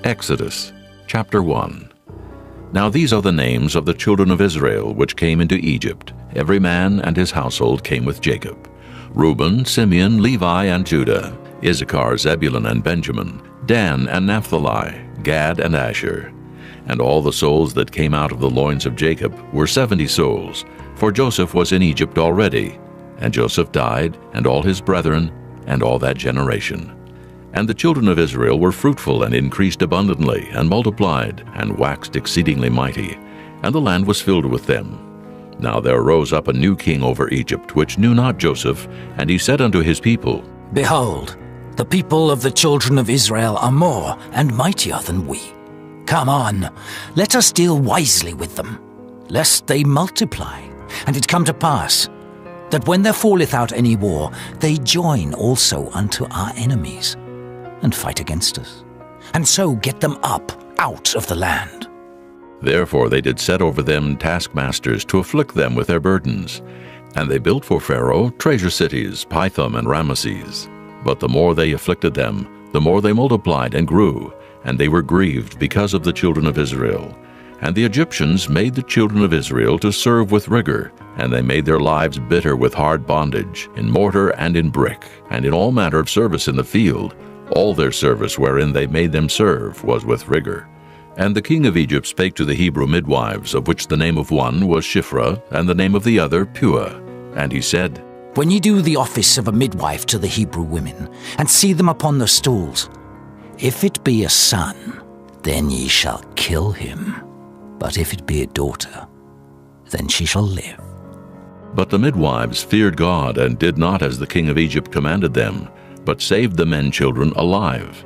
Exodus, chapter 1. Now these are the names of the children of Israel which came into Egypt. Every man and his household came with Jacob. Reuben, Simeon, Levi, and Judah, Issachar, Zebulun, and Benjamin, Dan and Naphtali, Gad and Asher. And all the souls that came out of the loins of Jacob were 70 souls, for Joseph was in Egypt already. And Joseph died, and all his brethren, and all that generation. And the children of Israel were fruitful and increased abundantly, and multiplied, and waxed exceedingly mighty, and the land was filled with them. Now there arose up a new king over Egypt, which knew not Joseph, and he said unto his people, Behold, the people of the children of Israel are more and mightier than we. Come on, let us deal wisely with them, lest they multiply. And it come to pass, that when there falleth out any war, they join also unto our enemies, and fight against us, and so get them up out of the land. Therefore they did set over them taskmasters to afflict them with their burdens. And they built for Pharaoh treasure cities, Pithom and Ramesses. But the more they afflicted them, the more they multiplied and grew, and they were grieved because of the children of Israel. And the Egyptians made the children of Israel to serve with rigor, and they made their lives bitter with hard bondage, in mortar and in brick, and in all manner of service in the field. All their service wherein they made them serve was with rigor. And the king of Egypt spake to the Hebrew midwives, of which the name of one was Shiphrah, and the name of the other Puah. And he said, When ye do the office of a midwife to the Hebrew women, and see them upon the stools, if it be a son, then ye shall kill him. But if it be a daughter, then she shall live. But the midwives feared God, and did not as the king of Egypt commanded them, but saved the men children alive.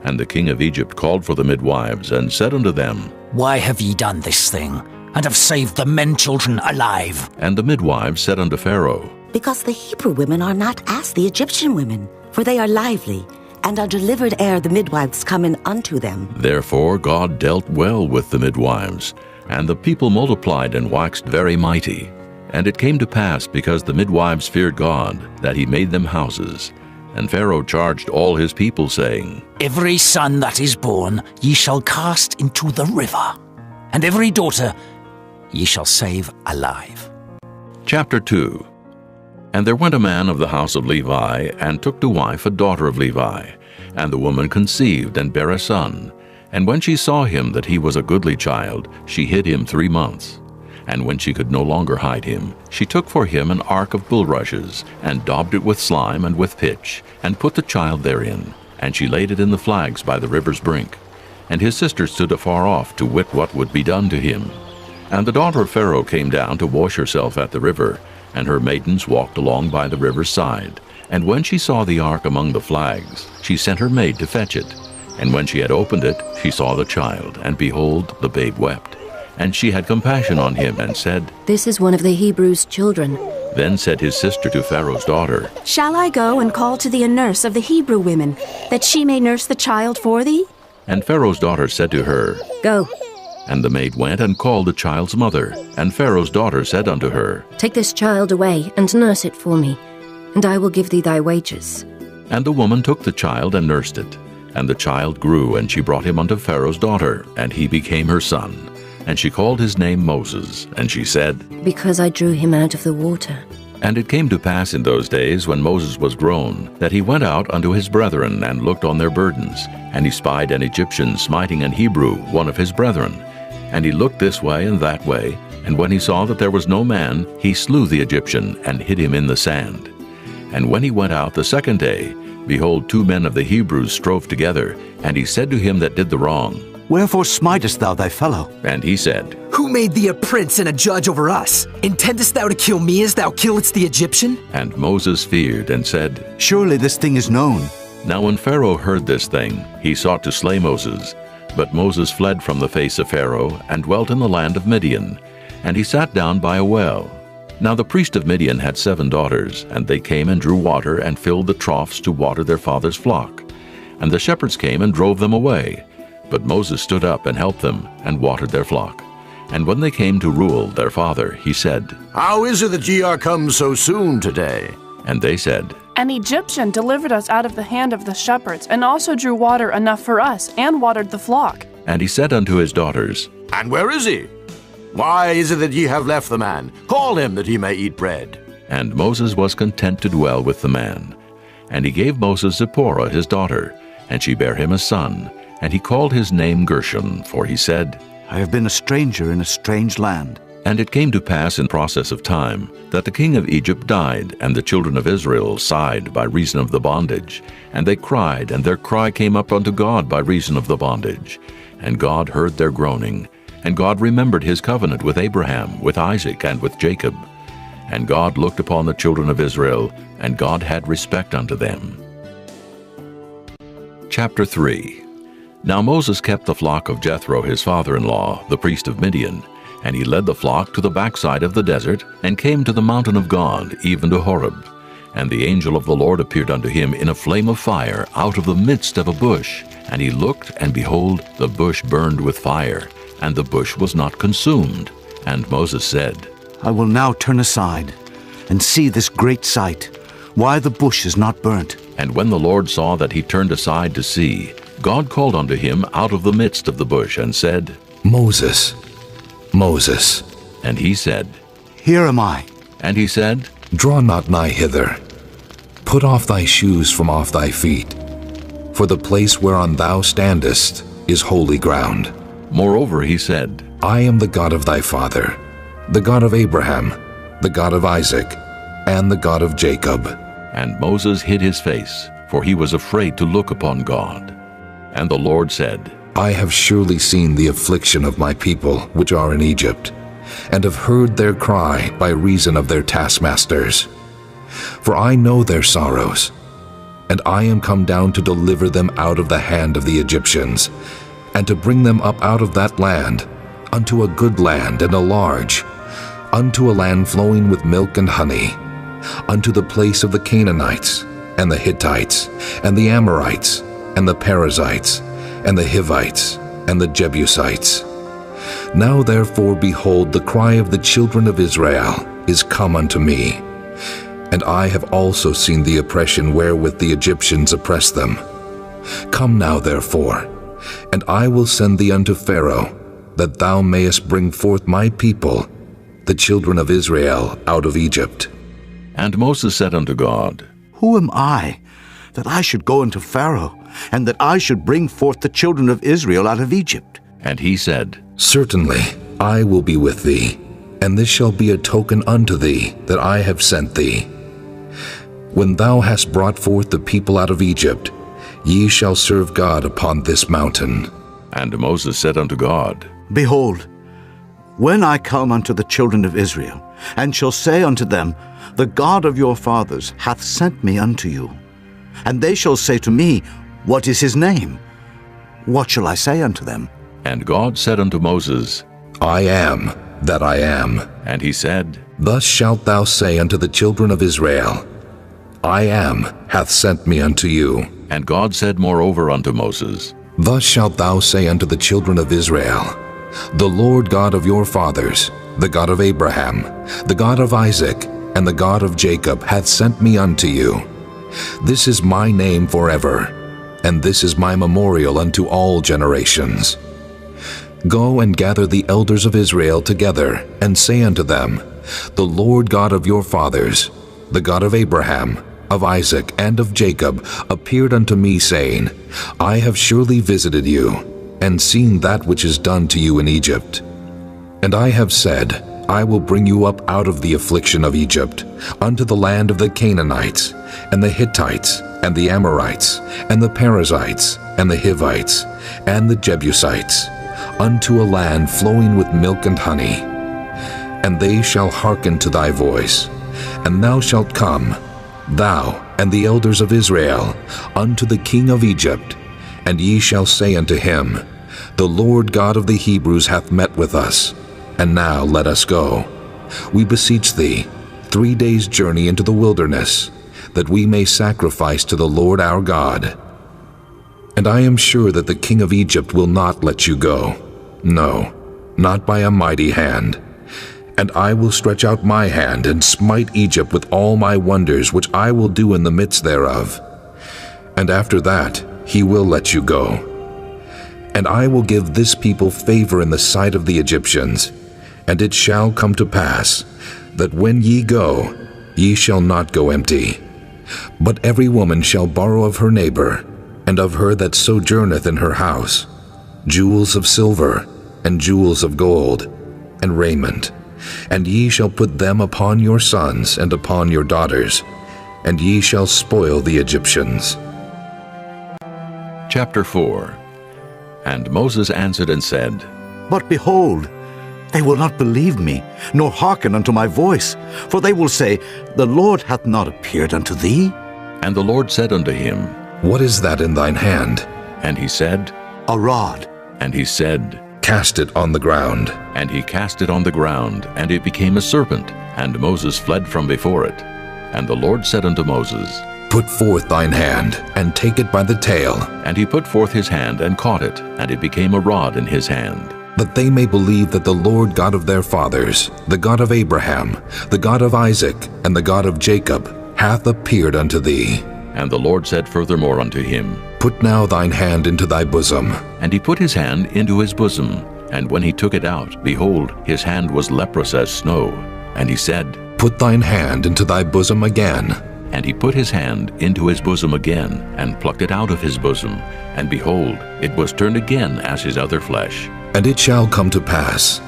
And the king of Egypt called for the midwives, and said unto them, Why have ye done this thing, and have saved the men children alive? And the midwives said unto Pharaoh, Because the Hebrew women are not as the Egyptian women, for they are lively, and are delivered ere the midwives come in unto them. Therefore God dealt well with the midwives, and the people multiplied and waxed very mighty. And it came to pass, because the midwives feared God, that he made them houses. And Pharaoh charged all his people, saying, Every son that is born ye shall cast into the river, and every daughter ye shall save alive. Chapter 2. And there went a man of the house of Levi, and took to wife a daughter of Levi. And the woman conceived, and bare a son. And when she saw him that he was a goodly child, she hid him 3 months. And when she could no longer hide him, she took for him an ark of bulrushes, and daubed it with slime and with pitch, and put the child therein. And she laid it in the flags by the river's brink. And his sister stood afar off to wit what would be done to him. And the daughter of Pharaoh came down to wash herself at the river, and her maidens walked along by the river's side. And when she saw the ark among the flags, she sent her maid to fetch it. And when she had opened it, she saw the child, and behold, the babe wept. And she had compassion on him, and said, This is one of the Hebrews' children. Then said his sister to Pharaoh's daughter, Shall I go and call to thee a nurse of the Hebrew women, that she may nurse the child for thee? And Pharaoh's daughter said to her, Go. And the maid went and called the child's mother. And Pharaoh's daughter said unto her, Take this child away, and nurse it for me, and I will give thee thy wages. And the woman took the child and nursed it. And the child grew, and she brought him unto Pharaoh's daughter, and he became her son. And she called his name Moses, and she said, Because I drew him out of the water. And it came to pass in those days, when Moses was grown, that he went out unto his brethren, and looked on their burdens. And he spied an Egyptian smiting an Hebrew, one of his brethren. And he looked this way and that way, and when he saw that there was no man, he slew the Egyptian, and hid him in the sand. And when he went out the second day, behold, 2 men of the Hebrews strove together. And he said to him that did the wrong, Wherefore smitest thou thy fellow? And he said, Who made thee a prince and a judge over us? Intendest thou to kill me as thou killedst the Egyptian? And Moses feared, and said, Surely this thing is known. Now when Pharaoh heard this thing, he sought to slay Moses. But Moses fled from the face of Pharaoh, and dwelt in the land of Midian. And he sat down by a well. Now the priest of Midian had 7 daughters, and they came and drew water, and filled the troughs to water their father's flock. And the shepherds came and drove them away. But Moses stood up and helped them, and watered their flock. And when they came to Reuel their father, he said, How is it that ye are come so soon today? And they said, An Egyptian delivered us out of the hand of the shepherds, and also drew water enough for us, and watered the flock. And he said unto his daughters, And where is he? Why is it that ye have left the man? Call him that he may eat bread. And Moses was content to dwell with the man. And he gave Moses Zipporah his daughter, and she bare him a son, and he called his name Gershon, for he said, I have been a stranger in a strange land. And it came to pass in process of time, that the king of Egypt died, and the children of Israel sighed by reason of the bondage. And they cried, and their cry came up unto God by reason of the bondage. And God heard their groaning. And God remembered his covenant with Abraham, with Isaac, and with Jacob. And God looked upon the children of Israel, and God had respect unto them. Chapter 3. Now Moses kept the flock of Jethro his father-in-law, the priest of Midian. And he led the flock to the backside of the desert, and came to the mountain of God, even to Horeb. And the angel of the Lord appeared unto him in a flame of fire out of the midst of a bush. And he looked, and behold, the bush burned with fire, and the bush was not consumed. And Moses said, I will now turn aside and see this great sight, why the bush is not burnt. And when the Lord saw that he turned aside to see, God called unto him out of the midst of the bush, and said, Moses, Moses. And he said, Here am I. And he said, Draw not nigh hither. Put off thy shoes from off thy feet, for the place whereon thou standest is holy ground. Moreover he said, I am the God of thy father, the God of Abraham, the God of Isaac, and the God of Jacob. And Moses hid his face, for he was afraid to look upon God. And the Lord said, I have surely seen the affliction of my people which are in Egypt, and have heard their cry by reason of their taskmasters. For I know their sorrows, and I am come down to deliver them out of the hand of the Egyptians, and to bring them up out of that land, unto a good land and a large, unto a land flowing with milk and honey, unto the place of the Canaanites, and the Hittites, and the Amorites, and the Perizzites, and the Hivites, and the Jebusites. Now therefore, behold, the cry of the children of Israel is come unto me, and I have also seen the oppression wherewith the Egyptians oppress them. Come now therefore, and I will send thee unto Pharaoh, that thou mayest bring forth my people, the children of Israel, out of Egypt. And Moses said unto God, Who am I, that I should go unto Pharaoh, and that I should bring forth the children of Israel out of Egypt? And he said, Certainly I will be with thee, and this shall be a token unto thee that I have sent thee. When thou hast brought forth the people out of Egypt, ye shall serve God upon this mountain. And Moses said unto God, Behold, when I come unto the children of Israel, and shall say unto them, The God of your fathers hath sent me unto you, and they shall say to me, What is his name? What shall I say unto them? And God said unto Moses, I am that I am. And he said, Thus shalt thou say unto the children of Israel, I am hath sent me unto you. And God said moreover unto Moses, Thus shalt thou say unto the children of Israel, The Lord God of your fathers, the God of Abraham, the God of Isaac, and the God of Jacob hath sent me unto you. This is my name forever, and this is my memorial unto all generations. Go and gather the elders of Israel together, and say unto them, The Lord God of your fathers, the God of Abraham, of Isaac, and of Jacob, appeared unto me, saying, I have surely visited you, and seen that which is done to you in Egypt. And I have said, I will bring you up out of the affliction of Egypt, unto the land of the Canaanites, and the Hittites, and the Amorites, and the Perizzites, and the Hivites, and the Jebusites, unto a land flowing with milk and honey. And they shall hearken to thy voice, and thou shalt come, thou and the elders of Israel, unto the king of Egypt, and ye shall say unto him, The Lord God of the Hebrews hath met with us, and now let us go. We beseech thee, 3 days' journey into the wilderness, that we may sacrifice to the Lord our God. And I am sure that the king of Egypt will not let you go, no, not by a mighty hand. And I will stretch out my hand and smite Egypt with all my wonders, which I will do in the midst thereof. And after that he will let you go. And I will give this people favor in the sight of the Egyptians. And it shall come to pass, that when ye go, ye shall not go empty. But every woman shall borrow of her neighbor, and of her that sojourneth in her house, jewels of silver, and jewels of gold, and raiment. And ye shall put them upon your sons and upon your daughters, and ye shall spoil the Egyptians. Chapter 4. And Moses answered and said, But behold, they will not believe me, nor hearken unto my voice. For they will say, The Lord hath not appeared unto thee. And the Lord said unto him, What is that in thine hand? And he said, A rod. And he said, Cast it on the ground. And he cast it on the ground, and it became a serpent, and Moses fled from before it. And the Lord said unto Moses, Put forth thine hand, and take it by the tail. And he put forth his hand, and caught it, and it became a rod in his hand. That they may believe that the Lord God of their fathers, the God of Abraham, the God of Isaac, and the God of Jacob, hath appeared unto thee. And the Lord said furthermore unto him, Put now thine hand into thy bosom. And he put his hand into his bosom, and when he took it out, behold, his hand was leprous as snow. And he said, Put thine hand into thy bosom again. And he put his hand into his bosom again, and plucked it out of his bosom, and behold, it was turned again as his other flesh. And it shall come to pass,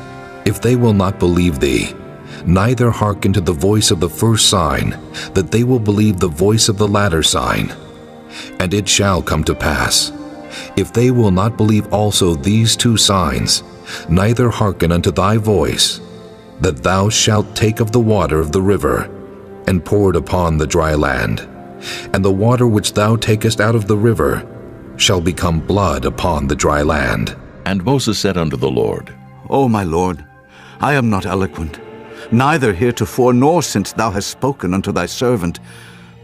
if they will not believe thee, neither hearken to the voice of the first sign, that they will believe the voice of the latter sign. And it shall come to pass, if they will not believe also these two signs, neither hearken unto thy voice, that thou shalt take of the water of the river, and pour it upon the dry land. And the water which thou takest out of the river shall become blood upon the dry land. And Moses said unto the Lord, O my Lord, I am not eloquent, neither heretofore nor since thou hast spoken unto thy servant,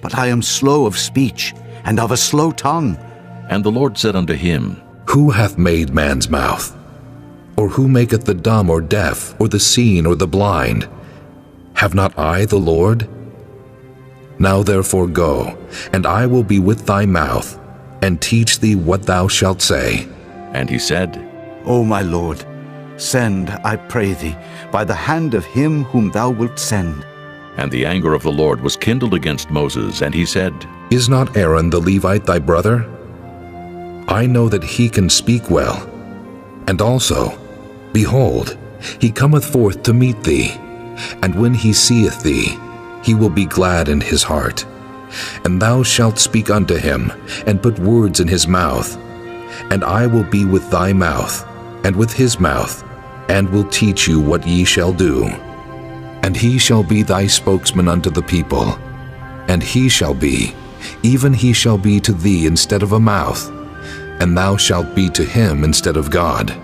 but I am slow of speech, and of a slow tongue. And the Lord said unto him, Who hath made man's mouth? Or who maketh the dumb or deaf, or the seen or the blind? Have not I the Lord? Now therefore go, and I will be with thy mouth, and teach thee what thou shalt say. And he said, O my Lord, send, I pray thee, by the hand of him whom thou wilt send. And the anger of the Lord was kindled against Moses, and he said, Is not Aaron the Levite thy brother? I know that he can speak well. And also, behold, he cometh forth to meet thee, and when he seeth thee, he will be glad in his heart. And thou shalt speak unto him, and put words in his mouth. And I will be with thy mouth, and with his mouth, and will teach you what ye shall do. And he shall be thy spokesman unto the people. And he shall be, even he shall be to thee instead of a mouth, and thou shalt be to him instead of God.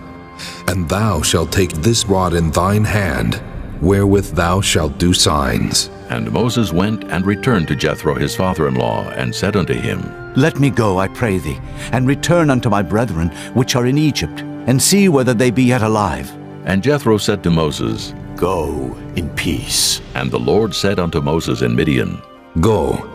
And thou shalt take this rod in thine hand, wherewith thou shalt do signs. And Moses went and returned to Jethro his father-in-law, and said unto him, Let me go, I pray thee, and return unto my brethren which are in Egypt, and see whether they be yet alive. And Jethro said to Moses, Go in peace. And the Lord said unto Moses in Midian, Go,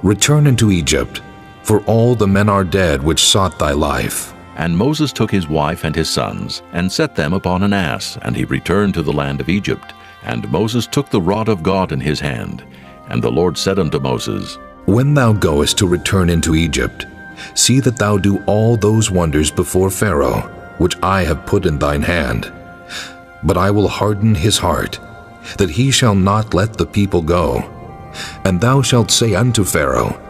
return into Egypt, for all the men are dead which sought thy life. And Moses took his wife and his sons, and set them upon an ass, and he returned to the land of Egypt. And Moses took the rod of God in his hand. And the Lord said unto Moses, When thou goest to return into Egypt, see that thou do all those wonders before Pharaoh, which I have put in thine hand. But I will harden his heart, that he shall not let the people go. And thou shalt say unto Pharaoh,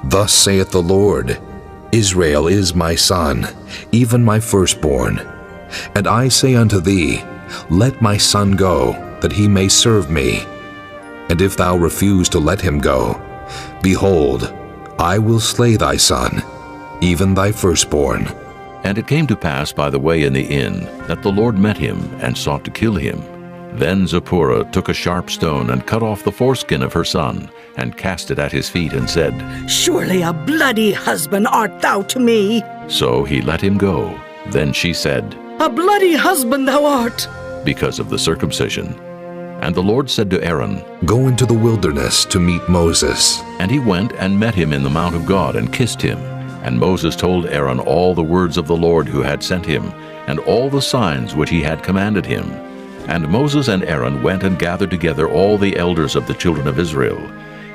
Thus saith the Lord, Israel is my son, even my firstborn. And I say unto thee, Let my son go, that he may serve me. And if thou refuse to let him go, behold, I will slay thy son, even thy firstborn. And it came to pass by the way in the inn, that the Lord met him, and sought to kill him. Then Zipporah took a sharp stone, and cut off the foreskin of her son, and cast it at his feet, and said, Surely a bloody husband art thou to me. So he let him go. Then she said, A bloody husband thou art. because of the circumcision. And the Lord said to Aaron, Go into the wilderness to meet Moses. And he went and met him in the mount of God and kissed him. And Moses told Aaron all the words of the Lord who had sent him, and all the signs which he had commanded him. And Moses and Aaron went and gathered together all the elders of the children of Israel.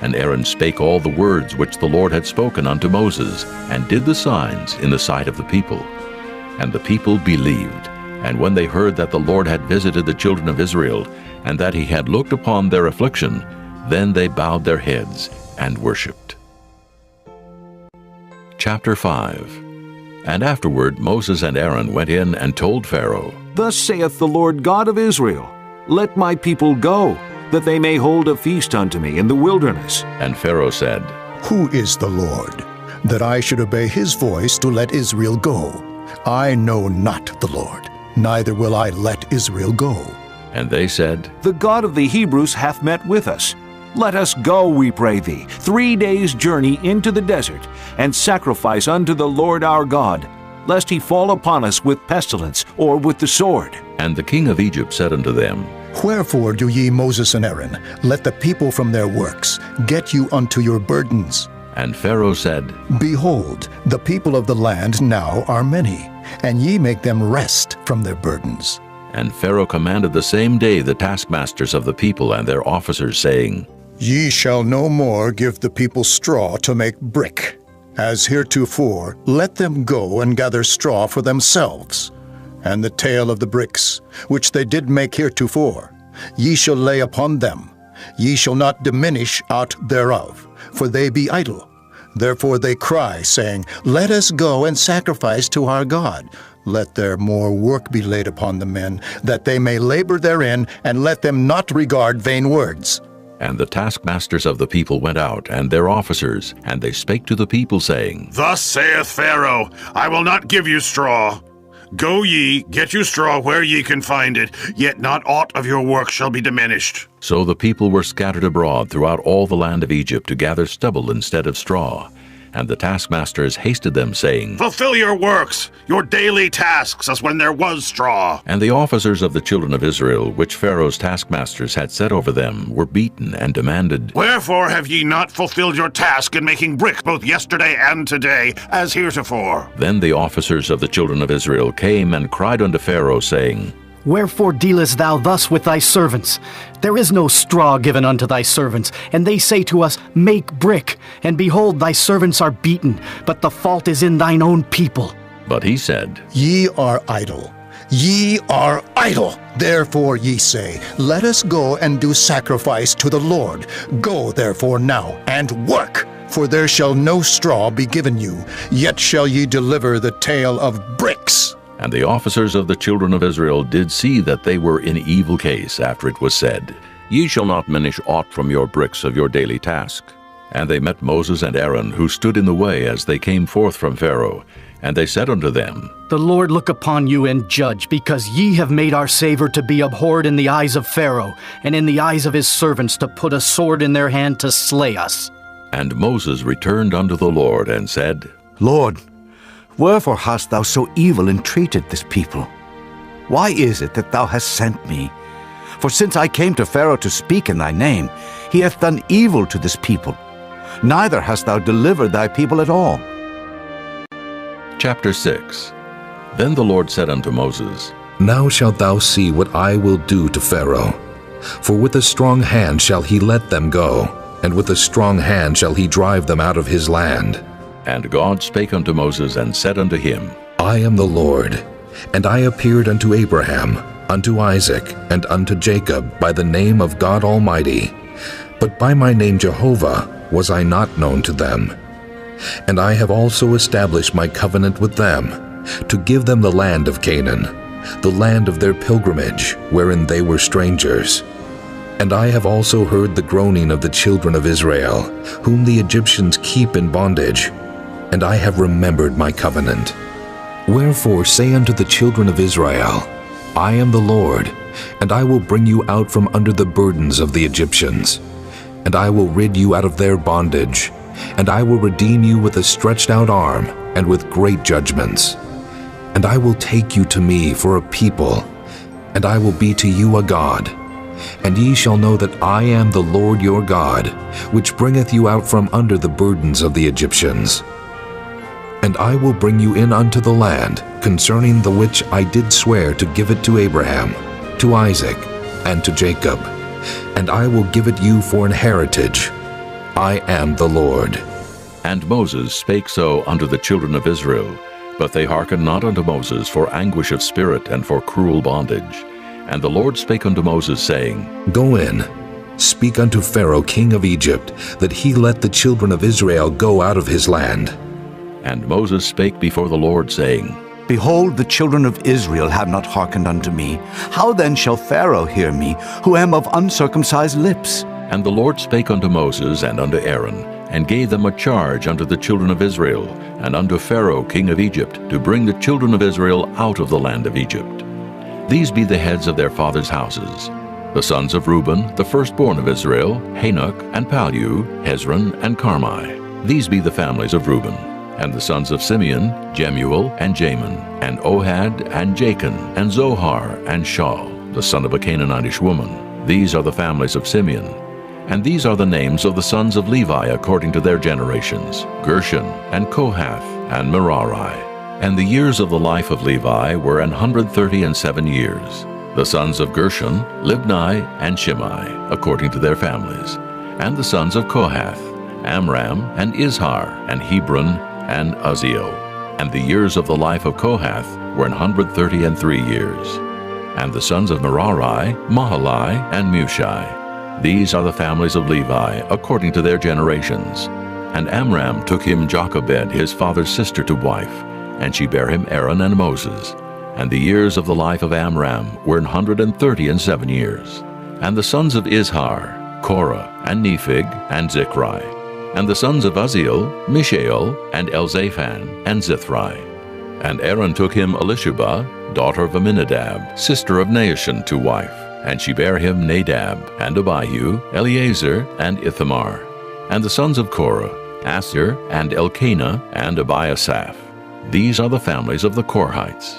And Aaron spake all the words which the Lord had spoken unto Moses, and did the signs in the sight of the people. And the people believed. And when they heard that the Lord had visited the children of Israel, and that he had looked upon their affliction, then they bowed their heads and worshipped. Chapter 5. And afterward Moses and Aaron went in and told Pharaoh, Thus saith the Lord God of Israel, Let my people go, that they may hold a feast unto me in the wilderness. And Pharaoh said, Who is the Lord, that I should obey his voice to let Israel go? I know not the Lord, neither will I let Israel go. And they said, The God of the Hebrews hath met with us. Let us go, we pray thee, 3 days' journey into the desert, and sacrifice unto the Lord our God, lest he fall upon us with pestilence or with the sword. And the king of Egypt said unto them, Wherefore do ye, Moses and Aaron, let the people from their works get you unto your burdens? And Pharaoh said, Behold, the people of the land now are many, and ye make them rest from their burdens. And Pharaoh commanded the same day the taskmasters of the people and their officers, saying, Ye shall no more give the people straw to make brick. As heretofore, let them go and gather straw for themselves. And the tale of the bricks, which they did make heretofore, ye shall lay upon them. Ye shall not diminish aught thereof, for they be idle. Therefore they cry, saying, Let us go and sacrifice to our God. Let their more work be laid upon the men, that they may labor therein, and let them not regard vain words. And the taskmasters of the people went out, and their officers, and they spake to the people, saying, Thus saith Pharaoh, I will not give you straw. Go ye, get you straw where ye can find it, yet not aught of your work shall be diminished. So the people were scattered abroad throughout all the land of Egypt to gather stubble instead of straw. And the taskmasters hasted them, saying, Fulfill your works, your daily tasks, as when there was straw. And the officers of the children of Israel, which Pharaoh's taskmasters had set over them, were beaten and demanded, Wherefore have ye not fulfilled your task in making brick both yesterday and today, as heretofore? Then the officers of the children of Israel came and cried unto Pharaoh, saying, Wherefore dealest thou thus with thy servants? There is no straw given unto thy servants, and they say to us, Make brick. And behold, thy servants are beaten, but the fault is in thine own people. But he said, Ye are idle. Ye are idle. Therefore ye say, Let us go and do sacrifice to the Lord. Go therefore now, and work. For there shall no straw be given you, yet shall ye deliver the tale of bricks. And the officers of the children of Israel did see that they were in evil case after it was said, Ye shall not diminish aught from your bricks of your daily task. And they met Moses and Aaron, who stood in the way as they came forth from Pharaoh. And they said unto them, The Lord look upon you and judge, because ye have made our Saviour to be abhorred in the eyes of Pharaoh, and in the eyes of his servants to put a sword in their hand to slay us. And Moses returned unto the Lord and said, Lord, wherefore hast thou so evil entreated this people? Why is it that thou hast sent me? For since I came to Pharaoh to speak in thy name, he hath done evil to this people. Neither hast thou delivered thy people at all. Chapter 6. Then the Lord said unto Moses, Now shalt thou see what I will do to Pharaoh. For with a strong hand shall he let them go, and with a strong hand shall he drive them out of his land. And God spake unto Moses and said unto him, I am the Lord, and I appeared unto Abraham, unto Isaac, and unto Jacob by the name of God Almighty. But by my name Jehovah was I not known to them. And I have also established my covenant with them, to give them the land of Canaan, the land of their pilgrimage, wherein they were strangers. And I have also heard the groaning of the children of Israel, whom the Egyptians keep in bondage, and I have remembered my covenant. Wherefore say unto the children of Israel, I am the Lord, and I will bring you out from under the burdens of the Egyptians, and I will rid you out of their bondage, and I will redeem you with a stretched out arm, and with great judgments. And I will take you to me for a people, and I will be to you a God. And ye shall know that I am the Lord your God, which bringeth you out from under the burdens of the Egyptians. And I will bring you in unto the land, concerning the which I did swear to give it to Abraham, to Isaac, and to Jacob. And I will give it you for an heritage. I am the Lord. And Moses spake so unto the children of Israel, but they hearkened not unto Moses for anguish of spirit and for cruel bondage. And the Lord spake unto Moses, saying, Go in, speak unto Pharaoh king of Egypt, that he let the children of Israel go out of his land. And Moses spake before the Lord, saying, Behold, the children of Israel have not hearkened unto me. How then shall Pharaoh hear me, who am of uncircumcised lips? And the Lord spake unto Moses and unto Aaron, and gave them a charge unto the children of Israel, and unto Pharaoh king of Egypt, to bring the children of Israel out of the land of Egypt. These be the heads of their fathers' houses. The sons of Reuben, the firstborn of Israel, Hanok, and Palu, Hezron, and Carmi. These be the families of Reuben. And the sons of Simeon, Jemuel, and Jamin, and Ohad, and Jachin, and Zohar, and Shaul, the son of a Canaanitish woman. These are the families of Simeon. And these are the names of the sons of Levi according to their generations, Gershon, and Kohath, and Merari. And the years of the life of Levi were 137 years. The sons of Gershon, Libni, and Shimei, according to their families. And the sons of Kohath, Amram, and Izhar, and Hebron, and Uzziel. And the years of the life of Kohath were 133 years. And the sons of Merari, Mahali, and Mushi. These are the families of Levi, according to their generations. And Amram took him Jochebed, his father's sister, to wife, and she bare him Aaron and Moses. And the years of the life of Amram were 137 years. And the sons of Izhar, Korah, and Nephig, and Zichri. And the sons of Uzziel, Mishael, and Elzaphan, and Zithri. And Aaron took him Elishubah, daughter of Aminadab, sister of Naashon, to wife. And she bare him Nadab, and Abihu, Eleazar, and Ithamar. And the sons of Korah, Asir, and Elkanah, and Abiasaph. These are the families of the Korhites.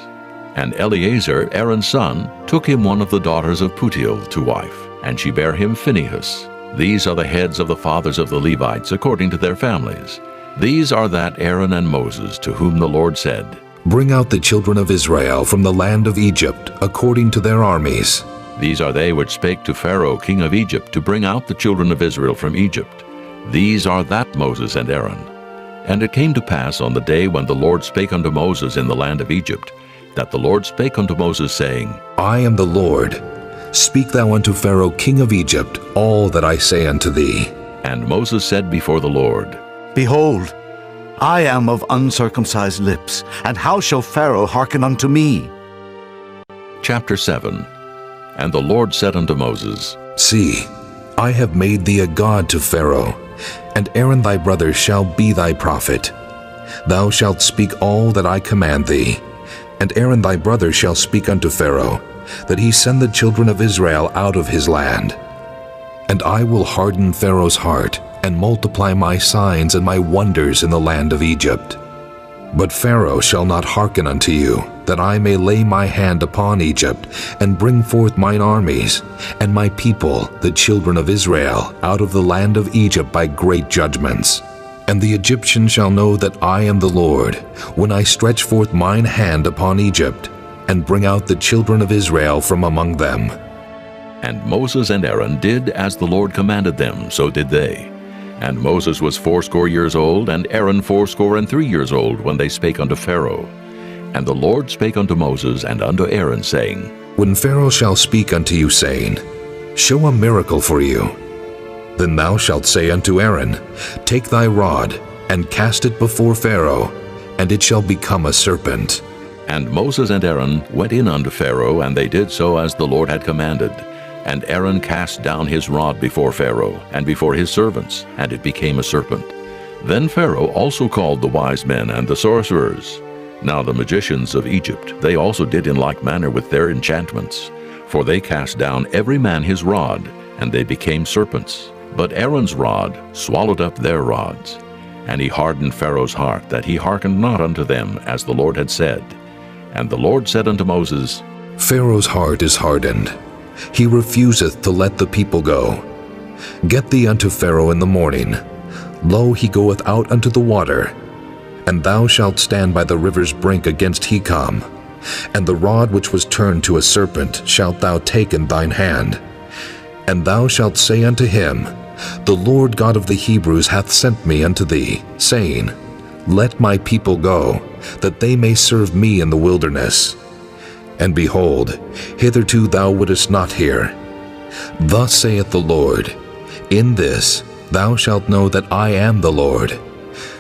And Eleazar, Aaron's son, took him one of the daughters of Putiel to wife, and she bare him Phinehas. These are the heads of the fathers of the Levites according to their families. These are that Aaron and Moses, to whom the Lord said, Bring out the children of Israel from the land of Egypt according to their armies. These are they which spake to Pharaoh king of Egypt to bring out the children of Israel from Egypt. These are that Moses and Aaron. And it came to pass on the day when the Lord spake unto Moses in the land of Egypt, that the Lord spake unto Moses, saying, I am the Lord. Speak thou unto Pharaoh king of Egypt all that I say unto thee. And Moses said before the Lord, Behold, I am of uncircumcised lips, and how shall Pharaoh hearken unto me? Chapter 7. And the Lord said unto Moses, See, I have made thee a god to Pharaoh, and Aaron thy brother shall be thy prophet. Thou shalt speak all that I command thee, and Aaron thy brother shall speak unto Pharaoh, that he send the children of Israel out of his land. And I will harden Pharaoh's heart, and multiply my signs and my wonders in the land of Egypt. But Pharaoh shall not hearken unto you, that I may lay my hand upon Egypt, and bring forth mine armies, and my people, the children of Israel, out of the land of Egypt by great judgments. And the Egyptians shall know that I am the Lord, when I stretch forth mine hand upon Egypt, and bring out the children of Israel from among them. And Moses and Aaron did as the Lord commanded them, so did they. And Moses was 80 years old, and Aaron 83 years old, when they spake unto Pharaoh. And the Lord spake unto Moses and unto Aaron, saying, When Pharaoh shall speak unto you, saying, Show a miracle for you, then thou shalt say unto Aaron, Take thy rod, and cast it before Pharaoh, and it shall become a serpent. And Moses and Aaron went in unto Pharaoh, and they did so as the Lord had commanded. And Aaron cast down his rod before Pharaoh, and before his servants, and it became a serpent. Then Pharaoh also called the wise men and the sorcerers. Now the magicians of Egypt, they also did in like manner with their enchantments. For they cast down every man his rod, and they became serpents. But Aaron's rod swallowed up their rods. And he hardened Pharaoh's heart, that he hearkened not unto them, as the Lord had said. And the Lord said unto Moses, Pharaoh's heart is hardened. He refuseth to let the people go. Get thee unto Pharaoh in the morning. Lo, he goeth out unto the water. And thou shalt stand by the river's brink against Hecom. And the rod which was turned to a serpent shalt thou take in thine hand. And thou shalt say unto him, The Lord God of the Hebrews hath sent me unto thee, saying, Let my people go, that they may serve me in the wilderness. And behold, hitherto thou wouldest not hear. Thus saith the Lord, In this thou shalt know that I am the Lord.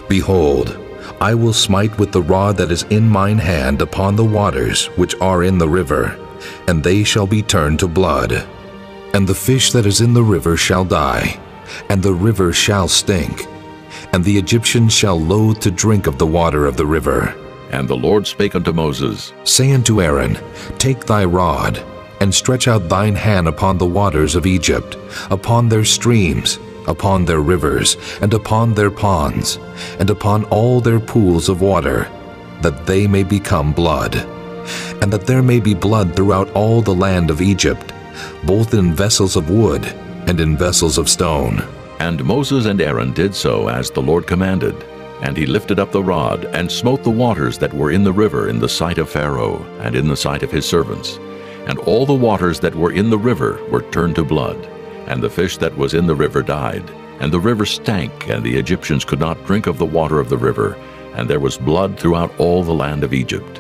Behold, I will smite with the rod that is in mine hand upon the waters which are in the river, and they shall be turned to blood. And the fish that is in the river shall die, and the river shall stink, and the Egyptians shall loathe to drink of the water of the river. And the Lord spake unto Moses, Say unto Aaron, Take thy rod, and stretch out thine hand upon the waters of Egypt, upon their streams, upon their rivers, and upon their ponds, and upon all their pools of water, that they may become blood, and that there may be blood throughout all the land of Egypt, both in vessels of wood and in vessels of stone. And Moses and Aaron did so as the Lord commanded. And he lifted up the rod, and smote the waters that were in the river in the sight of Pharaoh, and in the sight of his servants. And all the waters that were in the river were turned to blood. And the fish that was in the river died. And the river stank, and the Egyptians could not drink of the water of the river. And there was blood throughout all the land of Egypt.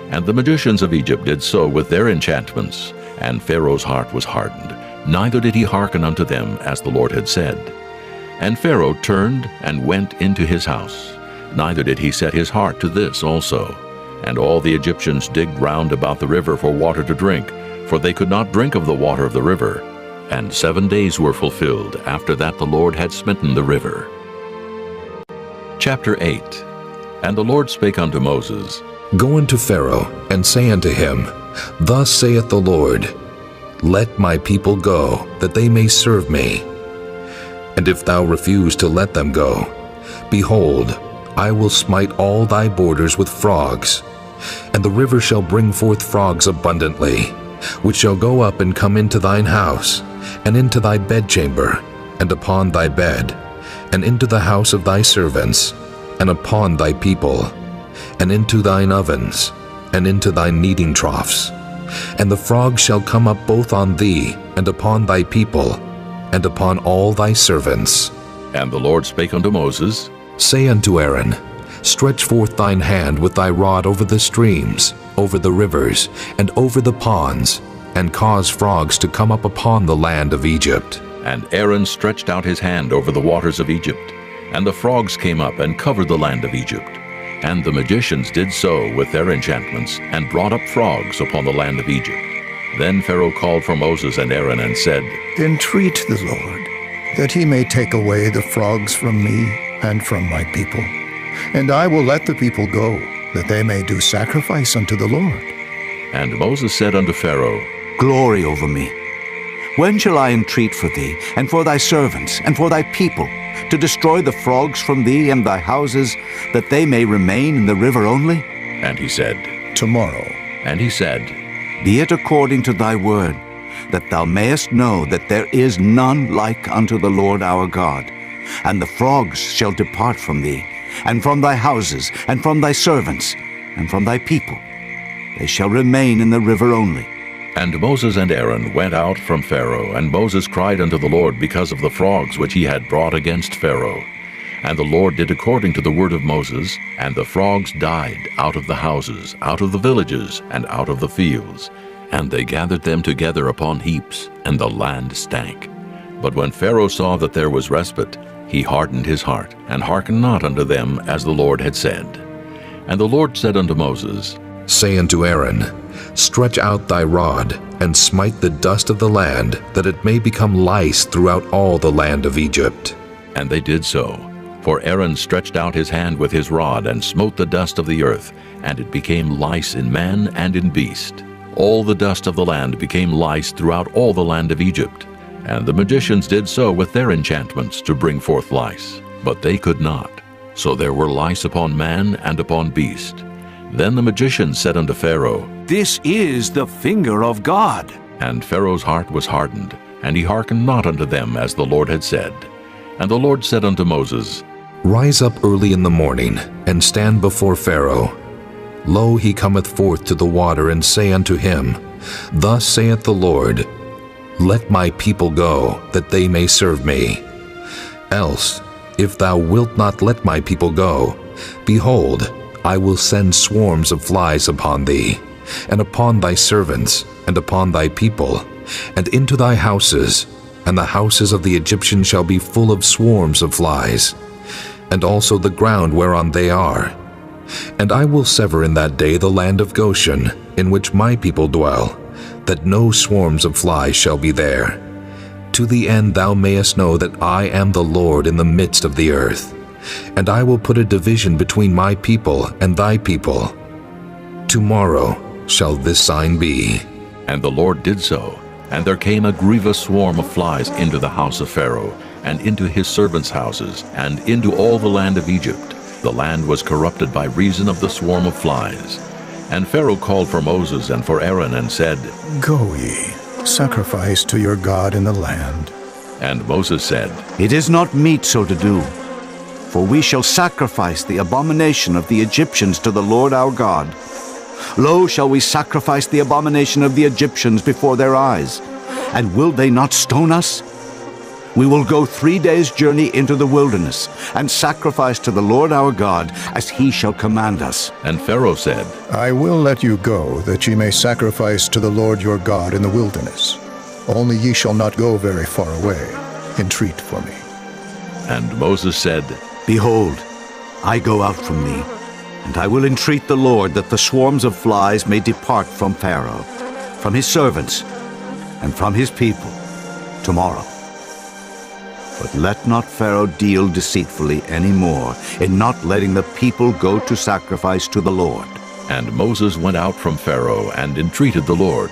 And the magicians of Egypt did so with their enchantments. And Pharaoh's heart was hardened, neither did he hearken unto them as the Lord had said. And Pharaoh turned and went into his house, neither did he set his heart to this also. And all the Egyptians digged round about the river for water to drink, for they could not drink of the water of the river. And 7 days were fulfilled after that the Lord had smitten the river. Chapter 8. And the Lord spake unto Moses, Go unto Pharaoh, and say unto him, Thus saith the Lord, Let my people go, that they may serve me. And if thou refuse to let them go, behold, I will smite all thy borders with frogs, and the river shall bring forth frogs abundantly, which shall go up and come into thine house, and into thy bedchamber, and upon thy bed, and into the house of thy servants, and upon thy people, and into thine ovens, and into thy kneading troughs. And the frogs shall come up both on thee, and upon thy people, and upon all thy servants. And the Lord spake unto Moses, Say unto Aaron, Stretch forth thine hand with thy rod over the streams, over the rivers, and over the ponds, and cause frogs to come up upon the land of Egypt. And Aaron stretched out his hand over the waters of Egypt, and the frogs came up and covered the land of Egypt. And the magicians did so with their enchantments, and brought up frogs upon the land of Egypt. Then Pharaoh called for Moses and Aaron, and said, Entreat the Lord, that he may take away the frogs from me and from my people. And I will let the people go, that they may do sacrifice unto the Lord. And Moses said unto Pharaoh, Glory over me. When shall I entreat for thee, and for thy servants, and for thy people, to destroy the frogs from thee and thy houses, that they may remain in the river only? And he said, Tomorrow. And he said, Be it according to thy word, that thou mayest know that there is none like unto the Lord our God. And the frogs shall depart from thee, and from thy houses, and from thy servants, and from thy people. They shall remain in the river only. And Moses and Aaron went out from Pharaoh, and Moses cried unto the Lord because of the frogs which he had brought against Pharaoh. And the Lord did according to the word of Moses, and the frogs died out of the houses, out of the villages, and out of the fields. And they gathered them together upon heaps, and the land stank. But when Pharaoh saw that there was respite, he hardened his heart, and hearkened not unto them as the Lord had said. And the Lord said unto Moses, Say unto Aaron, Stretch out thy rod, and smite the dust of the land, that it may become lice throughout all the land of Egypt. And they did so. For Aaron stretched out his hand with his rod, and smote the dust of the earth, and it became lice in man and in beast. All the dust of the land became lice throughout all the land of Egypt. And the magicians did so with their enchantments to bring forth lice, but they could not. So there were lice upon man and upon beast. Then the magicians said unto Pharaoh, This is the finger of God. And Pharaoh's heart was hardened, and he hearkened not unto them as the Lord had said. And the Lord said unto Moses, Rise up early in the morning, and stand before Pharaoh. Lo, he cometh forth to the water, and say unto him, Thus saith the Lord, Let my people go, that they may serve me. Else, if thou wilt not let my people go, behold, I will send swarms of flies upon thee, and upon thy servants, and upon thy people, and into thy houses, and the houses of the Egyptians shall be full of swarms of flies, and also the ground whereon they are. And I will sever in that day the land of Goshen, in which my people dwell, that no swarms of flies shall be there, to the end thou mayest know that I am the Lord in the midst of the earth. And I will put a division between my people and thy people. Tomorrow shall this sign be. And the Lord did so, and there came a grievous swarm of flies into the house of Pharaoh, and into his servants' houses, and into all the land of Egypt. The land was corrupted by reason of the swarm of flies. And Pharaoh called for Moses and for Aaron, and said, Go ye, sacrifice to your God in the land. And Moses said, It is not meet so to do, for we shall sacrifice the abomination of the Egyptians to the Lord our God. Lo, shall we sacrifice the abomination of the Egyptians before their eyes? And will they not stone us? We will go 3 days' journey into the wilderness, and sacrifice to the Lord our God, as he shall command us. And Pharaoh said, I will let you go, that ye may sacrifice to the Lord your God in the wilderness. Only ye shall not go very far away. Entreat for me. And Moses said, Behold, I go out from thee, and I will entreat the Lord that the swarms of flies may depart from Pharaoh, from his servants, and from his people, tomorrow. But let not Pharaoh deal deceitfully any more in not letting the people go to sacrifice to the Lord. And Moses went out from Pharaoh and entreated the Lord.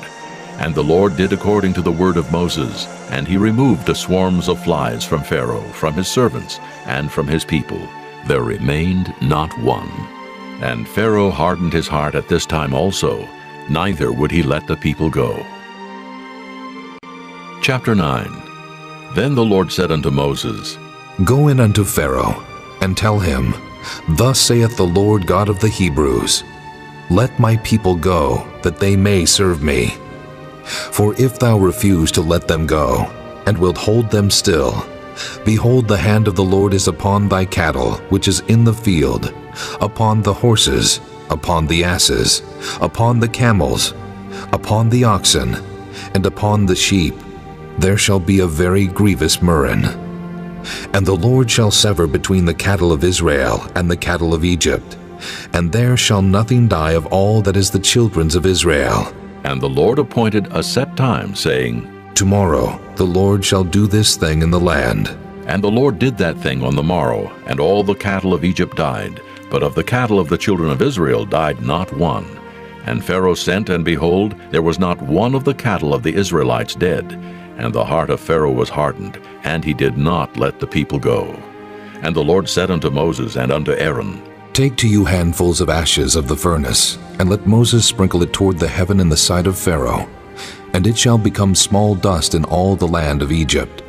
And the Lord did according to the word of Moses, and he removed the swarms of flies from Pharaoh, from his servants, and from his people. There remained not one. And Pharaoh hardened his heart at this time also, neither would he let the people go. Chapter 9. Then the Lord said unto Moses, Go in unto Pharaoh, and tell him, Thus saith the Lord God of the Hebrews, Let my people go, that they may serve me. For if thou refuse to let them go, and wilt hold them still, behold, the hand of the Lord is upon thy cattle, which is in the field, upon the horses, upon the asses, upon the camels, upon the oxen, and upon the sheep. There shall be a very grievous murrain. And the Lord shall sever between the cattle of Israel and the cattle of Egypt, and there shall nothing die of all that is the children's of Israel. And the Lord appointed a set time, saying, Tomorrow the Lord shall do this thing in the land. And the Lord did that thing on the morrow, and all the cattle of Egypt died, but of the cattle of the children of Israel died not one. And Pharaoh sent, and behold, there was not one of the cattle of the Israelites dead. And the heart of Pharaoh was hardened, and he did not let the people go. And the Lord said unto Moses and unto Aaron, Take to you handfuls of ashes of the furnace, and let Moses sprinkle it toward the heaven in the sight of Pharaoh. And it shall become small dust in all the land of Egypt,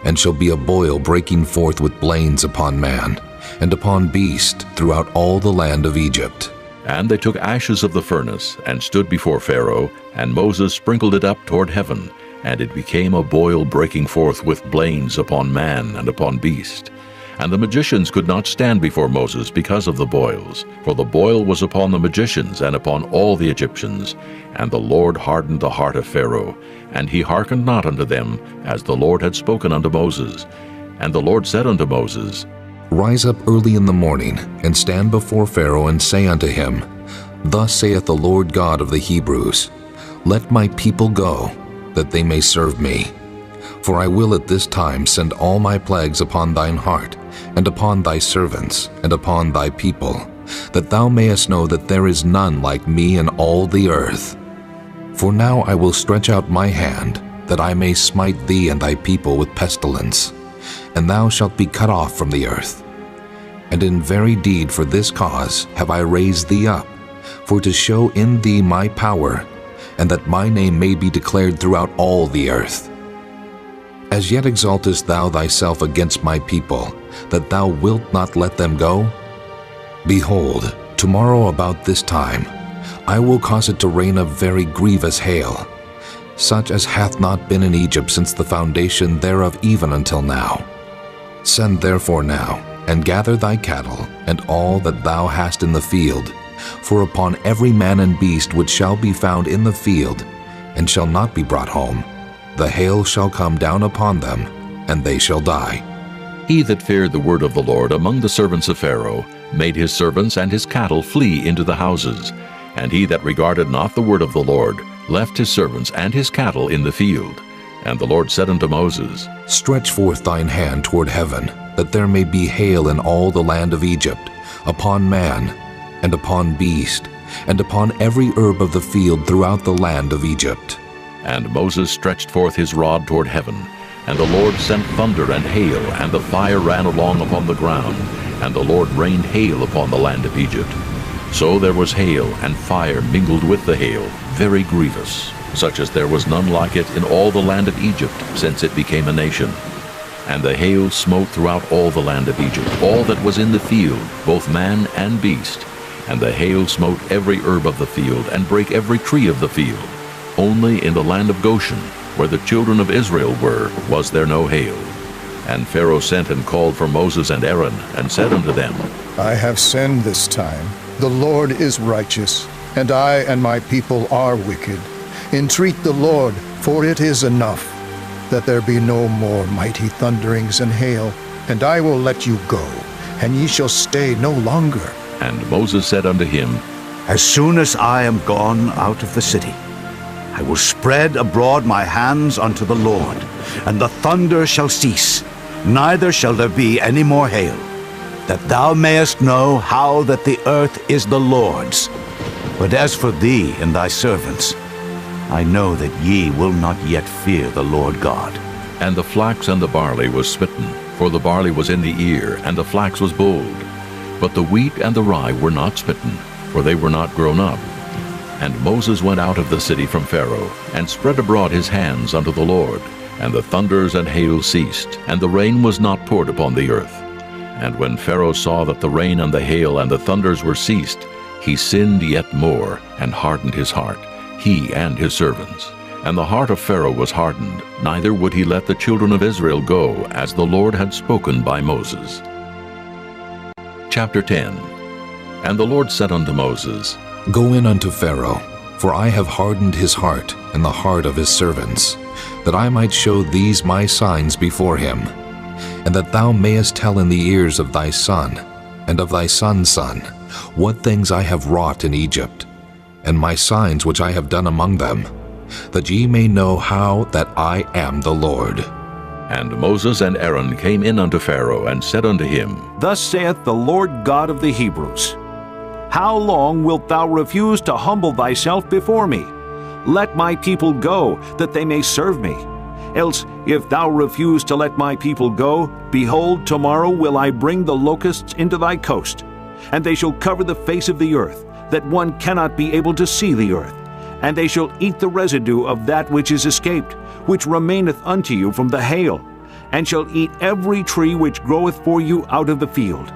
and shall be a boil breaking forth with blains upon man, and upon beast throughout all the land of Egypt. And they took ashes of the furnace, and stood before Pharaoh, and Moses sprinkled it up toward heaven, and it became a boil breaking forth with blains upon man and upon beast. And the magicians could not stand before Moses because of the boils, for the boil was upon the magicians and upon all the Egyptians. And the Lord hardened the heart of Pharaoh, and he hearkened not unto them, as the Lord had spoken unto Moses. And the Lord said unto Moses, Rise up early in the morning, and stand before Pharaoh, and say unto him, Thus saith the Lord God of the Hebrews, Let my people go, that they may serve me. For I will at this time send all my plagues upon thine heart, and upon thy servants, and upon thy people, that thou mayest know that there is none like me in all the earth. For now I will stretch out my hand, that I may smite thee and thy people with pestilence, and thou shalt be cut off from the earth. And in very deed for this cause have I raised thee up, for to show in thee my power, and that my name may be declared throughout all the earth. As yet exaltest thou thyself against my people, that thou wilt not let them go? Behold, tomorrow about this time, I will cause it to rain a very grievous hail, such as hath not been in Egypt since the foundation thereof even until now. Send therefore now, and gather thy cattle, and all that thou hast in the field, for upon every man and beast which shall be found in the field, and shall not be brought home, the hail shall come down upon them, and they shall die. He that feared the word of the Lord among the servants of Pharaoh made his servants and his cattle flee into the houses, and he that regarded not the word of the Lord left his servants and his cattle in the field. And the Lord said unto Moses, Stretch forth thine hand toward heaven, that there may be hail in all the land of Egypt, upon man, and upon beast, and upon every herb of the field throughout the land of Egypt. And Moses stretched forth his rod toward heaven, and the Lord sent thunder and hail, and the fire ran along upon the ground, and the Lord rained hail upon the land of Egypt. So there was hail and fire mingled with the hail, very grievous, such as there was none like it in all the land of Egypt, since it became a nation. And the hail smote throughout all the land of Egypt, all that was in the field, both man and beast. And the hail smote every herb of the field, and brake every tree of the field. Only in the land of Goshen, where the children of Israel were, was there no hail. And Pharaoh sent and called for Moses and Aaron, and said unto them, I have sinned this time. The Lord is righteous, and I and my people are wicked. Entreat the Lord, for it is enough, that there be no more mighty thunderings and hail, and I will let you go, and ye shall stay no longer. And Moses said unto him, As soon as I am gone out of the city, I will spread abroad my hands unto the Lord, and the thunder shall cease, neither shall there be any more hail, that thou mayest know how that the earth is the Lord's. But as for thee and thy servants, I know that ye will not yet fear the Lord God. And the flax and the barley was smitten, for the barley was in the ear, and the flax was bold. But the wheat and the rye were not smitten, for they were not grown up. And Moses went out of the city from Pharaoh, and spread abroad his hands unto the Lord. And the thunders and hail ceased, and the rain was not poured upon the earth. And when Pharaoh saw that the rain and the hail and the thunders were ceased, he sinned yet more, and hardened his heart, he and his servants. And the heart of Pharaoh was hardened, neither would he let the children of Israel go, as the Lord had spoken by Moses. Chapter 10. And the Lord said unto Moses, Go in unto Pharaoh, for I have hardened his heart and the heart of his servants, that I might show these my signs before him, and that thou mayest tell in the ears of thy son, and of thy son's son, what things I have wrought in Egypt, and my signs which I have done among them, that ye may know how that I am the Lord. And Moses and Aaron came in unto Pharaoh, and said unto him, Thus saith the Lord God of the Hebrews, How long wilt thou refuse to humble thyself before me? Let my people go, that they may serve me. Else, if thou refuse to let my people go, behold, tomorrow will I bring the locusts into thy coast, and they shall cover the face of the earth, that one cannot be able to see the earth. And they shall eat the residue of that which is escaped, which remaineth unto you from the hail, and shall eat every tree which groweth for you out of the field.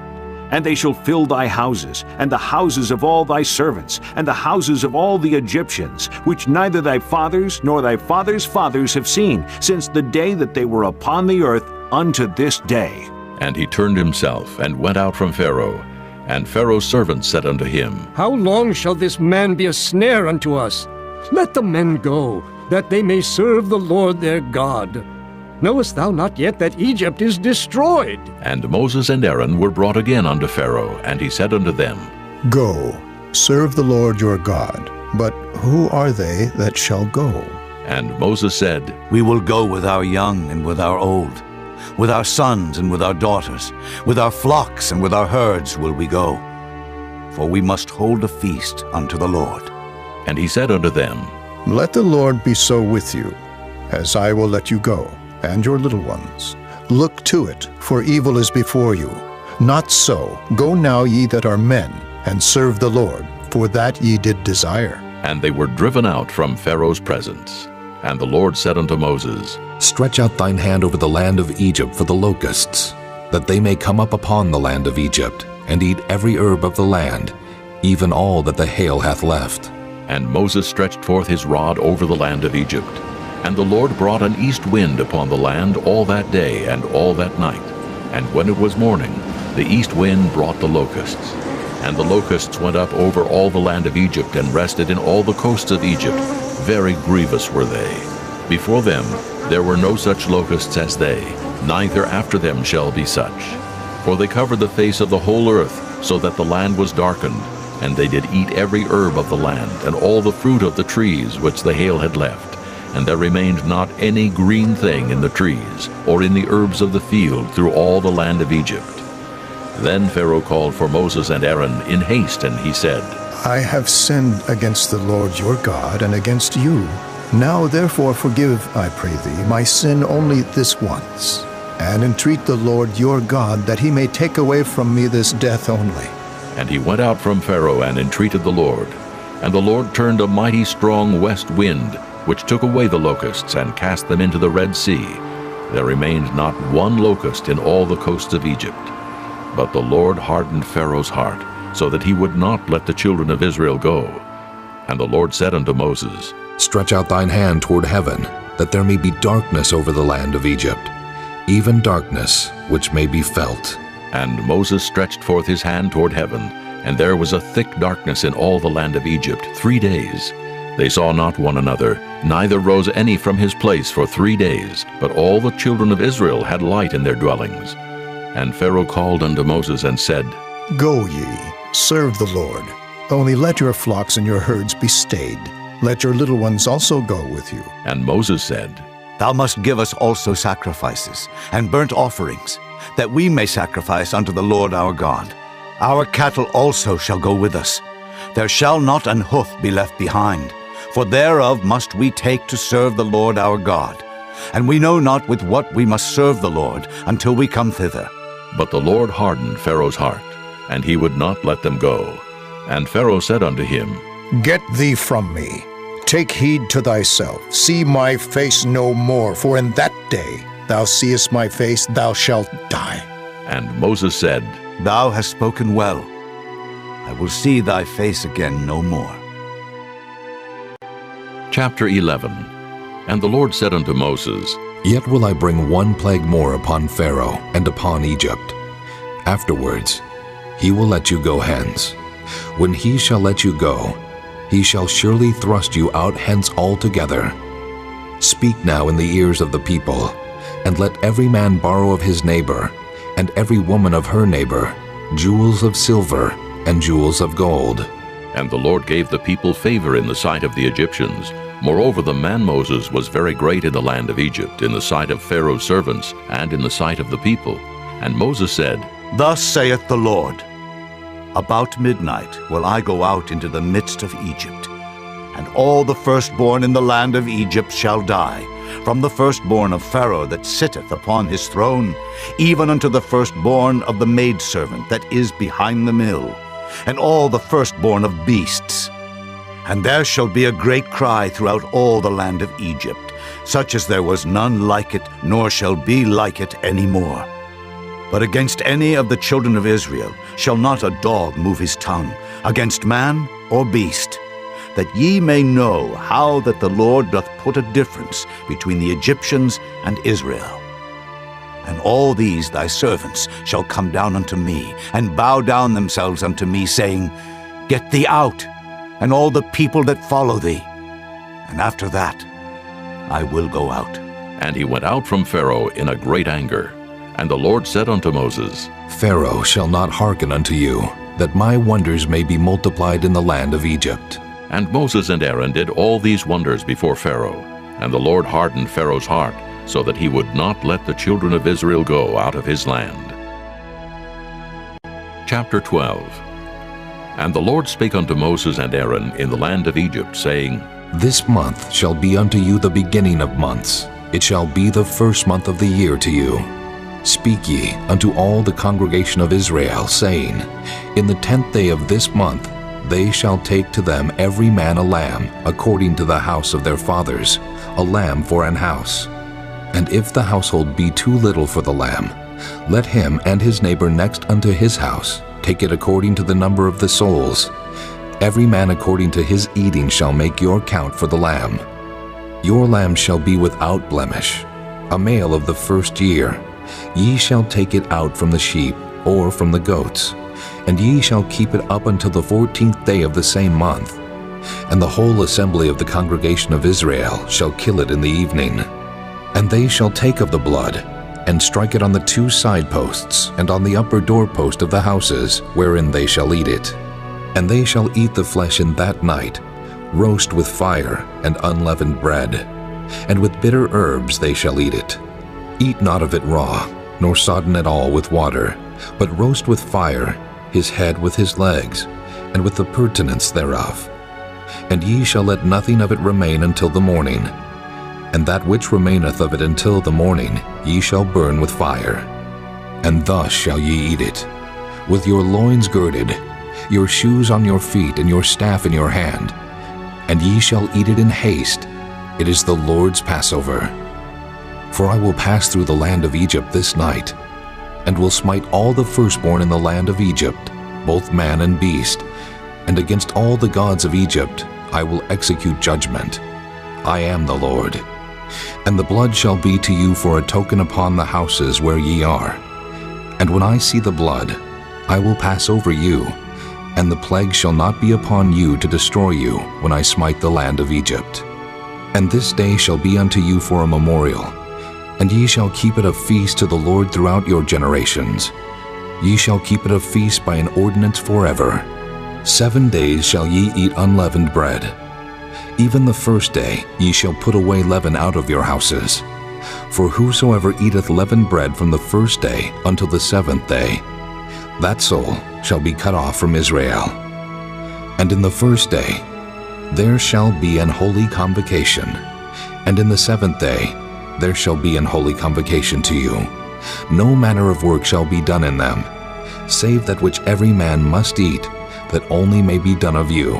And they shall fill thy houses, and the houses of all thy servants, and the houses of all the Egyptians, which neither thy fathers nor thy fathers' fathers have seen, since the day that they were upon the earth unto this day. And he turned himself, and went out from Pharaoh. And Pharaoh's servants said unto him, How long shall this man be a snare unto us? Let the men go, that they may serve the Lord their God. Knowest thou not yet that Egypt is destroyed? And Moses and Aaron were brought again unto Pharaoh, and he said unto them, Go, serve the Lord your God. But who are they that shall go? And Moses said, We will go with our young and with our old, with our sons and with our daughters, with our flocks and with our herds will we go. For we must hold a feast unto the Lord. And he said unto them, Let the Lord be so with you, as I will let you go, and your little ones. Look to it, for evil is before you. Not so. Go now, ye that are men, and serve the Lord, for that ye did desire. And they were driven out from Pharaoh's presence. And the Lord said unto Moses, Stretch out thine hand over the land of Egypt for the locusts, that they may come up upon the land of Egypt, and eat every herb of the land, even all that the hail hath left. And Moses stretched forth his rod over the land of Egypt. And the Lord brought an east wind upon the land all that day and all that night. And when it was morning, the east wind brought the locusts. And the locusts went up over all the land of Egypt, and rested in all the coasts of Egypt. Very grievous were they. Before them there were no such locusts as they, neither after them shall be such. For they covered the face of the whole earth, so that the land was darkened. And they did eat every herb of the land, and all the fruit of the trees which the hail had left. And there remained not any green thing in the trees, or in the herbs of the field through all the land of Egypt. Then Pharaoh called for Moses and Aaron in haste, and he said, I have sinned against the Lord your God and against you. Now therefore forgive, I pray thee, my sin only this once, and entreat the Lord your God that he may take away from me this death only. And he went out from Pharaoh and entreated the Lord. And the Lord turned a mighty strong west wind, which took away the locusts and cast them into the Red Sea. There remained not one locust in all the coasts of Egypt. But the Lord hardened Pharaoh's heart, so that he would not let the children of Israel go. And the Lord said unto Moses, Stretch out thine hand toward heaven, that there may be darkness over the land of Egypt, even darkness which may be felt. And Moses stretched forth his hand toward heaven, and there was a thick darkness in all the land of Egypt 3 days. They saw not one another, neither rose any from his place for 3 days, but all the children of Israel had light in their dwellings. And Pharaoh called unto Moses and said, Go ye, serve the Lord. Only let your flocks and your herds be stayed. Let your little ones also go with you. And Moses said, Thou must give us also sacrifices and burnt offerings, that we may sacrifice unto the Lord our God. Our cattle also shall go with us. There shall not an hoof be left behind, for thereof must we take to serve the Lord our God. And we know not with what we must serve the Lord until we come thither. But the Lord hardened Pharaoh's heart, and he would not let them go. And Pharaoh said unto him, Get thee from me. Take heed to thyself. See my face no more, for in that day thou seest my face, thou shalt die. And Moses said, Thou hast spoken well. I will see thy face again no more. Chapter 11. And the Lord said unto Moses, Yet will I bring one plague more upon Pharaoh and upon Egypt. Afterwards he will let you go hence. When he shall let you go, he shall surely thrust you out hence altogether. Speak now in the ears of the people, and let every man borrow of his neighbor, and every woman of her neighbor, jewels of silver and jewels of gold. And the Lord gave the people favor in the sight of the Egyptians. Moreover, the man Moses was very great in the land of Egypt, in the sight of Pharaoh's servants, and in the sight of the people. And Moses said, Thus saith the Lord, About midnight will I go out into the midst of Egypt, and all the firstborn in the land of Egypt shall die, from the firstborn of Pharaoh that sitteth upon his throne, even unto the firstborn of the maidservant that is behind the mill, and all the firstborn of beasts. And there shall be a great cry throughout all the land of Egypt, such as there was none like it, nor shall be like it any more. But against any of the children of Israel shall not a dog move his tongue, against man or beast, that ye may know how that the Lord doth put a difference between the Egyptians and Israel. And all these thy servants shall come down unto me, and bow down themselves unto me, saying, Get thee out, and all the people that follow thee. And after that I will go out. And he went out from Pharaoh in a great anger. And the Lord said unto Moses, Pharaoh shall not hearken unto you, that my wonders may be multiplied in the land of Egypt. And Moses and Aaron did all these wonders before Pharaoh. And the Lord hardened Pharaoh's heart, so that he would not let the children of Israel go out of his land. Chapter 12. And the Lord spake unto Moses and Aaron in the land of Egypt, saying, This month shall be unto you the beginning of months. It shall be the first month of the year to you. Speak ye unto all the congregation of Israel, saying, In the 10th day of this month they shall take to them every man a lamb, according to the house of their fathers, a lamb for an house. And if the household be too little for the lamb, let him and his neighbor next unto his house take it according to the number of the souls. Every man according to his eating shall make your count for the lamb. Your lamb shall be without blemish, a male of the first year. Ye shall take it out from the sheep or from the goats, and ye shall keep it up until the 14th day of the same month. And the whole assembly of the congregation of Israel shall kill it in the evening. And they shall take of the blood, and strike it on the 2 side posts, and on the upper doorpost of the houses, wherein they shall eat it. And they shall eat the flesh in that night, roast with fire and unleavened bread, and with bitter herbs they shall eat it. Eat not of it raw, nor sodden at all with water, but roast with fire his head with his legs, and with the purtenance thereof. And ye shall let nothing of it remain until the morning. And that which remaineth of it until the morning ye shall burn with fire. And thus shall ye eat it, with your loins girded, your shoes on your feet, and your staff in your hand. And ye shall eat it in haste. It is the Lord's Passover. For I will pass through the land of Egypt this night, and will smite all the firstborn in the land of Egypt, both man and beast, and against all the gods of Egypt I will execute judgment. I am the Lord. And the blood shall be to you for a token upon the houses where ye are. And when I see the blood, I will pass over you, and the plague shall not be upon you to destroy you when I smite the land of Egypt. And this day shall be unto you for a memorial, and ye shall keep it a feast to the Lord throughout your generations. Ye shall keep it a feast by an ordinance forever. 7 days shall ye eat unleavened bread. Even the first day ye shall put away leaven out of your houses. For whosoever eateth leavened bread from the first day until the 7th day, that soul shall be cut off from Israel. And in the first day there shall be an holy convocation, and in the 7th day there shall be an holy convocation to you. No manner of work shall be done in them, save that which every man must eat, that only may be done of you.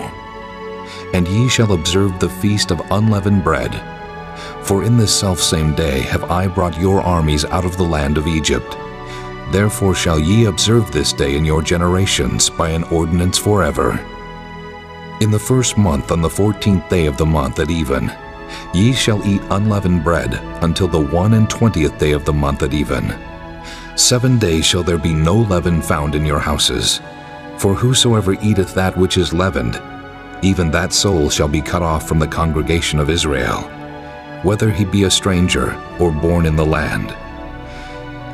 And ye shall observe the feast of unleavened bread. For in this selfsame day have I brought your armies out of the land of Egypt. Therefore shall ye observe this day in your generations by an ordinance forever. In the first month, on the 14th day of the month at even, ye shall eat unleavened bread until the 21st day of the month at even. 7 days shall there be no leaven found in your houses. For whosoever eateth that which is leavened, even that soul shall be cut off from the congregation of Israel, whether he be a stranger or born in the land.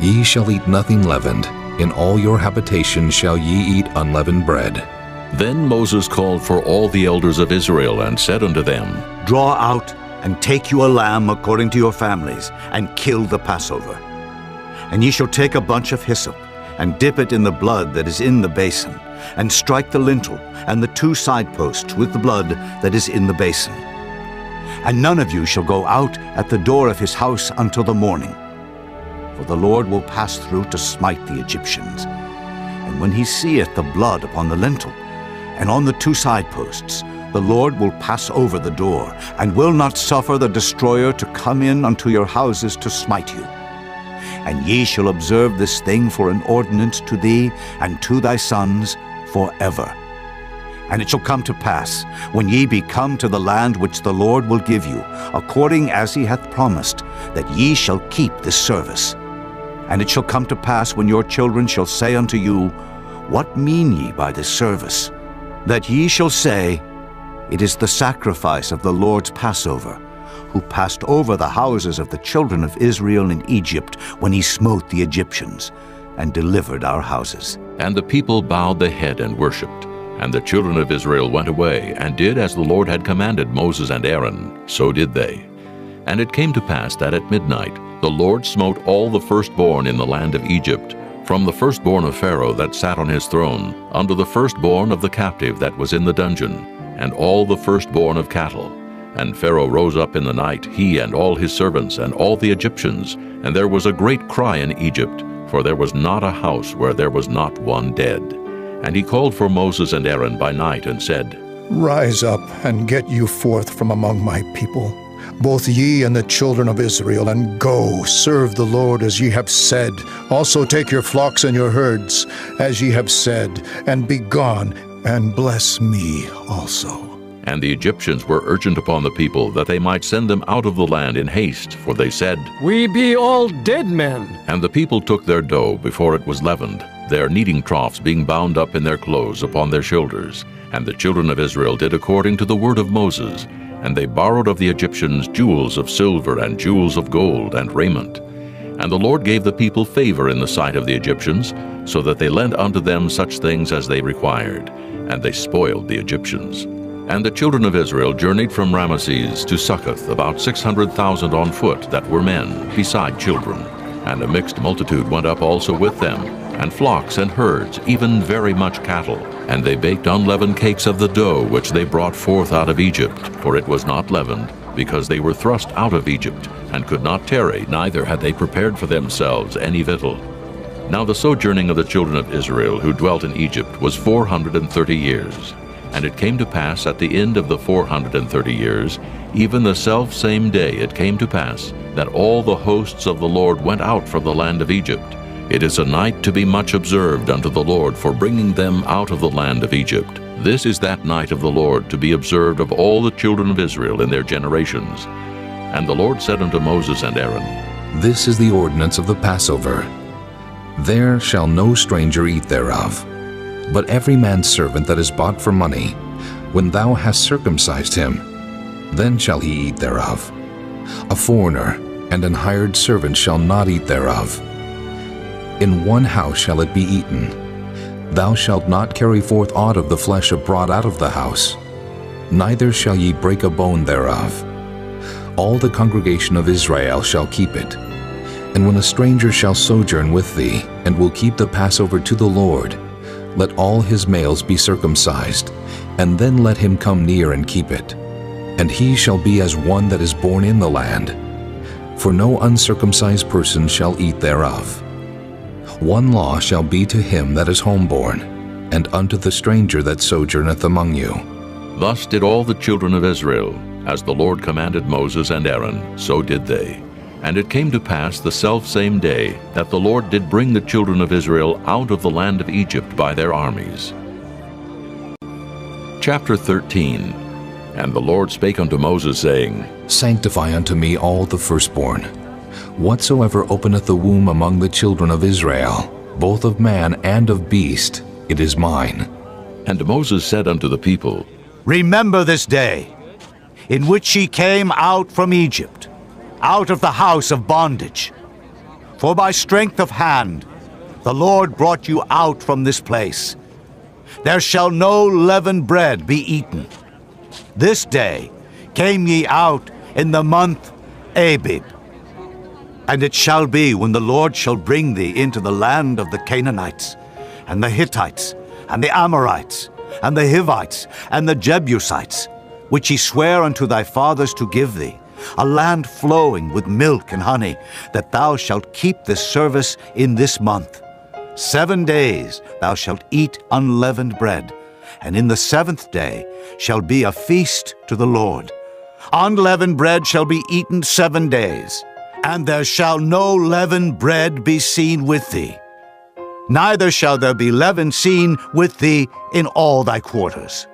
Ye shall eat nothing leavened. In all your habitations shall ye eat unleavened bread. Then Moses called for all the elders of Israel and said unto them, Draw out and take you a lamb according to your families, and kill the Passover. And ye shall take a bunch of hyssop, and dip it in the blood that is in the basin, and strike the lintel and the 2 side posts with the blood that is in the basin. And none of you shall go out at the door of his house until the morning. For the Lord will pass through to smite the Egyptians. And when he seeth the blood upon the lintel and on the 2 side posts, the Lord will pass over the door, and will not suffer the destroyer to come in unto your houses to smite you. And ye shall observe this thing for an ordinance to thee and to thy sons forever. And it shall come to pass, when ye be come to the land which the Lord will give you, according as he hath promised, that ye shall keep this service. And it shall come to pass, when your children shall say unto you, What mean ye by this service? That ye shall say, It is the sacrifice of the Lord's Passover, who passed over the houses of the children of Israel in Egypt when he smote the Egyptians, and delivered our houses. And the people bowed the head and worshipped. And the children of Israel went away, and did as the Lord had commanded Moses and Aaron, so did they. And it came to pass that at midnight the Lord smote all the firstborn in the land of Egypt, from the firstborn of Pharaoh that sat on his throne, unto the firstborn of the captive that was in the dungeon, and all the firstborn of cattle. And Pharaoh rose up in the night, he and all his servants, and all the Egyptians, and there was a great cry in Egypt, for there was not a house where there was not one dead. And he called for Moses and Aaron by night and said, Rise up and get you forth from among my people, both ye and the children of Israel, and go, serve the Lord as ye have said. Also take your flocks and your herds, as ye have said, and be gone, and bless me also. And the Egyptians were urgent upon the people that they might send them out of the land in haste, for they said, We be all dead men. And the people took their dough before it was leavened, their kneading troughs being bound up in their clothes upon their shoulders. And the children of Israel did according to the word of Moses, and they borrowed of the Egyptians jewels of silver and jewels of gold and raiment. And the Lord gave the people favor in the sight of the Egyptians, so that they lent unto them such things as they required, and they spoiled the Egyptians. And the children of Israel journeyed from Ramesses to Succoth, about 600,000 on foot that were men, beside children. And a mixed multitude went up also with them, and flocks and herds, even very much cattle. And they baked unleavened cakes of the dough which they brought forth out of Egypt, for it was not leavened, because they were thrust out of Egypt, and could not tarry, neither had they prepared for themselves any victual. Now the sojourning of the children of Israel who dwelt in Egypt was 430 years. And it came to pass at the end of the 430 years, even the selfsame day it came to pass, that all the hosts of the Lord went out from the land of Egypt. It is a night to be much observed unto the Lord for bringing them out of the land of Egypt. This is that night of the Lord to be observed of all the children of Israel in their generations. And the Lord said unto Moses and Aaron, This is the ordinance of the Passover. There shall no stranger eat thereof. But every man's servant that is bought for money, when thou hast circumcised him, then shall he eat thereof. A foreigner and an hired servant shall not eat thereof. In one house shall it be eaten. Thou shalt not carry forth aught of the flesh abroad out of the house, neither shall ye break a bone thereof. All the congregation of Israel shall keep it. And when a stranger shall sojourn with thee, and will keep the Passover to the Lord, let all his males be circumcised, and then let him come near and keep it. And he shall be as one that is born in the land, for no uncircumcised person shall eat thereof. One law shall be to him that is homeborn, and unto the stranger that sojourneth among you. Thus did all the children of Israel, as the Lord commanded Moses and Aaron, so did they. And it came to pass the selfsame day that the Lord did bring the children of Israel out of the land of Egypt by their armies. Chapter 13. And the Lord spake unto Moses, saying, Sanctify unto me all the firstborn. Whatsoever openeth the womb among the children of Israel, both of man and of beast, it is mine. And Moses said unto the people, Remember this day, in which ye came out from Egypt, out of the house of bondage. For by strength of hand the Lord brought you out from this place. There shall no leavened bread be eaten. This day came ye out in the month Abib. And it shall be, when the Lord shall bring thee into the land of the Canaanites, and the Hittites, and the Amorites, and the Hivites, and the Jebusites, which he sware unto thy fathers to give thee, a land flowing with milk and honey, that thou shalt keep this service in this month. 7 days thou shalt eat unleavened bread, and in the 7th day shall be a feast to the Lord. Unleavened bread shall be eaten 7 days, and there shall no leavened bread be seen with thee. Neither shall there be leaven seen with thee in all thy quarters.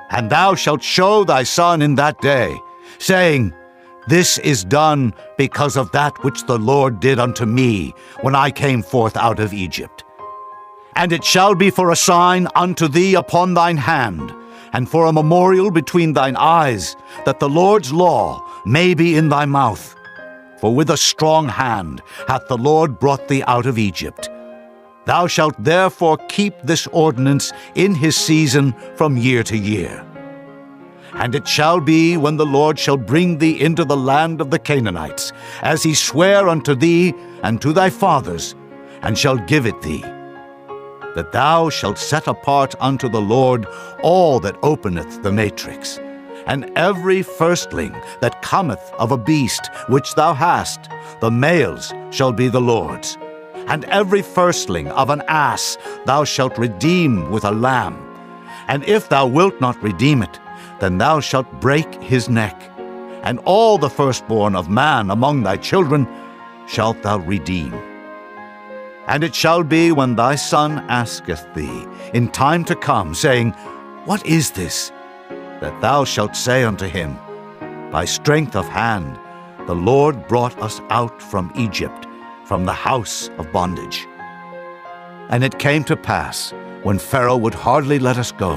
And thou shalt show thy son in that day, saying, This is done because of that which the Lord did unto me when I came forth out of Egypt. And it shall be for a sign unto thee upon thine hand, and for a memorial between thine eyes, that the Lord's law may be in thy mouth. For with a strong hand hath the Lord brought thee out of Egypt. Thou shalt therefore keep this ordinance in his season from year to year. And it shall be, when the Lord shall bring thee into the land of the Canaanites, as he sware unto thee and to thy fathers, and shall give it thee, that thou shalt set apart unto the Lord all that openeth the matrix, and every firstling that cometh of a beast which thou hast, the males shall be the Lord's. And every firstling of an ass thou shalt redeem with a lamb. And if thou wilt not redeem it, then thou shalt break his neck. And all the firstborn of man among thy children shalt thou redeem. And it shall be when thy son asketh thee in time to come, saying, What is this? That thou shalt say unto him, By strength of hand the Lord brought us out from Egypt, from the house of bondage. And it came to pass, when Pharaoh would hardly let us go,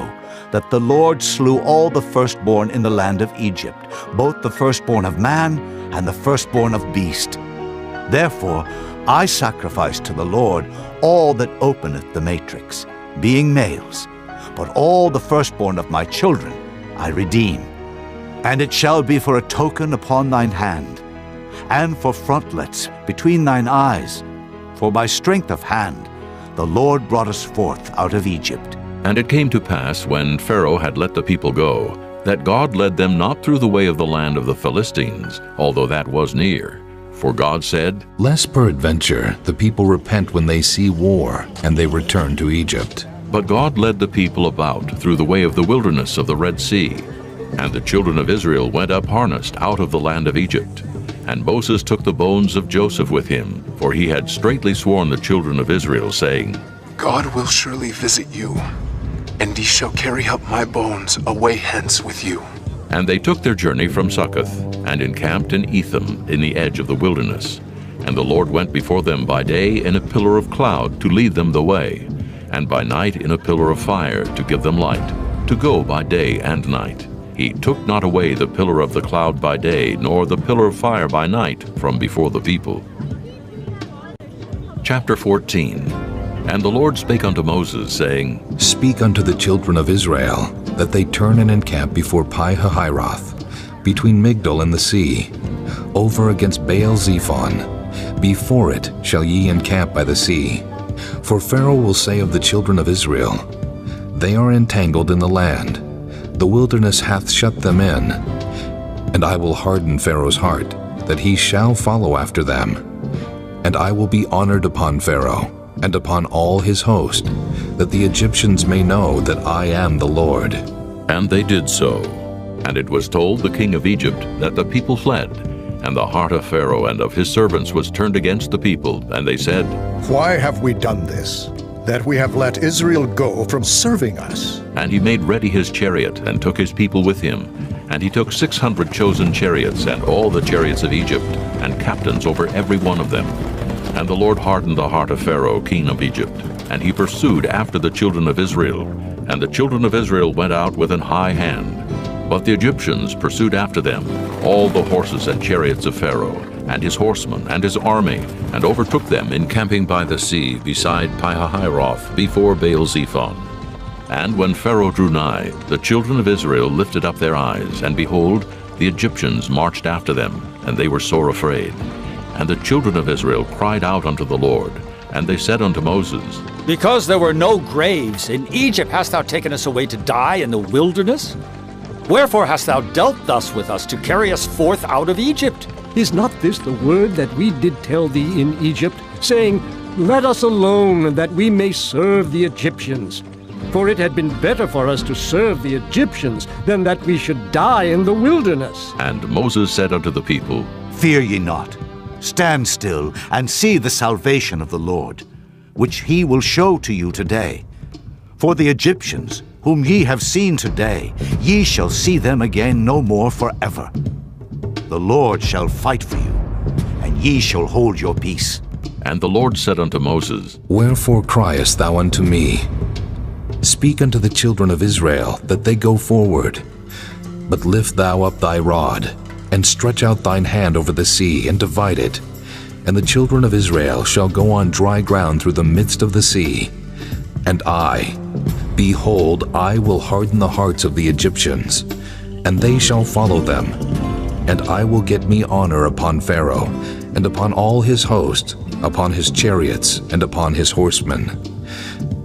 that the Lord slew all the firstborn in the land of Egypt, both the firstborn of man and the firstborn of beast. Therefore I sacrifice to the Lord all that openeth the matrix, being males, but all the firstborn of my children I redeem. And it shall be for a token upon thine hand, and for frontlets between thine eyes, for by strength of hand the Lord brought us forth out of Egypt. And it came to pass, when Pharaoh had let the people go, that God led them not through the way of the land of the Philistines, although that was near. For God said, Lest peradventure the people repent when they see war, and they return to Egypt. But God led the people about through the way of the wilderness of the Red Sea. And the children of Israel went up harnessed out of the land of Egypt. And Moses took the bones of Joseph with him, for he had straitly sworn the children of Israel, saying, God will surely visit you, and ye shall carry up my bones away hence with you. And they took their journey from Succoth, and encamped in Etham in the edge of the wilderness. And the Lord went before them by day in a pillar of cloud to lead them the way, and by night in a pillar of fire to give them light, to go by day and night. He took not away the pillar of the cloud by day, nor the pillar of fire by night from before the people. Chapter 14. And the Lord spake unto Moses, saying, Speak unto the children of Israel, that they turn and encamp before Pi-hahiroth, between Migdol and the sea, over against Baal-zephon. Before it shall ye encamp by the sea. For Pharaoh will say of the children of Israel, They are entangled in the land, the wilderness hath shut them in. And I will harden Pharaoh's heart, that he shall follow after them. And I will be honored upon Pharaoh, and upon all his host, that the Egyptians may know that I am the Lord. And they did so. And it was told the king of Egypt that the people fled, and the heart of Pharaoh and of his servants was turned against the people, and they said, Why have we done this, that we have let Israel go from serving us? And he made ready his chariot, and took his people with him. And he took 600 chosen chariots, and all the chariots of Egypt, and captains over every one of them. And the Lord hardened the heart of Pharaoh, king of Egypt, and he pursued after the children of Israel. And the children of Israel went out with an high hand. But the Egyptians pursued after them, all the horses and chariots of Pharaoh, and his horsemen, and his army, and overtook them encamping by the sea beside Pi-hahiroth, before Baal-zephon. And when Pharaoh drew nigh, the children of Israel lifted up their eyes, and behold, the Egyptians marched after them, and they were sore afraid. And the children of Israel cried out unto the Lord, and they said unto Moses, Because there were no graves, in Egypt hast thou taken us away to die in the wilderness? Wherefore hast thou dealt thus with us, to carry us forth out of Egypt? Is not this the word that we did tell thee in Egypt, saying, Let us alone, that we may serve the Egyptians? For it had been better for us to serve the Egyptians than that we should die in the wilderness. And Moses said unto the people, Fear ye not. Stand still, and see the salvation of the Lord, which he will show to you today. For the Egyptians, whom ye have seen today, ye shall see them again no more forever. The Lord shall fight for you, and ye shall hold your peace. And the Lord said unto Moses, Wherefore criest thou unto me? Speak unto the children of Israel, that they go forward. But lift thou up thy rod, and stretch out thine hand over the sea, and divide it. And the children of Israel shall go on dry ground through the midst of the sea. And behold, I will harden the hearts of the Egyptians, and they shall follow them. And I will get me honor upon Pharaoh, and upon all his host, upon his chariots, and upon his horsemen.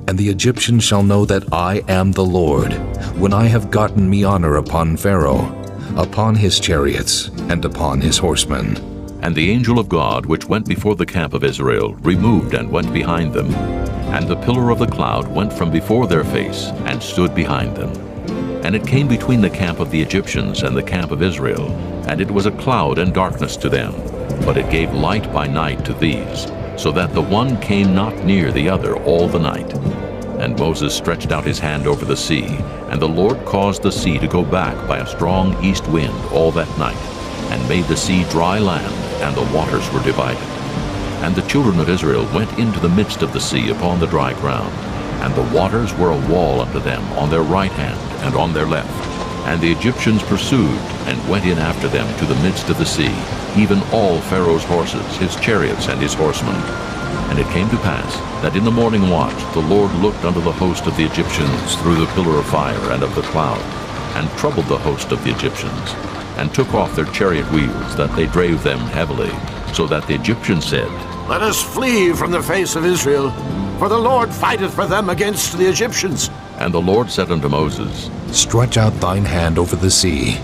And the Egyptians shall know that I am the Lord, when I have gotten me honor upon Pharaoh, upon his chariots, and upon his horsemen. And the angel of God, which went before the camp of Israel, removed and went behind them. And the pillar of the cloud went from before their face, and stood behind them. And it came between the camp of the Egyptians and the camp of Israel, and it was a cloud and darkness to them, but it gave light by night to these, so that the one came not near the other all the night. And Moses stretched out his hand over the sea, and the Lord caused the sea to go back by a strong east wind all that night, and made the sea dry land, and the waters were divided. And the children of Israel went into the midst of the sea upon the dry ground, and the waters were a wall unto them on their right hand and on their left. And the Egyptians pursued, and went in after them to the midst of the sea, even all Pharaoh's horses, his chariots, and his horsemen. And it came to pass that in the morning watch the Lord looked unto the host of the Egyptians through the pillar of fire and of the cloud, and troubled the host of the Egyptians, and took off their chariot wheels, that they drave them heavily, so that the Egyptians said, Let us flee from the face of Israel, for the Lord fighteth for them against the Egyptians. And the Lord said unto Moses, Stretch out thine hand over the sea,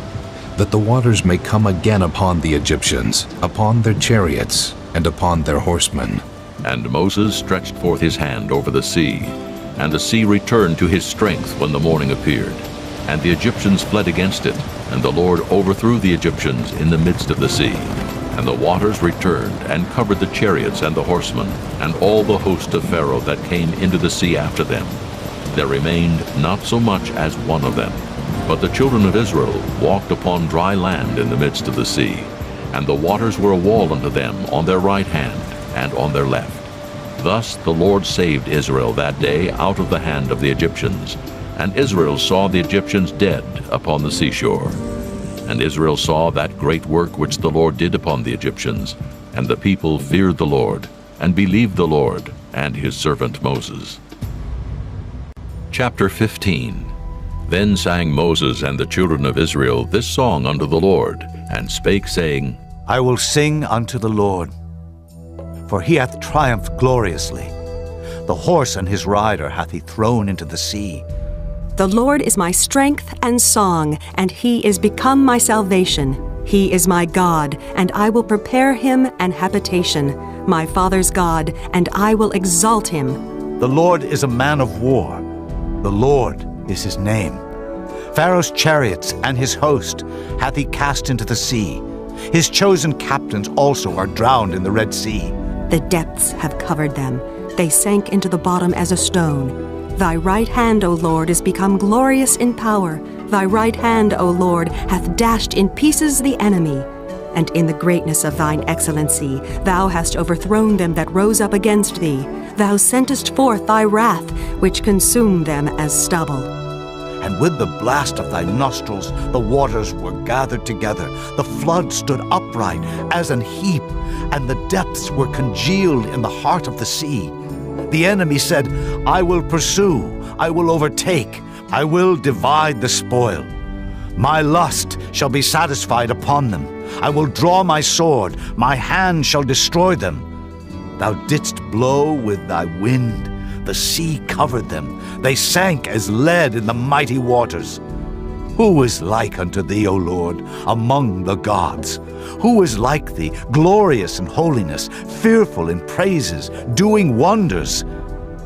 that the waters may come again upon the Egyptians, upon their chariots, and upon their horsemen. And Moses stretched forth his hand over the sea, and the sea returned to his strength when the morning appeared. And the Egyptians fled against it, and the Lord overthrew the Egyptians in the midst of the sea. And the waters returned, and covered the chariots and the horsemen, and all the host of Pharaoh that came into the sea after them. There remained not so much as one of them. But the children of Israel walked upon dry land in the midst of the sea, and the waters were a wall unto them on their right hand and on their left. Thus the Lord saved Israel that day out of the hand of the Egyptians. And Israel saw the Egyptians dead upon the seashore. And Israel saw that great work which the Lord did upon the Egyptians. And the people feared the Lord, and believed the Lord and his servant Moses. Chapter 15. Then sang Moses and the children of Israel this song unto the Lord, and spake, saying, I will sing unto the Lord, for he hath triumphed gloriously. The horse and his rider hath he thrown into the sea. The Lord is my strength and song, and he is become my salvation. He is my God, and I will prepare him an habitation, my father's God, and I will exalt him. The Lord is a man of war. The Lord is his name. Pharaoh's chariots and his host hath he cast into the sea. His chosen captains also are drowned in the Red Sea. The depths have covered them. They sank into the bottom as a stone. Thy right hand, O Lord, is become glorious in power. Thy right hand, O Lord, hath dashed in pieces the enemy. And in the greatness of thine excellency, thou hast overthrown them that rose up against thee. Thou sentest forth thy wrath, which consumed them as stubble. And with the blast of thy nostrils the waters were gathered together. The flood stood upright as an heap, and the depths were congealed in the heart of the sea. The enemy said, I will pursue, I will overtake, I will divide the spoil. My lust shall be satisfied upon them. I will draw my sword, my hand shall destroy them. Thou didst blow with thy wind, the sea covered them. They sank as lead in the mighty waters. Who is like unto thee, O Lord, among the gods? Who is like thee, glorious in holiness, fearful in praises, doing wonders?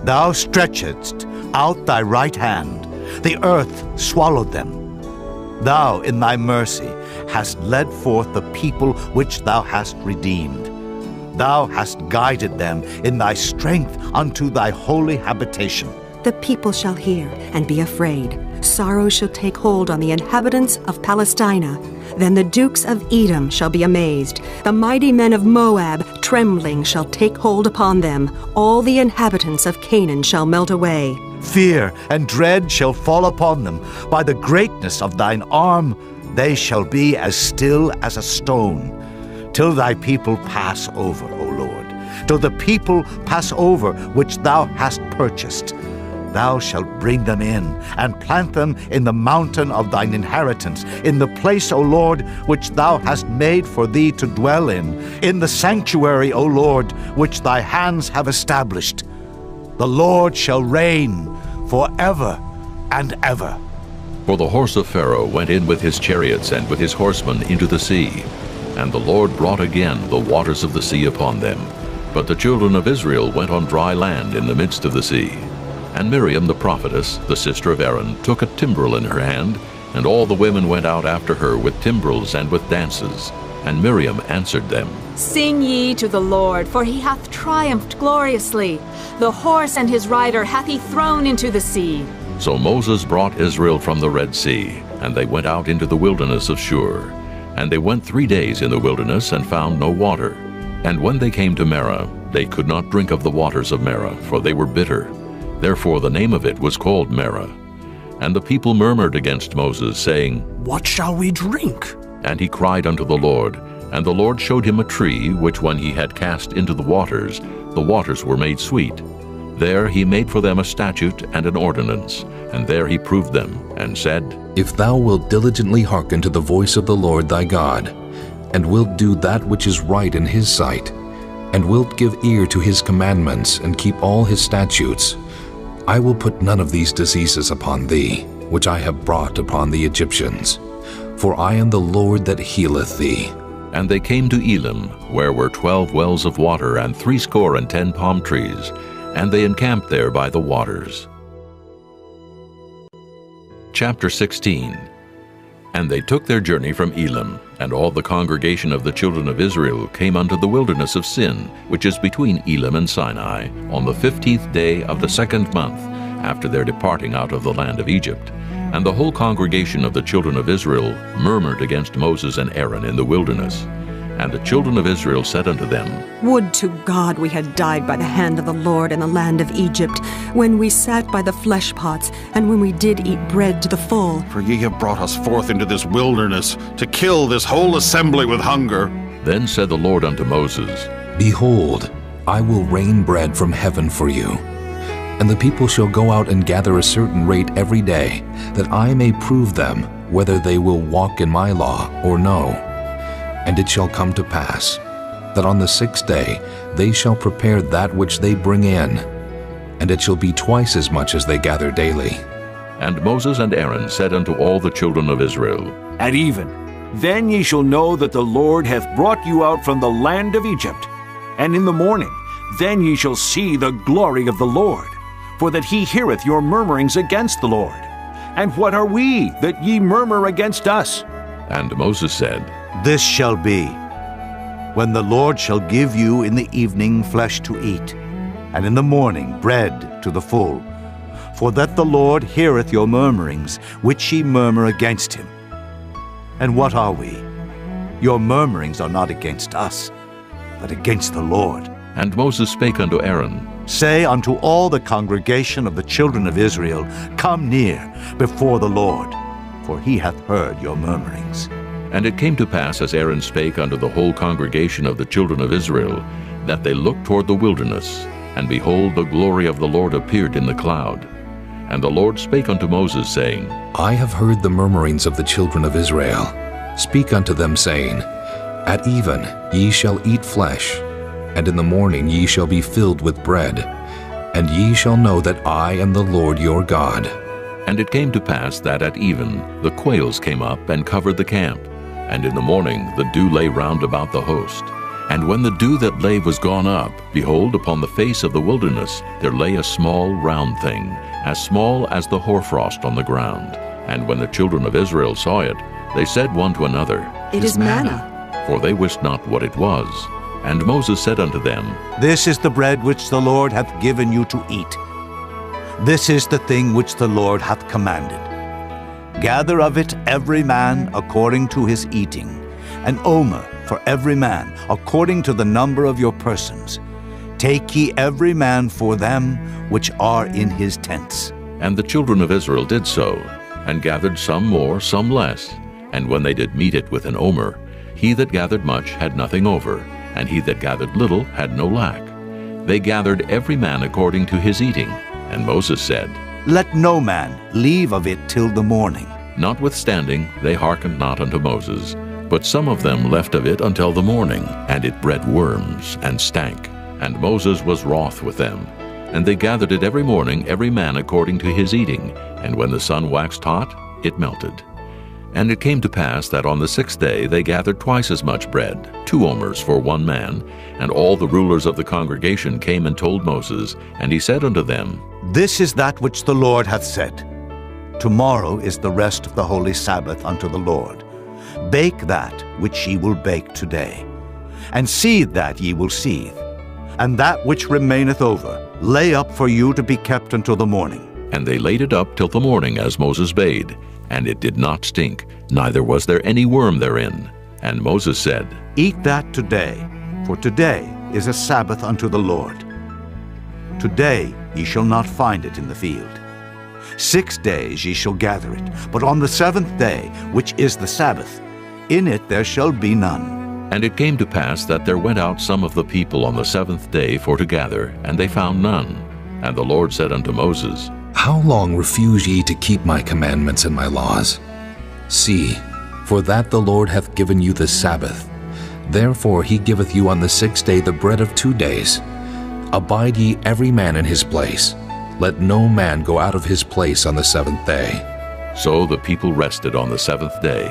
Thou stretchedst out thy right hand, the earth swallowed them. Thou in thy mercy hast led forth the people which thou hast redeemed. Thou hast guided them in thy strength unto thy holy habitation. The people shall hear and be afraid. Sorrow shall take hold on the inhabitants of Palestina. Then the dukes of Edom shall be amazed. The mighty men of Moab, trembling, shall take hold upon them. All the inhabitants of Canaan shall melt away. Fear and dread shall fall upon them. By the greatness of thine arm they shall be as still as a stone, till thy people pass over, O Lord, till the people pass over which thou hast purchased. Thou shalt bring them in, and plant them in the mountain of thine inheritance, in the place, O Lord, which thou hast made for thee to dwell in the sanctuary, O Lord, which thy hands have established. The Lord shall reign forever and ever. For the horse of Pharaoh went in with his chariots and with his horsemen into the sea, And the Lord brought again the waters of the sea upon them. But the children of Israel went on dry land in the midst of the sea. And Miriam the prophetess, the sister of Aaron, took a timbrel in her hand, and all the women went out after her with timbrels and with dances. And Miriam answered them, Sing ye to the Lord, for he hath triumphed gloriously. The horse and his rider hath he thrown into the sea. So Moses brought Israel from the Red Sea, and they went out into the wilderness of Shur. And they went 3 days in the wilderness and found no water. And when they came to Marah, they could not drink of the waters of Marah, for they were bitter. Therefore the name of it was called Marah. And the people murmured against Moses, saying, What shall we drink? And he cried unto the Lord. And the Lord showed him a tree, which when he had cast into the waters were made sweet. There he made for them a statute and an ordinance, and there he proved them, and said, If thou wilt diligently hearken to the voice of the Lord thy God, and wilt do that which is right in his sight, and wilt give ear to his commandments, and keep all his statutes, I will put none of these diseases upon thee, which I have brought upon the Egyptians. For I am the Lord that healeth thee. And they came to Elim, where were 12 wells of water, and 70 palm trees, and they encamped there by the waters. Chapter 16. And they took their journey from Elim, and all the congregation of the children of Israel came unto the wilderness of Sin, which is between Elim and Sinai, on the 15th day of the 2nd month, after their departing out of the land of Egypt. And the whole congregation of the children of Israel murmured against Moses and Aaron in the wilderness. And the children of Israel said unto them, Would to God we had died by the hand of the Lord in the land of Egypt, when we sat by the flesh pots, and when we did eat bread to the full. For ye have brought us forth into this wilderness, to kill this whole assembly with hunger. Then said the Lord unto Moses, Behold, I will rain bread from heaven for you. And the people shall go out and gather a certain rate every day, that I may prove them whether they will walk in my law or no. And it shall come to pass, that on the 6th day they shall prepare that which they bring in, and it shall be twice as much as they gather daily. And Moses and Aaron said unto all the children of Israel, At even, then ye shall know that the Lord hath brought you out from the land of Egypt. And in the morning, then ye shall see the glory of the Lord, for that he heareth your murmurings against the Lord. And what are we, that ye murmur against us? And Moses said, This shall be, when the Lord shall give you in the evening flesh to eat, and in the morning bread to the full, for that the Lord heareth your murmurings, which ye murmur against him. And what are we? Your murmurings are not against us, but against the Lord. And Moses spake unto Aaron, Say unto all the congregation of the children of Israel, Come near before the Lord, for he hath heard your murmurings. And it came to pass, as Aaron spake unto the whole congregation of the children of Israel, that they looked toward the wilderness, and behold, the glory of the Lord appeared in the cloud. And the Lord spake unto Moses, saying, I have heard the murmurings of the children of Israel. Speak unto them, saying, At even ye shall eat flesh, and in the morning ye shall be filled with bread, and ye shall know that I am the Lord your God. And it came to pass that at even the quails came up and covered the camp, and in the morning the dew lay round about the host. And when the dew that lay was gone up, behold, upon the face of the wilderness there lay a small round thing, as small as the hoarfrost on the ground. And when the children of Israel saw it, they said one to another, It is manna. For they wist not what it was. And Moses said unto them, This is the bread which the Lord hath given you to eat. This is the thing which the Lord hath commanded. Gather of it every man according to his eating, an omer for every man according to the number of your persons. Take ye every man for them which are in his tents. And the children of Israel did so, and gathered some more, some less. And when they did meet it with an omer, he that gathered much had nothing over, and he that gathered little had no lack. They gathered every man according to his eating. And Moses said, Let no man leave of it till the morning. Notwithstanding, they hearkened not unto Moses, but some of them left of it until the morning, and it bred worms, and stank. And Moses was wroth with them. And they gathered it every morning, every man according to his eating, and when the sun waxed hot, it melted. And it came to pass that on the 6th day they gathered twice as much bread, 2 omers for 1 man. And all the rulers of the congregation came and told Moses, and he said unto them, This is that which the Lord hath said. Tomorrow is the rest of the holy Sabbath unto the Lord. Bake that which ye will bake today, and seethe that ye will seethe, and that which remaineth over lay up for you to be kept until the morning. And they laid it up till the morning, as Moses bade. And it did not stink, neither was there any worm therein. And Moses said, Eat that today, for today is a Sabbath unto the Lord. Today ye shall not find it in the field. 6 days ye shall gather it, but on the 7th day, which is the Sabbath, in it there shall be none. And it came to pass that there went out some of the people on the 7th day for to gather, and they found none. And the Lord said unto Moses, How long refuse ye to keep my commandments and my laws? See, for that the Lord hath given you the Sabbath. Therefore he giveth you on the 6th day the bread of 2 days. Abide ye every man in his place. Let no man go out of his place on the 7th day. So the people rested on the 7th day.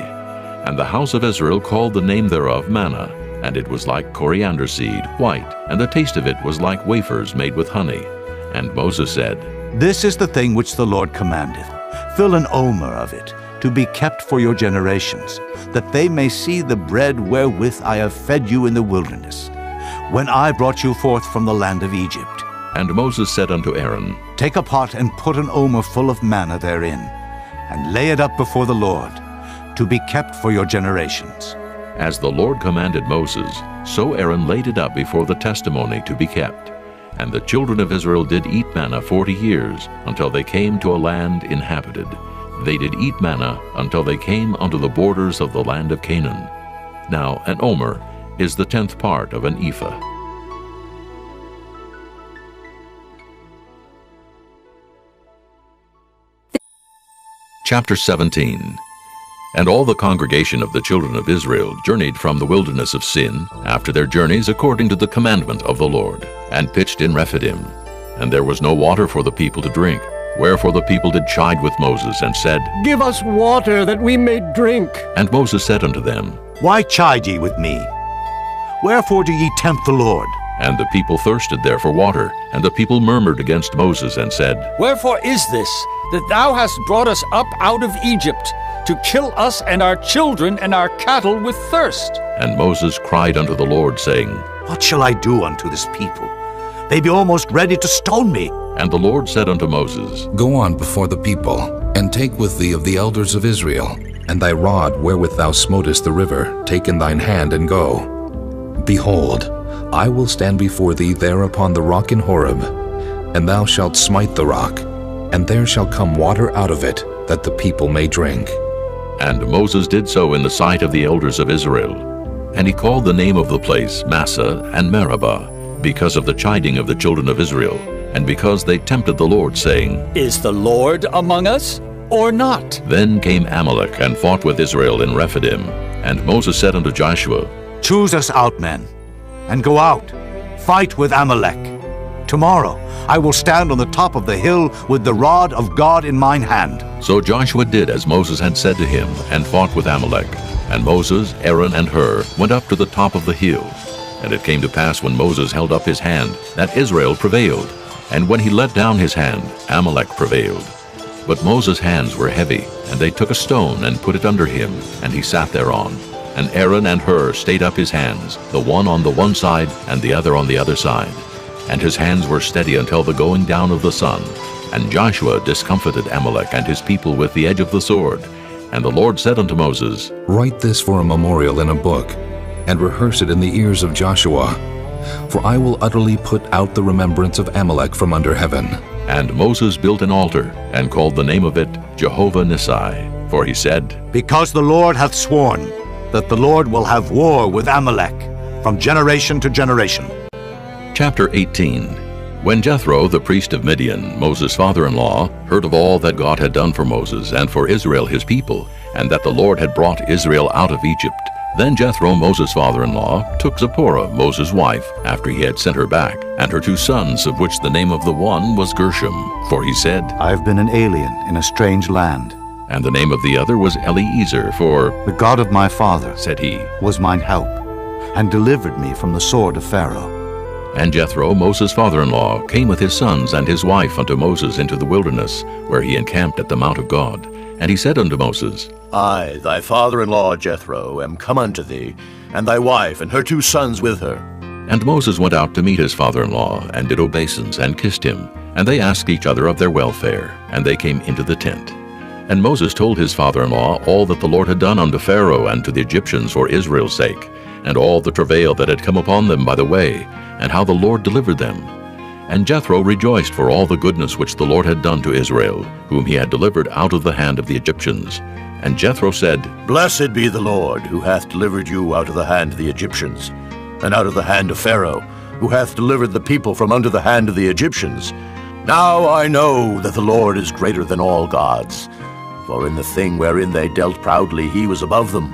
And the house of Israel called the name thereof manna, and it was like coriander seed, white, and the taste of it was like wafers made with honey. And Moses said, This is the thing which the Lord commandeth. Fill an omer of it, to be kept for your generations, that they may see the bread wherewith I have fed you in the wilderness, when I brought you forth from the land of Egypt. And Moses said unto Aaron, Take a pot and put an omer full of manna therein, and lay it up before the Lord, to be kept for your generations. As the Lord commanded Moses, so Aaron laid it up before the testimony to be kept. And the children of Israel did eat manna 40 years, until they came to a land inhabited. They did eat manna until they came unto the borders of the land of Canaan. Now an omer is the 10th part of an ephah. Chapter 17. And all the congregation of the children of Israel journeyed from the wilderness of Sin, after their journeys according to the commandment of the Lord, and pitched in Rephidim. And there was no water for the people to drink. Wherefore the people did chide with Moses, and said, Give us water, that we may drink. And Moses said unto them, Why chide ye with me? Wherefore do ye tempt the Lord? And the people thirsted there for water, and the people murmured against Moses, and said, Wherefore is this, that thou hast brought us up out of Egypt, to kill us and our children and our cattle with thirst? And Moses cried unto the Lord, saying, What shall I do unto this people? They be almost ready to stone me. And the Lord said unto Moses, Go on before the people, and take with thee of the elders of Israel, and thy rod wherewith thou smotest the river, take in thine hand, and go. Behold, I will stand before thee there upon the rock in Horeb, and thou shalt smite the rock, and there shall come water out of it, that the people may drink. And Moses did so in the sight of the elders of Israel. And he called the name of the place Massah and Meribah, because of the chiding of the children of Israel, and because they tempted the Lord, saying, Is the Lord among us, or not? Then came Amalek and fought with Israel in Rephidim. And Moses said unto Joshua, Choose us out men, and go out, fight with Amalek. Tomorrow I will stand on the top of the hill with the rod of God in mine hand. So Joshua did as Moses had said to him, and fought with Amalek. And Moses, Aaron, and Hur went up to the top of the hill. And it came to pass when Moses held up his hand, that Israel prevailed. And when he let down his hand, Amalek prevailed. But Moses' hands were heavy, and they took a stone and put it under him, and he sat thereon. And Aaron and Hur stayed up his hands, the one on the one side, and the other on the other side. And his hands were steady until the going down of the sun. And Joshua discomfited Amalek and his people with the edge of the sword. And the Lord said unto Moses, Write this for a memorial in a book, and rehearse it in the ears of Joshua. For I will utterly put out the remembrance of Amalek from under heaven. And Moses built an altar, and called the name of it Jehovah Nissi. For he said, Because the Lord hath sworn that the Lord will have war with Amalek from generation to generation. Chapter 18. When Jethro, the priest of Midian, Moses' father-in-law, heard of all that God had done for Moses and for Israel his people, and that the Lord had brought Israel out of Egypt, then Jethro, Moses' father-in-law, took Zipporah, Moses' wife, after he had sent her back, and her 2 sons, of which the name of the one was Gershom. For he said, I have been an alien in a strange land. And the name of the other was Eliezer, for "The God of my father," said he, "was mine help, and delivered me from the sword of Pharaoh." And Jethro, Moses' father-in-law, came with his sons and his wife unto Moses into the wilderness, where he encamped at the mount of God. And he said unto Moses, I, thy father-in-law Jethro, am come unto thee, and thy wife and her 2 sons with her. And Moses went out to meet his father-in-law, and did obeisance, and kissed him. And they asked each other of their welfare, and they came into the tent. And Moses told his father-in-law all that the Lord had done unto Pharaoh and to the Egyptians for Israel's sake, and all the travail that had come upon them by the way, and how the Lord delivered them. And Jethro rejoiced for all the goodness which the Lord had done to Israel, whom he had delivered out of the hand of the Egyptians. And Jethro said, Blessed be the Lord, who hath delivered you out of the hand of the Egyptians, and out of the hand of Pharaoh, who hath delivered the people from under the hand of the Egyptians. Now I know that the Lord is greater than all gods, for in the thing wherein they dealt proudly he was above them.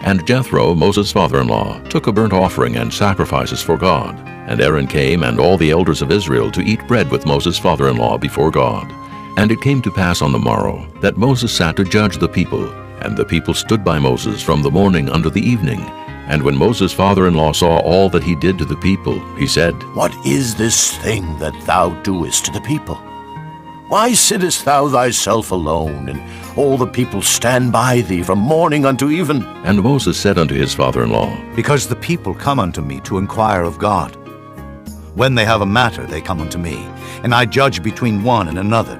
And Jethro, Moses' father-in-law, took a burnt offering and sacrifices for God. And Aaron came and all the elders of Israel to eat bread with Moses' father-in-law before God. And it came to pass on the morrow that Moses sat to judge the people, and the people stood by Moses from the morning unto the evening. And when Moses' father-in-law saw all that he did to the people, he said, What is this thing that thou doest to the people? Why sittest thou thyself alone, and all the people stand by thee from morning unto even? And Moses said unto his father-in-law, Because the people come unto me to inquire of God. When they have a matter, they come unto me, and I judge between one and another.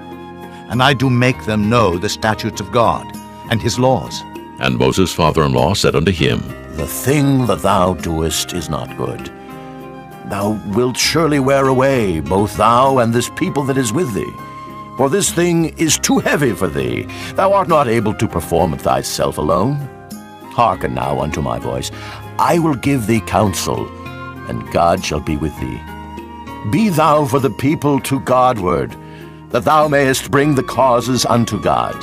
And I do make them know the statutes of God, and his laws. And Moses' father-in-law said unto him, The thing that thou doest is not good. Thou wilt surely wear away, both thou and this people that is with thee. For this thing is too heavy for thee. Thou art not able to perform it thyself alone. Hearken now unto my voice. I will give thee counsel, and God shall be with thee. Be thou for the people to Godward, that thou mayest bring the causes unto God.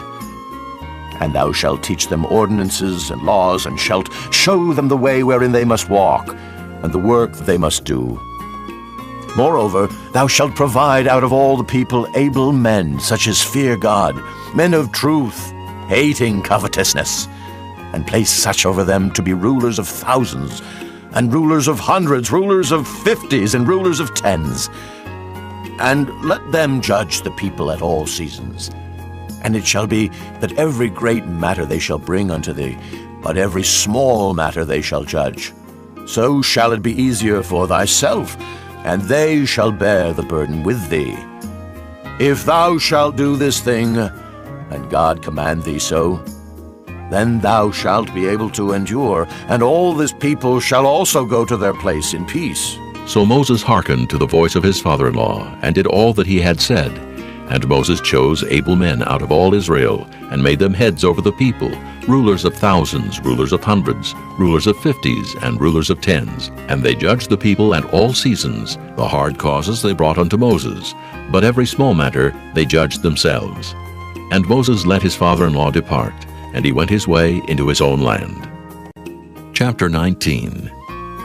And thou shalt teach them ordinances and laws, and shalt show them the way wherein they must walk, and the work that they must do. Moreover, thou shalt provide out of all the people able men, such as fear God, men of truth, hating covetousness, and place such over them to be rulers of thousands, and rulers of hundreds, rulers of 50s, and rulers of 10s. And let them judge the people at all seasons. And it shall be that every great matter they shall bring unto thee, but every small matter they shall judge. So shall it be easier for thyself, and they shall bear the burden with thee. If thou shalt do this thing, and God command thee so, then thou shalt be able to endure, and all this people shall also go to their place in peace. So Moses hearkened to the voice of his father-in-law, and did all that he had said. And Moses chose able men out of all Israel, and made them heads over the people, rulers of thousands, rulers of hundreds, rulers of 50s, and rulers of 10s. And they judged the people at all seasons. The hard causes they brought unto Moses, but every small matter they judged themselves. And Moses let his father-in-law depart, and he went his way into his own land. Chapter 19.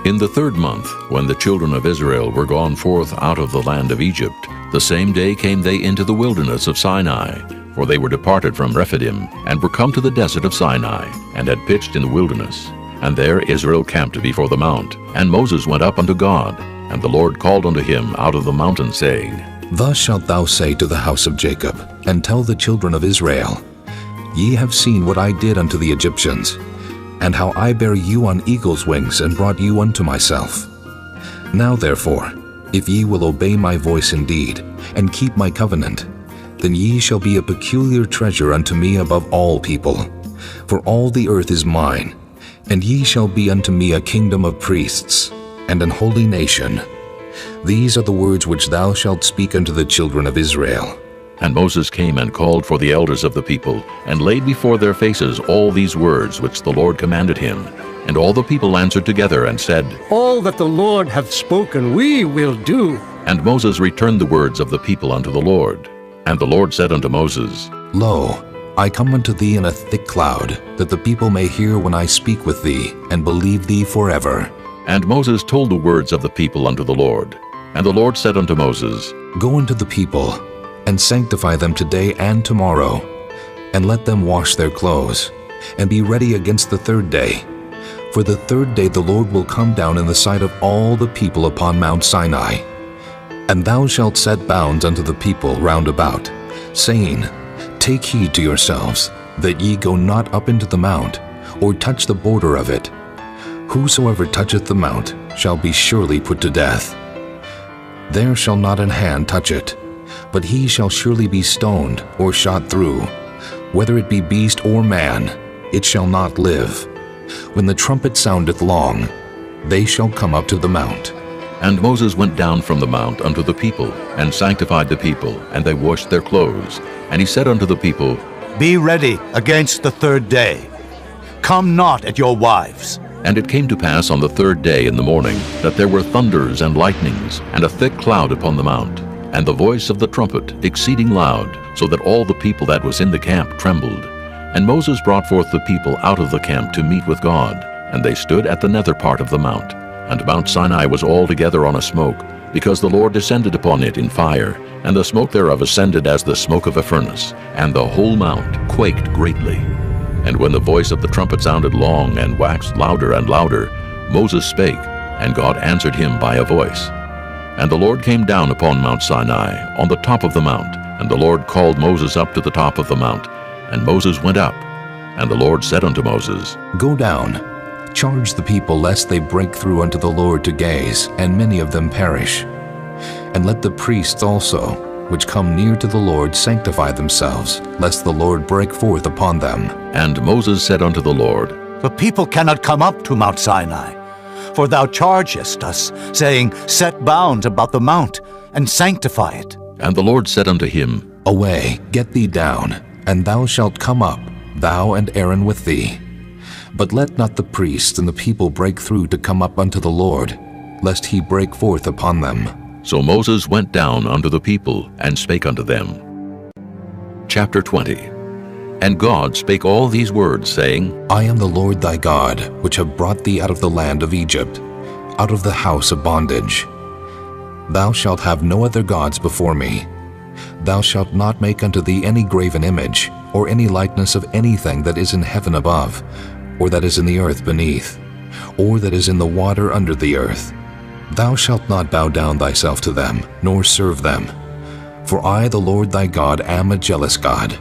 In the 3rd month, when the children of Israel were gone forth out of the land of Egypt, the same day came they into the wilderness of Sinai, for they were departed from Rephidim, and were come to the desert of Sinai, and had pitched in the wilderness. And there Israel camped before the mount. And Moses went up unto God, and the Lord called unto him out of the mountain, saying, Thus shalt thou say to the house of Jacob, and tell the children of Israel, Ye have seen what I did unto the Egyptians, and how I bare you on eagle's wings, and brought you unto myself. Now therefore, if ye will obey my voice indeed, and keep my covenant, then ye shall be a peculiar treasure unto me above all people. For all the earth is mine, and ye shall be unto me a kingdom of priests, and an holy nation. These are the words which thou shalt speak unto the children of Israel. And Moses came and called for the elders of the people, and laid before their faces all these words which the Lord commanded him. And all the people answered together and said, All that the Lord hath spoken we will do. And Moses returned the words of the people unto the Lord. And the Lord said unto Moses, Lo, I come unto thee in a thick cloud, that the people may hear when I speak with thee, and believe thee forever. And Moses told the words of the people unto the Lord. And the Lord said unto Moses, Go unto the people, and sanctify them today and tomorrow, and let them wash their clothes, and be ready against the third day. For the third day the Lord will come down in the sight of all the people upon Mount Sinai. And thou shalt set bounds unto the people round about, saying, Take heed to yourselves, that ye go not up into the mount, or touch the border of it. Whosoever toucheth the mount shall be surely put to death. There shall not an hand touch it, but he shall surely be stoned or shot through. Whether it be beast or man, it shall not live. When the trumpet soundeth long, they shall come up to the mount. And Moses went down from the mount unto the people, and sanctified the people, and they washed their clothes. And he said unto the people, Be ready against the third day. Come not at your wives. And it came to pass on the third day in the morning, that there were thunders and lightnings, and a thick cloud upon the mount, and the voice of the trumpet exceeding loud, so that all the people that was in the camp trembled. And Moses brought forth the people out of the camp to meet with God, and they stood at the nether part of the mount. And Mount Sinai was altogether on a smoke, because the Lord descended upon it in fire, and the smoke thereof ascended as the smoke of a furnace, and the whole mount quaked greatly. And when the voice of the trumpet sounded long, and waxed louder and louder, Moses spake, and God answered him by a voice. And the Lord came down upon Mount Sinai, on the top of the mount, and the Lord called Moses up to the top of the mount. And Moses went up, and the Lord said unto Moses, Go down, charge the people lest they break through unto the Lord to gaze, and many of them perish. And let the priests also, which come near to the Lord, sanctify themselves, lest the Lord break forth upon them. And Moses said unto the Lord, The people cannot come up to Mount Sinai, for thou chargest us, saying, Set bounds about the mount, and sanctify it. And the Lord said unto him, Away, get thee down, and thou shalt come up, thou and Aaron with thee. But let not the priests and the people break through to come up unto the Lord, lest he break forth upon them. So Moses went down unto the people, and spake unto them. Chapter 20. And God spake all these words, saying, I am the Lord thy God, which have brought thee out of the land of Egypt, out of the house of bondage. Thou shalt have no other gods before me. Thou shalt not make unto thee any graven image, or any likeness of anything that is in heaven above, or that is in the earth beneath, or that is in the water under the earth. Thou shalt not bow down thyself to them, nor serve them. For I, the Lord thy God, am a jealous God,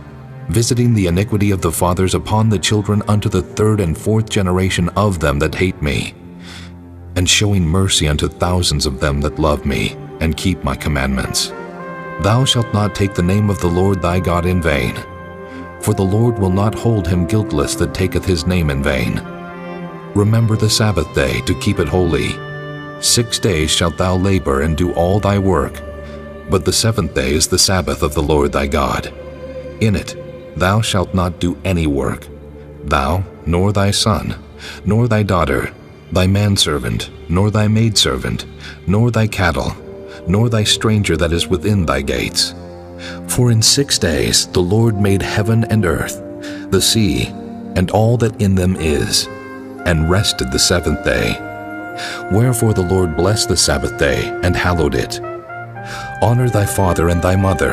visiting the iniquity of the fathers upon the children unto the third and fourth generation of them that hate me, and showing mercy unto thousands of them that love me, and keep my commandments. Thou shalt not take the name of the Lord thy God in vain, for the Lord will not hold him guiltless that taketh his name in vain. Remember the Sabbath day to keep it holy. 6 days shalt thou labor and do all thy work, but the seventh day is the Sabbath of the Lord thy God. In it thou shalt not do any work, thou, nor thy son, nor thy daughter, thy manservant, nor thy maidservant, nor thy cattle, nor thy stranger that is within thy gates. For in 6 days the Lord made heaven and earth, the sea, and all that in them is, and rested the seventh day. Wherefore the Lord blessed the Sabbath day, and hallowed it. Honor thy father and thy mother,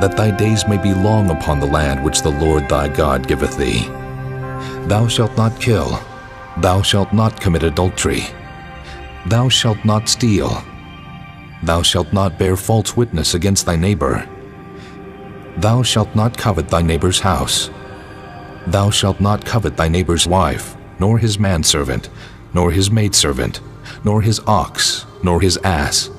that thy days may be long upon the land which the Lord thy God giveth thee. Thou shalt not kill. Thou shalt not commit adultery. Thou shalt not steal. Thou shalt not bear false witness against thy neighbor. Thou shalt not covet thy neighbor's house. Thou shalt not covet thy neighbor's wife, nor his manservant, nor his maidservant, nor his ox, nor his ass,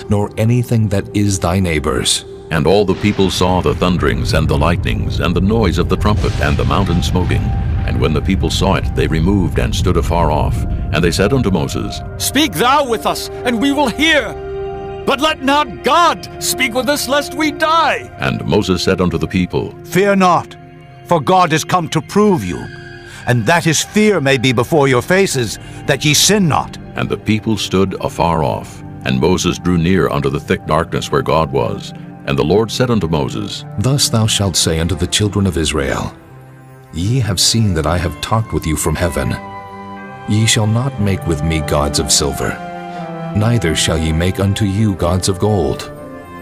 nor anything that is thy neighbor's. And all the people saw the thunderings and the lightnings, and the noise of the trumpet, and the mountain smoking. And when the people saw it, they removed and stood afar off. And they said unto Moses, Speak thou with us, and we will hear. But let not God speak with us, lest we die. And Moses said unto the people, Fear not, for God is come to prove you, and that his fear may be before your faces, that ye sin not. And the people stood afar off. And Moses drew near unto the thick darkness where God was. And the Lord said unto Moses, Thus thou shalt say unto the children of Israel, Ye have seen that I have talked with you from heaven. Ye shall not make with me gods of silver, neither shall ye make unto you gods of gold.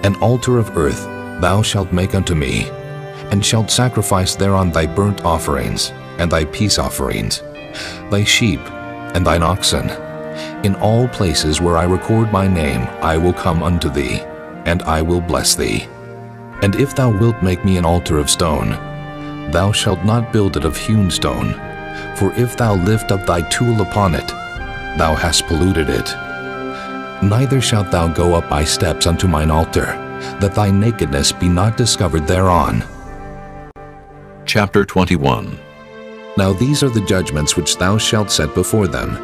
An altar of earth thou shalt make unto me, and shalt sacrifice thereon thy burnt offerings, and thy peace offerings, thy sheep, and thine oxen. In all places where I record my name I will come unto thee, and I will bless thee. And if thou wilt make me an altar of stone, thou shalt not build it of hewn stone, for if thou lift up thy tool upon it, thou hast polluted it. Neither shalt thou go up by steps unto mine altar, that thy nakedness be not discovered thereon. Chapter 21. Now these are the judgments which thou shalt set before them.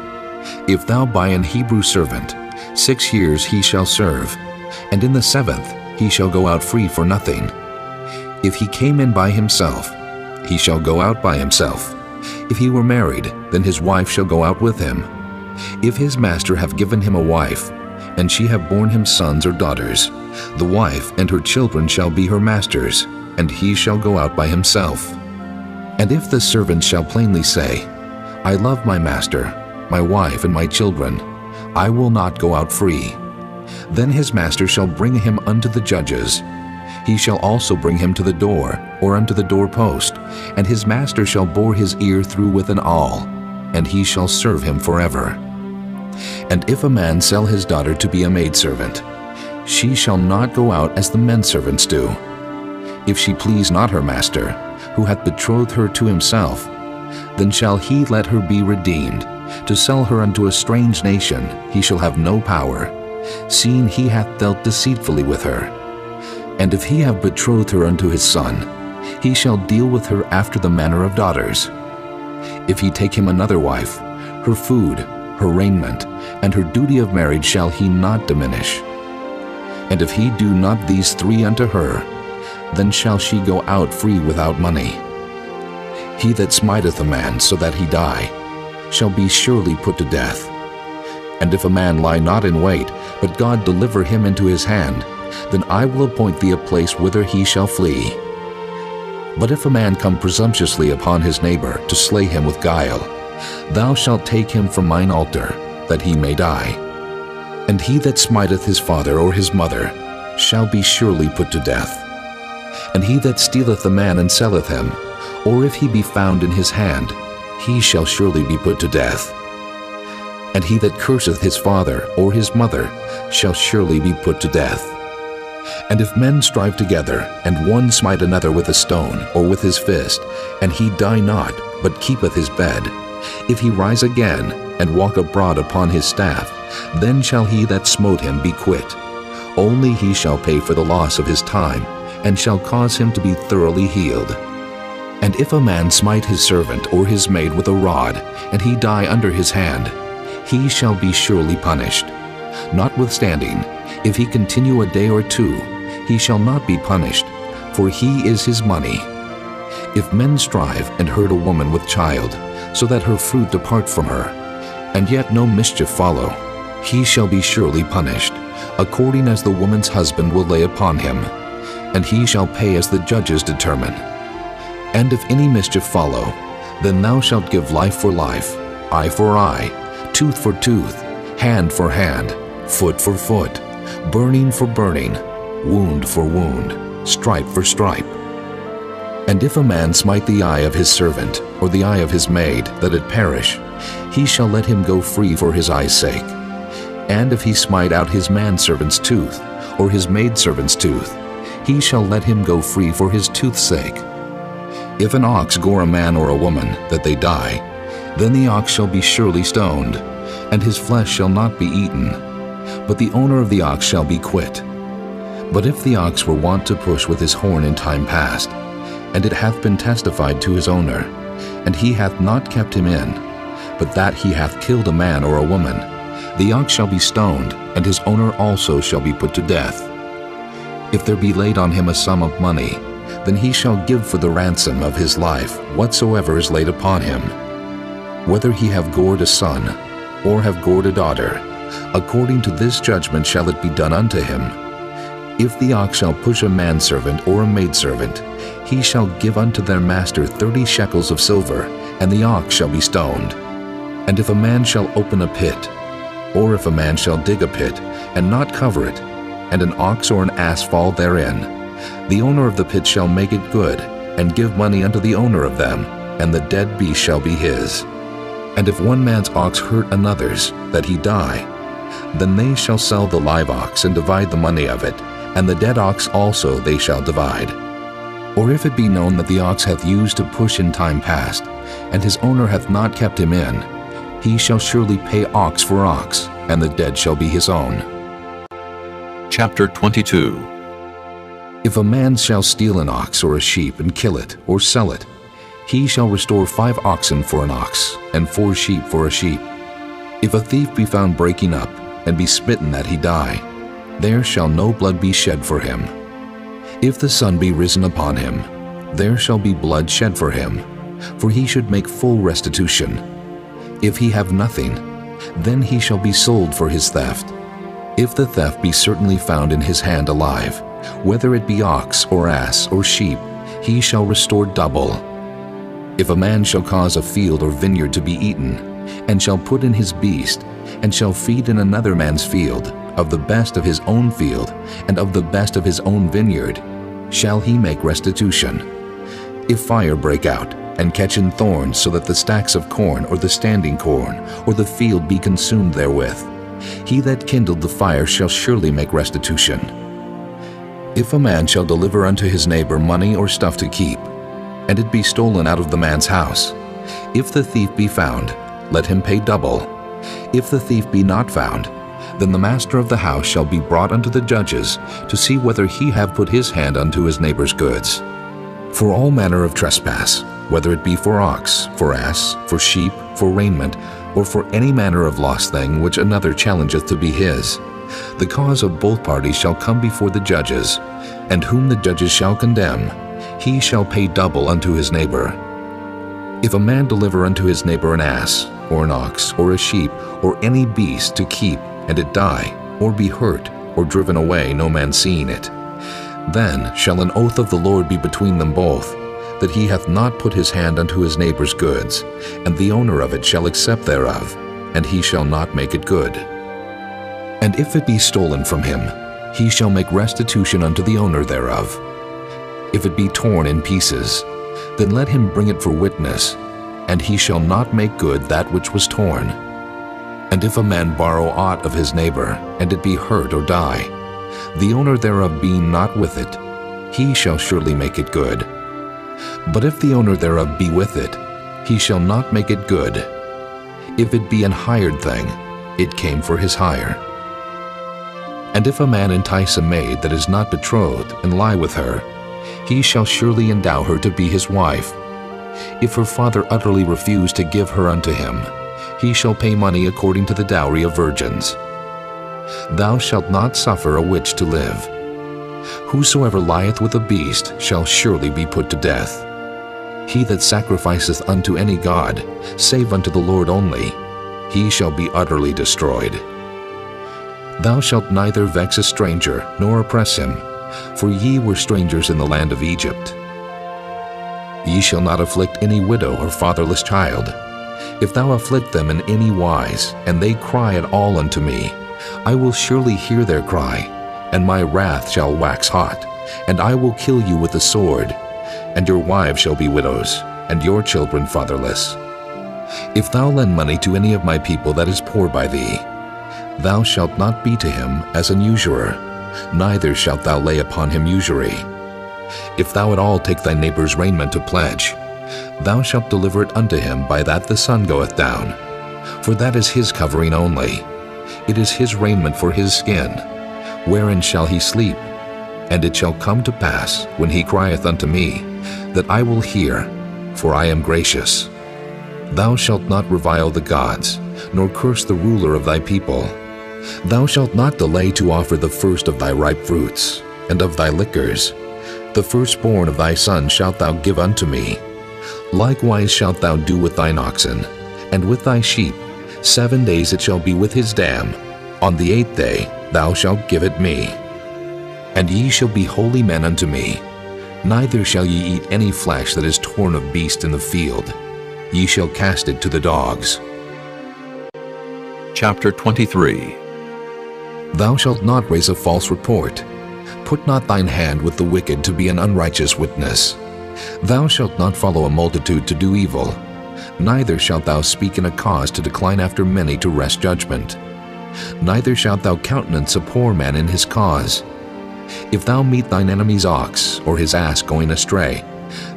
If thou buy an Hebrew servant, 6 years he shall serve, and in the 7th he shall go out free for nothing. If he came in by himself, he shall go out by himself. If he were married, then his wife shall go out with him. If his master have given him a wife, and she have borne him sons or daughters, the wife and her children shall be her master's, and he shall go out by himself. And if the servant shall plainly say, I love my master, my wife, and my children, I will not go out free, then his master shall bring him unto the judges. He shall also bring him to the door, or unto the doorpost, and his master shall bore his ear through with an awl, and he shall serve him forever. And if a man sell his daughter to be a maidservant, she shall not go out as the men servants do. If she please not her master, who hath betrothed her to himself, then shall he let her be redeemed. To sell her unto a strange nation he shall have no power, seeing he hath dealt deceitfully with her. And if he have betrothed her unto his son, he shall deal with her after the manner of daughters. If he take him another wife, her food, her raiment, and her duty of marriage shall he not diminish. And if he do not these 3 unto her, then shall she go out free without money. He that smiteth a man so that he die, shall be surely put to death. And if a man lie not in wait, but God deliver him into his hand, then I will appoint thee a place whither he shall flee. But if a man come presumptuously upon his neighbor to slay him with guile, thou shalt take him from mine altar, that he may die. And he that smiteth his father or his mother shall be surely put to death. And he that stealeth a man and selleth him, or if he be found in his hand, he shall surely be put to death. And he that curseth his father or his mother shall surely be put to death. And if men strive together, and one smite another with a stone or with his fist, and he die not, but keepeth his bed, if he rise again, and walk abroad upon his staff, then shall he that smote him be quit. Only he shall pay for the loss of his time, and shall cause him to be thoroughly healed. And if a man smite his servant or his maid with a rod, and he die under his hand, he shall be surely punished. Notwithstanding, if he continue a day or 2, he shall not be punished, for he is his money. If men strive and hurt a woman with child, so that her fruit depart from her, and yet no mischief follow, he shall be surely punished, according as the woman's husband will lay upon him, and he shall pay as the judges determine. And if any mischief follow, then thou shalt give life for life, eye for eye, tooth for tooth, hand for hand, foot for foot, burning for burning, wound for wound, stripe for stripe. And if a man smite the eye of his servant, or the eye of his maid, that it perish, he shall let him go free for his eye's sake. And if he smite out his manservant's tooth, or his maidservant's tooth, he shall let him go free for his tooth's sake. If an ox gore a man or a woman, that they die, then the ox shall be surely stoned, and his flesh shall not be eaten, but the owner of the ox shall be quit. But if the ox were wont to push with his horn in time past, and it hath been testified to his owner, and he hath not kept him in, but that he hath killed a man or a woman, the ox shall be stoned, and his owner also shall be put to death. If there be laid on him a sum of money, then he shall give for the ransom of his life whatsoever is laid upon him. Whether he have gored a son, or have gored a daughter, according to this judgment shall it be done unto him. If the ox shall push a manservant or a maidservant, he shall give unto their master 30 shekels of silver, and the ox shall be stoned. And if a man shall open a pit, or if a man shall dig a pit, and not cover it, and an ox or an ass fall therein, the owner of the pit shall make it good, and give money unto the owner of them, and the dead beast shall be his. And if one man's ox hurt another's, that he die, then they shall sell the live ox and divide the money of it, and the dead ox also they shall divide. Or if it be known that the ox hath used to push in time past, and his owner hath not kept him in, he shall surely pay ox for ox, and the dead shall be his own. Chapter 22. If a man shall steal an ox or a sheep and kill it or sell it, he shall restore 5 oxen for an ox, and 4 sheep for a sheep. If a thief be found breaking up, and be smitten that he die, there shall no blood be shed for him. If the sun be risen upon him, there shall be blood shed for him, for he should make full restitution. If he have nothing, then he shall be sold for his theft. If the theft be certainly found in his hand alive, whether it be ox or ass or sheep, he shall restore double. If a man shall cause a field or vineyard to be eaten, and shall put in his beast, and shall feed in another man's field, of the best of his own field, and of the best of his own vineyard, shall he make restitution. If fire break out, and catch in thorns, so that the stacks of corn, or the standing corn, or the field be consumed therewith, he that kindled the fire shall surely make restitution. If a man shall deliver unto his neighbor money or stuff to keep, and it be stolen out of the man's house, if the thief be found, let him pay double. If the thief be not found, then the master of the house shall be brought unto the judges, to see whether he have put his hand unto his neighbor's goods. For all manner of trespass, whether it be for ox, for ass, for sheep, for raiment, or for any manner of lost thing which another challengeth to be his, the cause of both parties shall come before the judges, and whom the judges shall condemn, he shall pay double unto his neighbor. If a man deliver unto his neighbor an ass, or an ox, or a sheep, or any beast to keep, and it die, or be hurt, or driven away, no man seeing it, then shall an oath of the Lord be between them both, that he hath not put his hand unto his neighbor's goods, and the owner of it shall accept thereof, and he shall not make it good. And if it be stolen from him, he shall make restitution unto the owner thereof. If it be torn in pieces, then let him bring it for witness, and he shall not make good that which was torn. And if a man borrow aught of his neighbor, and it be hurt or die, the owner thereof being not with it, he shall surely make it good. But if the owner thereof be with it, he shall not make it good. If it be an hired thing, it came for his hire. And if a man entice a maid that is not betrothed, and lie with her, he shall surely endow her to be his wife. If her father utterly refuse to give her unto him, he shall pay money according to the dowry of virgins. Thou shalt not suffer a witch to live. Whosoever lieth with a beast shall surely be put to death. He that sacrificeth unto any god, save unto the Lord only, he shall be utterly destroyed. Thou shalt neither vex a stranger, nor oppress him, for ye were strangers in the land of Egypt. Ye shall not afflict any widow or fatherless child. If thou afflict them in any wise, and they cry at all unto me, I will surely hear their cry, and my wrath shall wax hot, and I will kill you with the sword, and your wives shall be widows, and your children fatherless. If thou lend money to any of my people that is poor by thee, thou shalt not be to him as an usurer, neither shalt thou lay upon him usury. If thou at all take thy neighbor's raiment to pledge, thou shalt deliver it unto him by that the sun goeth down, for that is his covering only. It is his raiment for his skin. Wherein shall he sleep? And it shall come to pass, when he crieth unto me, that I will hear, for I am gracious. Thou shalt not revile the gods, nor curse the ruler of thy people. Thou shalt not delay to offer the first of thy ripe fruits, and of thy liquors. The firstborn of thy son shalt thou give unto me. Likewise shalt thou do with thine oxen, and with thy sheep. 7 days it shall be with his dam. On the 8th day thou shalt give it me. And ye shall be holy men unto me. Neither shall ye eat any flesh that is torn of beast in the field. Ye shall cast it to the dogs. Chapter 23. Thou shalt not raise a false report. Put not thine hand with the wicked to be an unrighteous witness. Thou shalt not follow a multitude to do evil, neither shalt thou speak in a cause to decline after many to wrest judgment. Neither shalt thou countenance a poor man in his cause. If thou meet thine enemy's ox or his ass going astray,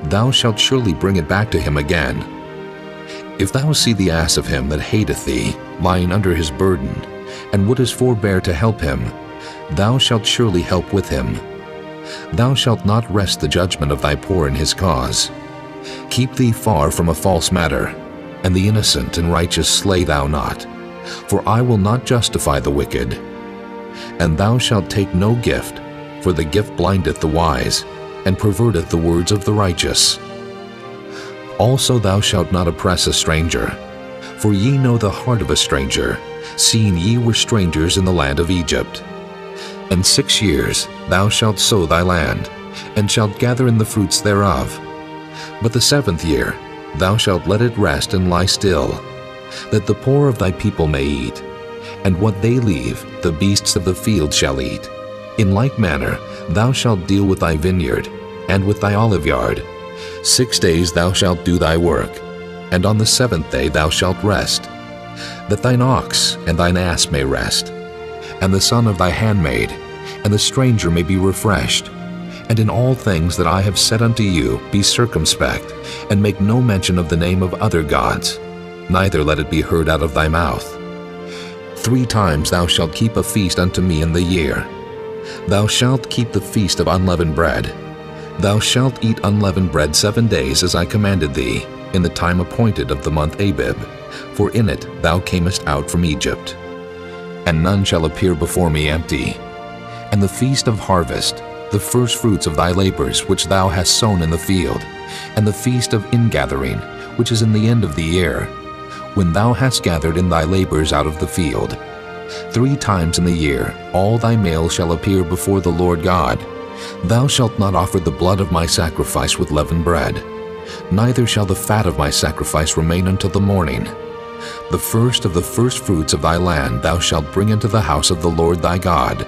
thou shalt surely bring it back to him again. If thou see the ass of him that hateth thee lying under his burden, and wouldest forbear to help him, thou shalt surely help with him. Thou shalt not wrest the judgment of thy poor in his cause. Keep thee far from a false matter, and the innocent and righteous slay thou not, for I will not justify the wicked. And thou shalt take no gift, for the gift blindeth the wise, and perverteth the words of the righteous. Also thou shalt not oppress a stranger, for ye know the heart of a stranger, seeing ye were strangers in the land of Egypt. And 6 years thou shalt sow thy land, and shalt gather in the fruits thereof. But the 7th year thou shalt let it rest and lie still, that the poor of thy people may eat, and what they leave the beasts of the field shall eat. In like manner thou shalt deal with thy vineyard, and with thy oliveyard. 6 days thou shalt do thy work, and on the 7th day thou shalt rest, that thine ox and thine ass may rest, and the son of thy handmaid, and the stranger may be refreshed. And in all things that I have said unto you be circumspect, and make no mention of the name of other gods, neither let it be heard out of thy mouth. 3 times thou shalt keep a feast unto me in the year. Thou shalt keep the feast of unleavened bread. Thou shalt eat unleavened bread 7 days, as I commanded thee, in the time appointed of the month Abib, for in it thou camest out from Egypt. And none shall appear before me empty. And the feast of harvest, the first fruits of thy labors which thou hast sown in the field, and the feast of ingathering, which is in the end of the year, when thou hast gathered in thy labors out of the field. 3 times in the year all thy males shall appear before the Lord God. Thou shalt not offer the blood of my sacrifice with leavened bread, neither shall the fat of my sacrifice remain until the morning. The first of the first fruits of thy land thou shalt bring into the house of the Lord thy God.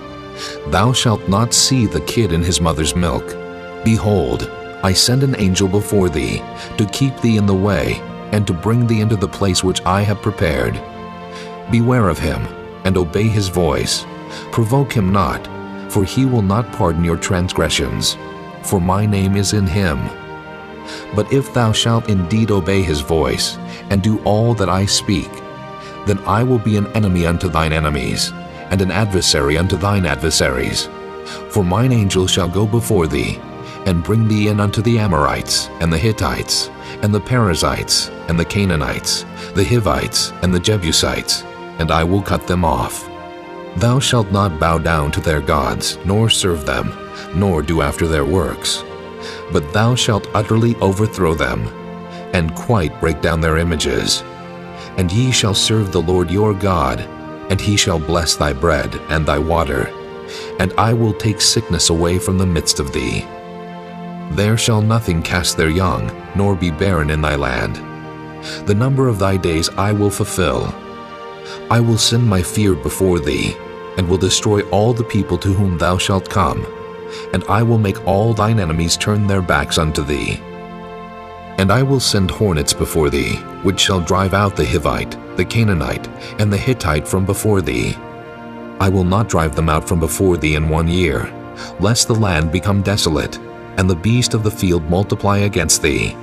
Thou shalt not see the kid in his mother's milk. Behold, I send an angel before thee, to keep thee in the way, and to bring thee into the place which I have prepared. Beware of him, and obey his voice. Provoke him not, for he will not pardon your transgressions, for my name is in him. But if thou shalt indeed obey his voice, and do all that I speak, then I will be an enemy unto thine enemies, and an adversary unto thine adversaries. For mine angel shall go before thee, and bring thee in unto the Amorites, and the Hittites, and the Perizzites, and the Canaanites, the Hivites, and the Jebusites, and I will cut them off. Thou shalt not bow down to their gods, nor serve them, nor do after their works. But thou shalt utterly overthrow them, and quite break down their images. And ye shall serve the Lord your God, and he shall bless thy bread and thy water, and I will take sickness away from the midst of thee. There shall nothing cast their young, nor be barren in thy land. The number of thy days I will fulfill. I will send my fear before thee, and will destroy all the people to whom thou shalt come, and I will make all thine enemies turn their backs unto thee. And I will send hornets before thee, which shall drive out the Hivite, the Canaanite, and the Hittite from before thee. I will not drive them out from before thee in 1 year, lest the land become desolate, and the beast of the field multiply against thee.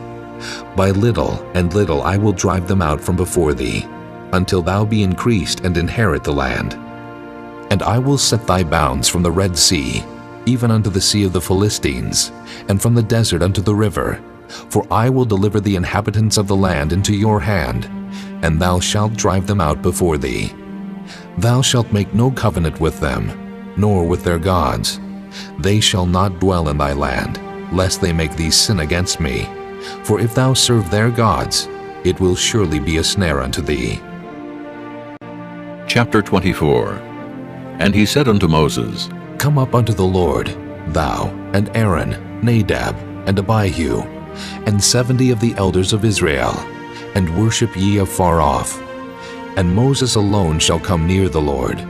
By little and little I will drive them out from before thee, until thou be increased and inherit the land. And I will set thy bounds from the Red Sea, even unto the sea of the Philistines, and from the desert unto the river. For I will deliver the inhabitants of the land into your hand, and thou shalt drive them out before thee. Thou shalt make no covenant with them, nor with their gods. They shall not dwell in thy land, lest they make thee sin against me. For if thou serve their gods, it will surely be a snare unto thee. Chapter 24. And he said unto Moses, Come up unto the Lord, thou, and Aaron, Nadab, and Abihu, and 70 of the elders of Israel, and worship ye afar off. And Moses alone shall come near the Lord,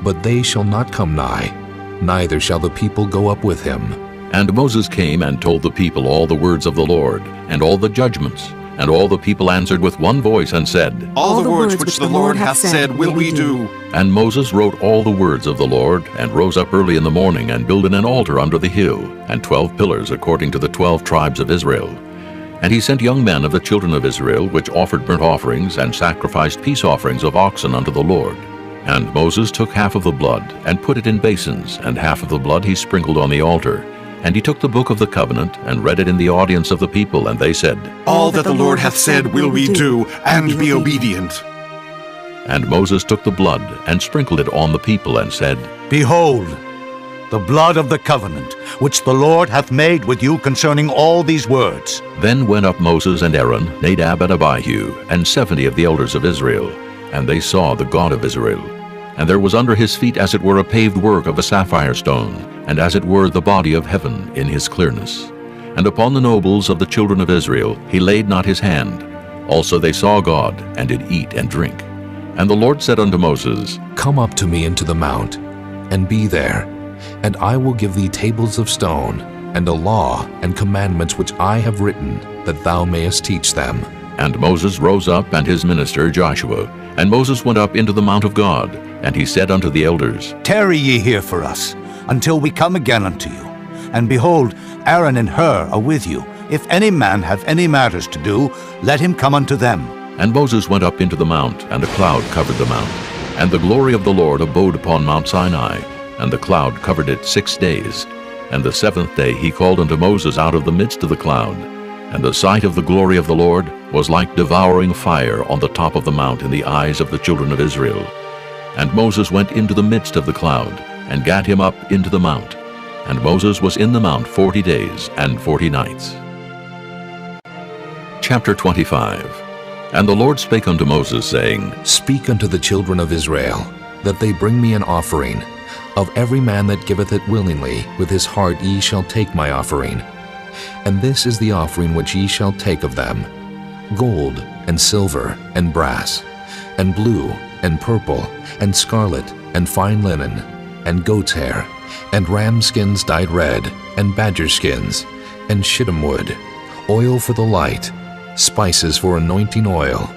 but they shall not come nigh, neither shall the people go up with him. And Moses came and told the people all the words of the Lord, and all the judgments. And all the people answered with one voice and said, All the words which the Lord hath said will we do. And Moses wrote all the words of the Lord, and rose up early in the morning, and builded an altar under the hill, and 12 pillars according to the 12 tribes of Israel. And he sent young men of the children of Israel, which offered burnt offerings, and sacrificed peace offerings of oxen unto the Lord. And Moses took half of the blood, and put it in basins, and half of the blood he sprinkled on the altar. And he took the book of the covenant, and read it in the audience of the people, and they said, All that the Lord hath said will we do, and be obedient. And Moses took the blood, and sprinkled it on the people, and said, Behold, the blood of the covenant, which the Lord hath made with you concerning all these words. Then went up Moses and Aaron, Nadab and Abihu, and 70 of the elders of Israel, and they saw the God of Israel. And there was under his feet as it were a paved work of a sapphire stone, and as it were the body of heaven in his clearness. And upon the nobles of the children of Israel he laid not his hand. Also they saw God, and did eat and drink. And the Lord said unto Moses, Come up to me into the mount, and be there, and I will give thee tables of stone, and a law and commandments which I have written, that thou mayest teach them. And Moses rose up, and his minister Joshua. And Moses went up into the mount of God, and he said unto the elders, Tarry ye here for us, until we come again unto you. And behold, Aaron and Hur are with you. If any man have any matters to do, let him come unto them. And Moses went up into the mount, and a cloud covered the mount. And the glory of the Lord abode upon Mount Sinai, and the cloud covered it 6 days. And the 7th day he called unto Moses out of the midst of the cloud. And the sight of the glory of the Lord was like devouring fire on the top of the mount in the eyes of the children of Israel. And Moses went into the midst of the cloud, and gat him up into the mount. And Moses was in the mount 40 days and 40 nights. Chapter 25. And the Lord spake unto Moses, saying, Speak unto the children of Israel, that they bring me an offering. Of every man that giveth it willingly, with his heart ye shall take my offering. And this is the offering which ye shall take of them: gold, and silver, and brass, and blue, and purple, and scarlet, and fine linen, and goat's hair, and ram skins dyed red, and badger skins, and shittim wood, oil for the light, spices for anointing oil,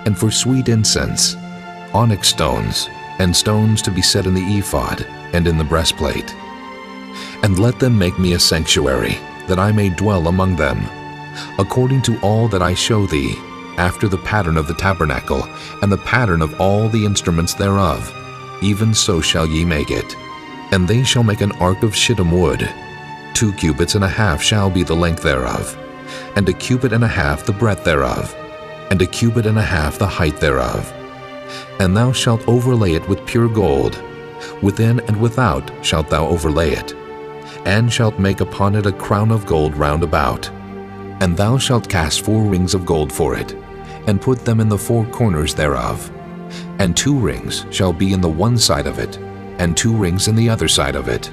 and for sweet incense, onyx stones, and stones to be set in the ephod, and in the breastplate. And let them make me a sanctuary, that I may dwell among them, according to all that I show thee, after the pattern of the tabernacle, and the pattern of all the instruments thereof, even so shall ye make it. And they shall make an ark of shittim wood. 2 cubits and a half shall be the length thereof, and 1 cubit and a half the breadth thereof, and 1 cubit and a half the height thereof. And thou shalt overlay it with pure gold. Within and without shalt thou overlay it, and shalt make upon it a crown of gold round about. And thou shalt cast 4 rings of gold for it, and put them in the 4 corners thereof. And 2 rings shall be in the one side of it, and 2 rings in the other side of it.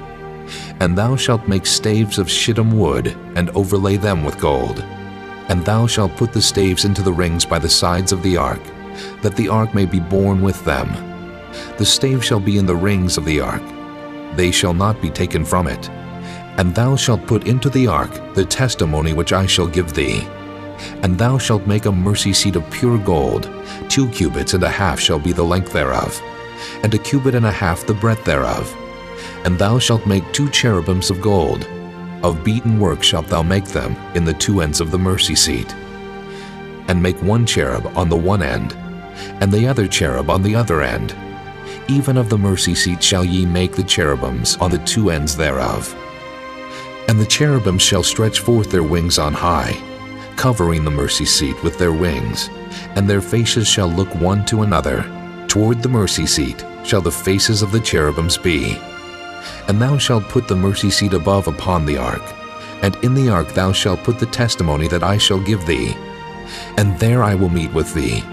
And thou shalt make staves of shittim wood, and overlay them with gold. And thou shalt put the staves into the rings by the sides of the ark, that the ark may be borne with them. The staves shall be in the rings of the ark. They shall not be taken from it. And thou shalt put into the ark the testimony which I shall give thee. And thou shalt make a mercy seat of pure gold. 2 cubits and a half shall be the length thereof, and 1 cubit and a half the breadth thereof. And thou shalt make 2 cherubims of gold. Of beaten work shalt thou make them in the 2 ends of the mercy seat. And make 1 cherub on the one end, and the other cherub on the other end. Even of the mercy seat shall ye make the cherubims on the 2 ends thereof. And the cherubims shall stretch forth their wings on high, covering the mercy seat with their wings, and their faces shall look one to another. Toward the mercy seat shall the faces of the cherubims be. And thou shalt put the mercy seat above upon the ark, and in the ark thou shalt put the testimony that I shall give thee. And there I will meet with thee,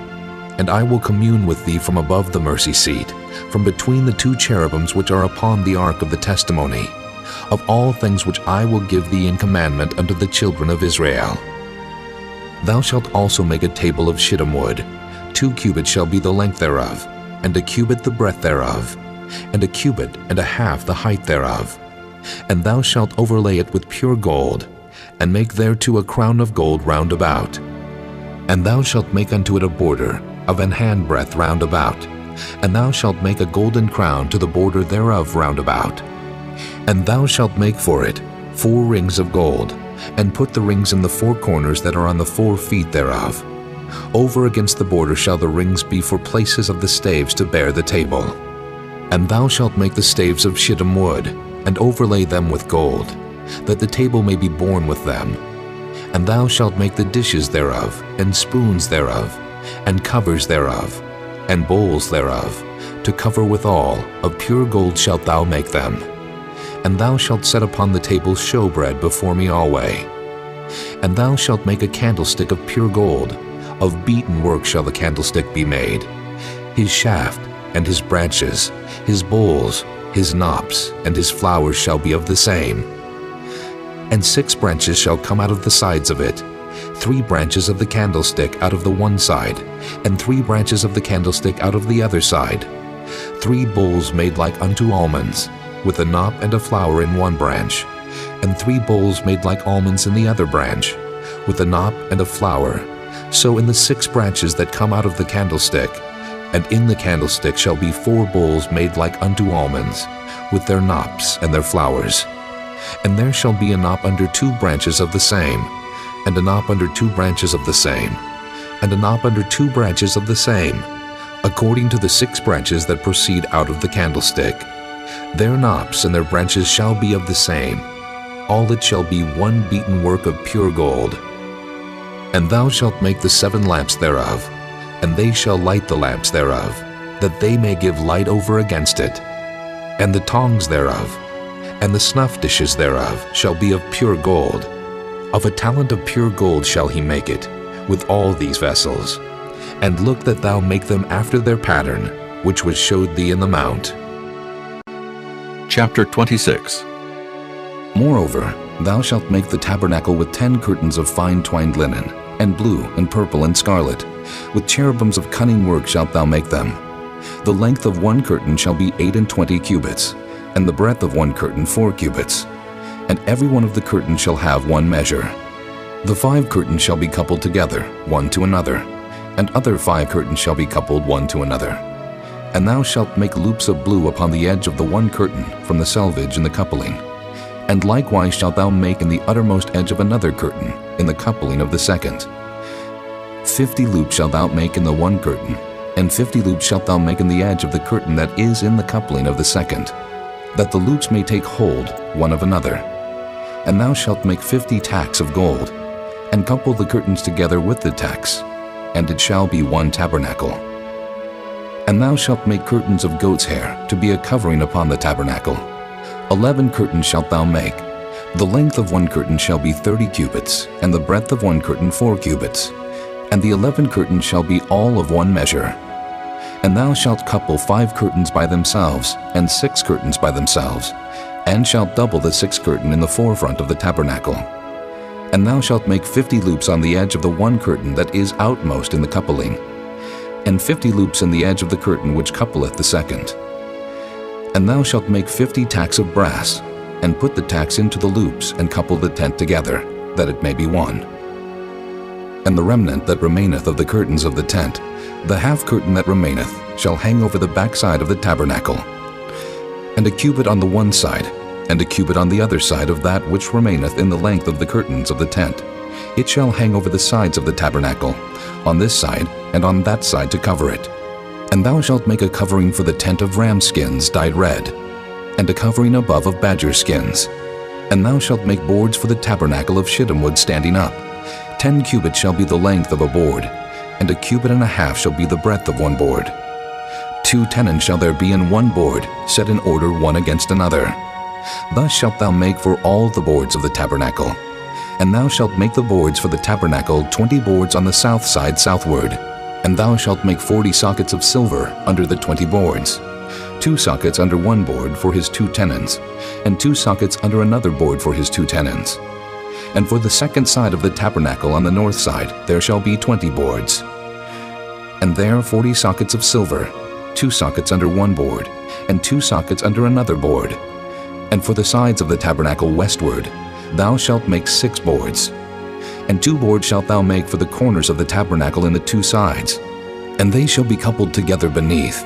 and I will commune with thee from above the mercy seat, from between the 2 cherubims which are upon the ark of the testimony, of all things which I will give thee in commandment unto the children of Israel. Thou shalt also make a table of shittim wood. 2 cubits shall be the length thereof, and 1 cubit the breadth thereof, and 1 cubit and a half the height thereof. And thou shalt overlay it with pure gold, and make thereto a crown of gold round about. And thou shalt make unto it a border of an handbreadth round about, and thou shalt make a golden crown to the border thereof round about. And thou shalt make for it 4 rings of gold, and put the rings in the 4 corners that are on the 4 feet thereof. Over against the border shall the rings be for places of the staves to bear the table. And thou shalt make the staves of shittim wood, and overlay them with gold, that the table may be borne with them. And thou shalt make the dishes thereof, and spoons thereof, and covers thereof, and bowls thereof, to cover withal, of pure gold shalt thou make them. And thou shalt set upon the table showbread before me alway. And thou shalt make a candlestick of pure gold, of beaten work shall the candlestick be made. His shaft, and his branches, his bowls, his knops, and his flowers shall be of the same. And 6 branches shall come out of the sides of it, 3 branches of the candlestick out of the one side, and 3 branches of the candlestick out of the other side. 3 bowls made like unto almonds, with a knop and a flower in one branch, and 3 bowls made like almonds in the other branch, with a knop and a flower. So in the 6 branches that come out of the candlestick, and in the candlestick shall be 4 bowls made like unto almonds, with their knops and their flowers. And there shall be a knop under 2 branches of the same, and a knop under 2 branches of the same, and a knop under 2 branches of the same, according to the 6 branches that proceed out of the candlestick. Their knops and their branches shall be of the same. All it shall be one beaten work of pure gold. And thou shalt make the 7 lamps thereof, and they shall light the lamps thereof, that they may give light over against it. And the tongs thereof, and the snuff dishes thereof, shall be of pure gold. Of a talent of pure gold shall he make it, with all these vessels. And look that thou make them after their pattern, which was showed thee in the mount. Chapter 26. Moreover, thou shalt make the tabernacle with 10 curtains of fine twined linen, and blue, and purple, and scarlet. With cherubims of cunning work shalt thou make them. The length of one curtain shall be 28 cubits, and the breadth of one curtain 4 cubits. And every one of the curtains shall have one measure. The 5 curtains shall be coupled together, one to another, and other 5 curtains shall be coupled one to another. And thou shalt make loops of blue upon the edge of the one curtain from the selvage in the coupling. And likewise shalt thou make in the uttermost edge of another curtain in the coupling of the second. 50 loops shalt thou make in the one curtain, and 50 loops shalt thou make in the edge of the curtain that is in the coupling of the second, that the loops may take hold one of another. And thou shalt make 50 tacks of gold, and couple the curtains together with the tacks, and it shall be one tabernacle. And thou shalt make curtains of goat's hair to be a covering upon the tabernacle. 11 curtains shalt thou make. The length of one curtain shall be 30 cubits, and the breadth of one curtain 4 cubits. And the 11 curtains shall be all of one measure. And thou shalt couple 5 curtains by themselves, and 6 curtains by themselves, and shalt double the 6th curtain in the forefront of the tabernacle. And thou shalt make 50 loops on the edge of the one curtain that is outmost in the coupling, and 50 loops in the edge of the curtain which coupleth the second. And thou shalt make 50 tacks of brass, and put the tacks into the loops, and couple the tent together, that it may be one. And the remnant that remaineth of the curtains of the tent, the half curtain that remaineth, shall hang over the backside of the tabernacle. And a cubit on the one side, and a cubit on the other side of that which remaineth in the length of the curtains of the tent. It shall hang over the sides of the tabernacle, on this side and on that side to cover it. And thou shalt make a covering for the tent of ram skins dyed red, and a covering above of badger skins. And thou shalt make boards for the tabernacle of shittim wood standing up. 10 cubits shall be the length of a board, and a cubit and a half shall be the breadth of one board. 2 tenons shall there be in one board, set in order one against another. Thus shalt thou make for all the boards of the tabernacle. And thou shalt make the boards for the tabernacle 20 boards on the south side southward. And thou shalt make 40 sockets of silver under the 20 boards, 2 sockets under one board for his 2 tenons, and 2 sockets under another board for his 2 tenons. And for the second side of the tabernacle on the north side there shall be 20 boards. And there 40 sockets of silver, 2 sockets under one board, and 2 sockets under another board. And for the sides of the tabernacle westward, thou shalt make 6 boards. And 2 boards shalt thou make for the corners of the tabernacle in the 2 sides. And they shall be coupled together beneath,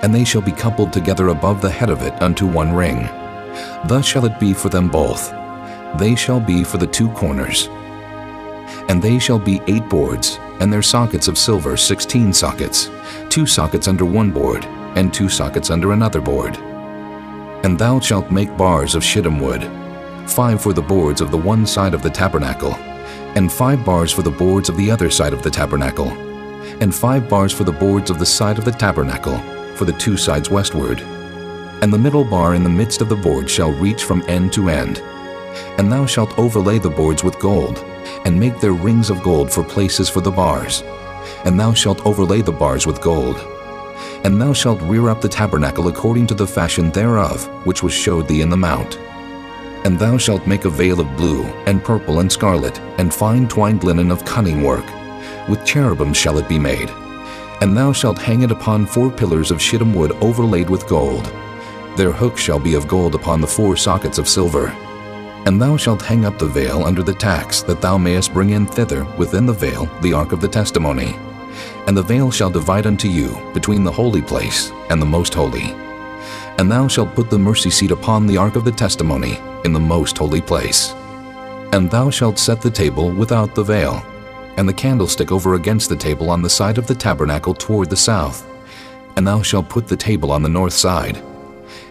and they shall be coupled together above the head of it unto 1 ring. Thus shall it be for them both. They shall be for the 2 corners. And they shall be 8 boards, and their sockets of silver 16 sockets, 2 sockets under 1 board, and 2 sockets under another board. And thou shalt make bars of shittim wood, 5 for the boards of the one side of the tabernacle, and 5 bars for the boards of the other side of the tabernacle, and 5 bars for the boards of the side of the tabernacle, for the 2 sides westward. And the middle bar in the midst of the board shall reach from end to end. And thou shalt overlay the boards with gold, and make their rings of gold for places for the bars. And thou shalt overlay the bars with gold. And thou shalt rear up the tabernacle according to the fashion thereof, which was showed thee in the mount. And thou shalt make a veil of blue, and purple, and scarlet, and fine twined linen of cunning work. With cherubims shall it be made. And thou shalt hang it upon 4 pillars of shittim wood overlaid with gold. Their hooks shall be of gold upon the 4 sockets of silver. And thou shalt hang up the veil under the tacks, that thou mayest bring in thither within the veil the ark of the testimony. And the veil shall divide unto you between the holy place and the most holy. And thou shalt put the mercy seat upon the ark of the testimony in the most holy place. And thou shalt set the table without the veil, and the candlestick over against the table on the side of the tabernacle toward the south. And thou shalt put the table on the north side.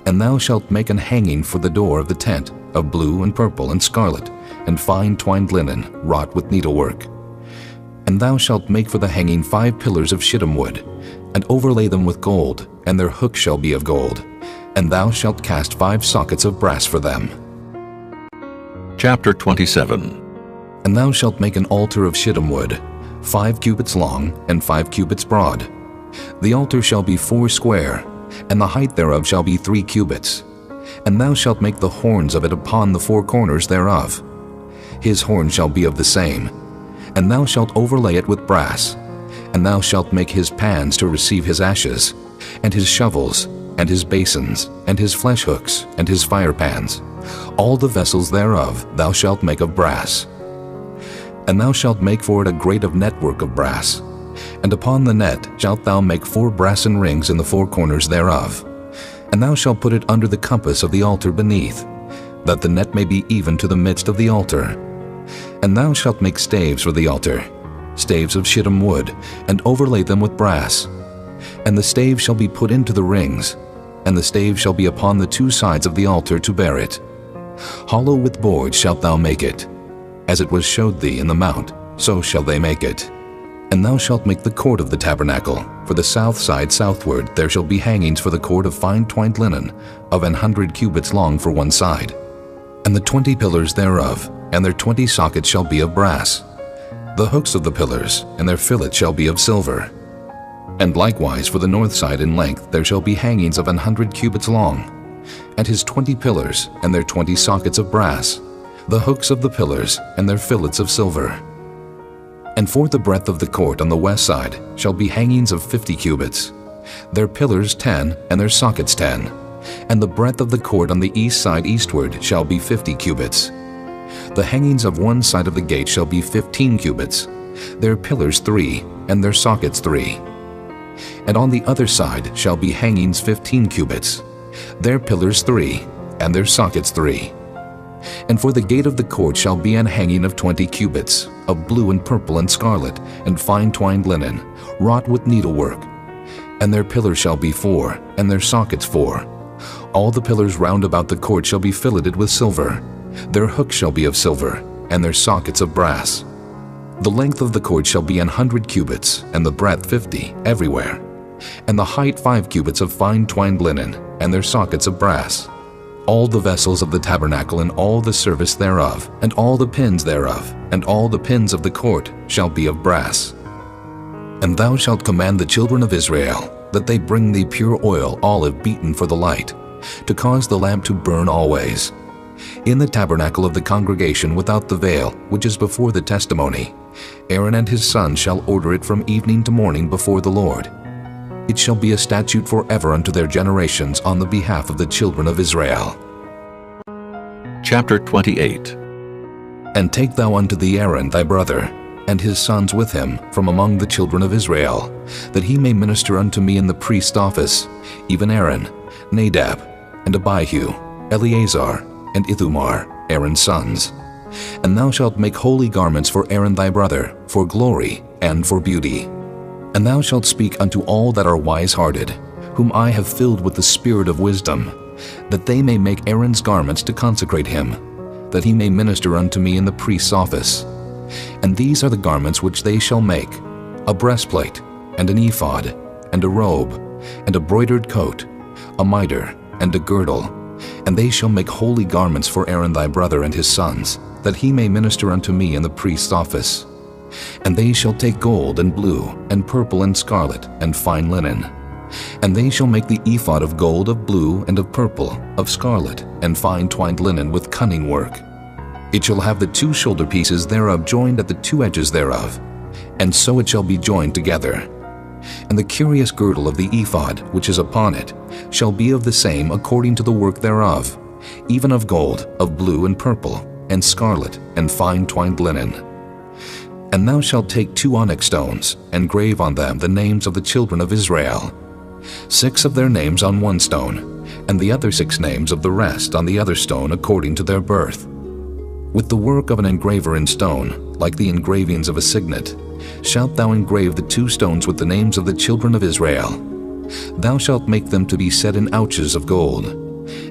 And thou shalt make an hanging for the door of the tent of blue and purple and scarlet, and fine twined linen wrought with needlework. And thou shalt make for the hanging 5 pillars of shittim wood, and overlay them with gold, and their hooks shall be of gold. And thou shalt cast 5 sockets of brass for them. Chapter 27. And thou shalt make an altar of shittim wood, 5 cubits long and 5 cubits broad. The altar shall be 4 square, and the height thereof shall be 3 cubits. And thou shalt make the horns of it upon the 4 corners thereof. His horn shall be of the same. And thou shalt overlay it with brass. And thou shalt make his pans to receive his ashes, and his shovels, and his basins, and his flesh hooks, and his fire pans. All the vessels thereof thou shalt make of brass. And thou shalt make for it a grate of network of brass. And upon the net shalt thou make 4 brassen rings in the 4 corners thereof. And thou shalt put it under the compass of the altar beneath, that the net may be even to the midst of the altar. And thou shalt make staves for the altar, staves of shittim wood, and overlay them with brass. And the staves shall be put into the rings, and the staves shall be upon the 2 sides of the altar to bear it. Hollow with boards shalt thou make it. As it was showed thee in the mount, so shall they make it. And thou shalt make the court of the tabernacle. For the south side southward there shall be hangings for the cord of fine twined linen, of 100 cubits long for one side. And the 20 pillars thereof, and their 20 sockets shall be of brass. The hooks of the pillars, and their fillets shall be of silver. And likewise for the north side in length there shall be hangings of 100 cubits long, and his 20 pillars, and their 20 sockets of brass, the hooks of the pillars, and their fillets of silver. And for the breadth of the court on the west side shall be hangings of 50 cubits, their pillars 10, and their sockets 10. And the breadth of the court on the east side eastward shall be 50 cubits. The hangings of one side of the gate shall be 15 cubits, their pillars 3, and their sockets 3. And on the other side shall be hangings 15 cubits, their pillars 3, and their sockets 3. And for the gate of the court shall be an hanging of 20 cubits, of blue and purple and scarlet, and fine twined linen, wrought with needlework. And their pillars shall be 4, and their sockets 4. All the pillars round about the court shall be filleted with silver. Their hooks shall be of silver, and their sockets of brass. The length of the court shall be 100 cubits, and the breadth 50, everywhere. And the height 5 cubits of fine twined linen, and their sockets of brass. All the vessels of the tabernacle and all the service thereof, and all the pins thereof, and all the pins of the court shall be of brass. And thou shalt command the children of Israel that they bring thee pure oil olive beaten for the light, to cause the lamp to burn always. In the tabernacle of the congregation without the veil, which is before the testimony, Aaron and his sons shall order it from evening to morning before the Lord. It shall be a statute forever unto their generations on the behalf of the children of Israel. Chapter 28. And take thou unto thee Aaron thy brother, and his sons with him from among the children of Israel, that he may minister unto me in the priest's office, even Aaron, Nadab, and Abihu, Eleazar, and Ithamar, Aaron's sons. And thou shalt make holy garments for Aaron thy brother, for glory and for beauty. And thou shalt speak unto all that are wise-hearted, whom I have filled with the spirit of wisdom, that they may make Aaron's garments to consecrate him, that he may minister unto me in the priest's office. And these are the garments which they shall make: a breastplate, and an ephod, and a robe, and a broidered coat, a mitre, and a girdle. And they shall make holy garments for Aaron thy brother and his sons, that he may minister unto me in the priest's office. And they shall take gold, and blue, and purple, and scarlet, and fine linen. And they shall make the ephod of gold, of blue, and of purple, of scarlet, and fine twined linen with cunning work. It shall have the 2 shoulder pieces thereof joined at the 2 edges thereof, and so it shall be joined together. And the curious girdle of the ephod which is upon it shall be of the same according to the work thereof, even of gold, of blue, and purple, and scarlet, and fine twined linen. And thou shalt take 2 onyx stones, and grave on them the names of the children of Israel, 6 of their names on one stone, and the other 6 names of the rest on the other stone according to their birth. With the work of an engraver in stone, like the engravings of a signet, shalt thou engrave the 2 stones with the names of the children of Israel. Thou shalt make them to be set in ouches of gold.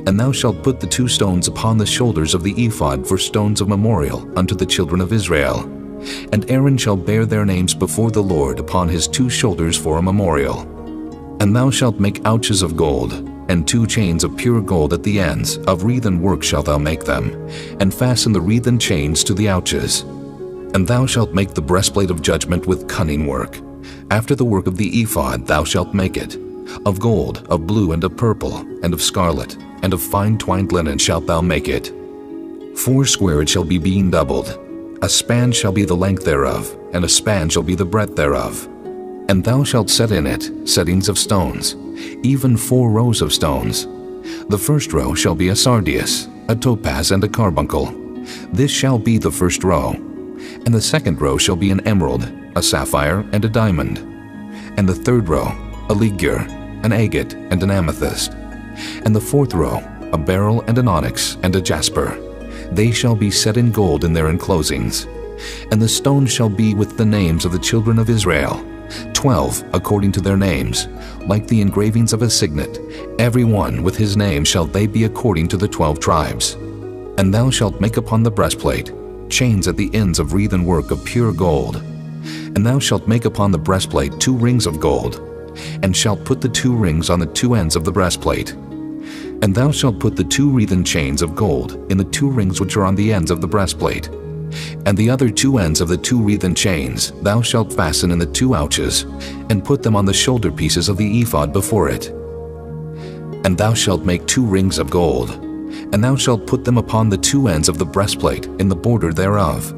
And thou shalt put the 2 stones upon the shoulders of the ephod for stones of memorial unto the children of Israel. And Aaron shall bear their names before the Lord upon his 2 shoulders for a memorial. And thou shalt make ouches of gold, and 2 chains of pure gold at the ends, of wreathen work shalt thou make them, and fasten the wreathen chains to the ouches. And thou shalt make the breastplate of judgment with cunning work. After the work of the ephod thou shalt make it. Of gold, of blue, and of purple, and of scarlet, and of fine twined linen shalt thou make it. 4 square it shall be being doubled. A span shall be the length thereof, and a span shall be the breadth thereof. And thou shalt set in it settings of stones, even 4 rows of stones. The first row shall be a sardius, a topaz, and a carbuncle. This shall be the first row. And the second row shall be an emerald, a sapphire, and a diamond. And the third row, a ligure, an agate, and an amethyst. And the fourth row, a beryl, and an onyx, and a jasper. They shall be set in gold in their enclosings. And the stones shall be with the names of the children of Israel, 12 according to their names, like the engravings of a signet. Every one with his name shall they be according to the 12 tribes. And thou shalt make upon the breastplate chains at the ends of wreathen work of pure gold. And thou shalt make upon the breastplate 2 rings of gold, and shalt put the 2 rings on the 2 ends of the breastplate. And thou shalt put the 2 wreathen chains of gold in the 2 rings which are on the ends of the breastplate. And the other 2 ends of the 2 wreathen chains thou shalt fasten in the 2 ouches, and put them on the shoulder pieces of the ephod before it. And thou shalt make 2 rings of gold, and thou shalt put them upon the 2 ends of the breastplate in the border thereof,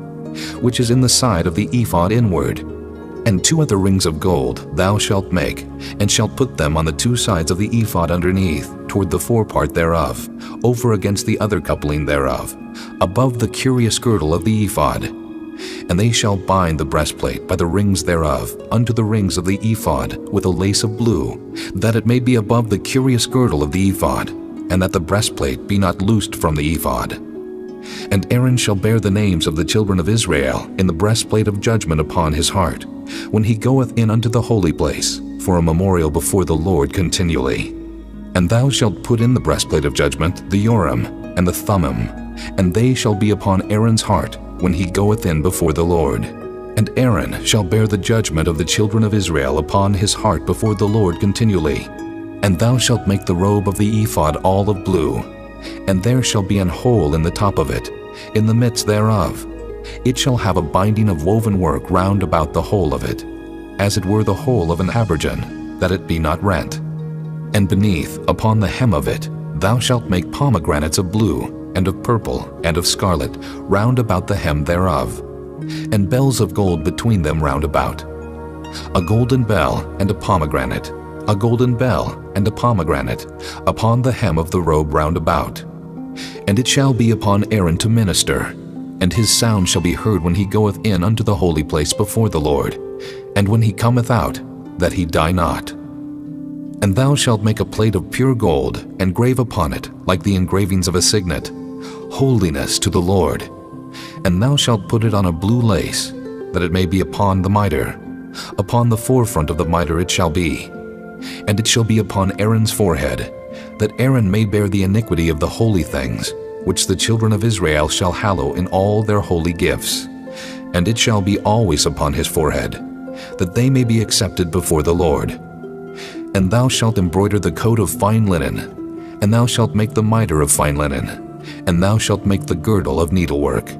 which is in the side of the ephod inward. And 2 other rings of gold thou shalt make, and shalt put them on the 2 sides of the ephod underneath, toward the forepart thereof, over against the other coupling thereof, above the curious girdle of the ephod. And they shall bind the breastplate by the rings thereof unto the rings of the ephod with a lace of blue, that it may be above the curious girdle of the ephod, and that the breastplate be not loosed from the ephod. And Aaron shall bear the names of the children of Israel in the breastplate of judgment upon his heart, when he goeth in unto the holy place, for a memorial before the Lord continually. And thou shalt put in the breastplate of judgment the Urim and the Thummim, and they shall be upon Aaron's heart when he goeth in before the Lord. And Aaron shall bear the judgment of the children of Israel upon his heart before the Lord continually. And thou shalt make the robe of the ephod all of blue, and there shall be an hole in the top of it, in the midst thereof. It shall have a binding of woven work round about the whole of it, as it were the hole of an habergeon, that it be not rent. And beneath, upon the hem of it, thou shalt make pomegranates of blue, and of purple, and of scarlet, round about the hem thereof, and bells of gold between them round about. A golden bell and a pomegranate, a golden bell and a pomegranate, upon the hem of the robe round about. And it shall be upon Aaron to minister, and his sound shall be heard when he goeth in unto the holy place before the Lord, and when he cometh out, that he die not. And thou shalt make a plate of pure gold, and grave upon it, like the engravings of a signet, Holiness to the Lord. And thou shalt put it on a blue lace, that it may be upon the mitre. Upon the forefront of the mitre it shall be. And it shall be upon Aaron's forehead, that Aaron may bear the iniquity of the holy things, which the children of Israel shall hallow in all their holy gifts. And it shall be always upon his forehead, that they may be accepted before the Lord. And thou shalt embroider the coat of fine linen, and thou shalt make the mitre of fine linen, and thou shalt make the girdle of needlework.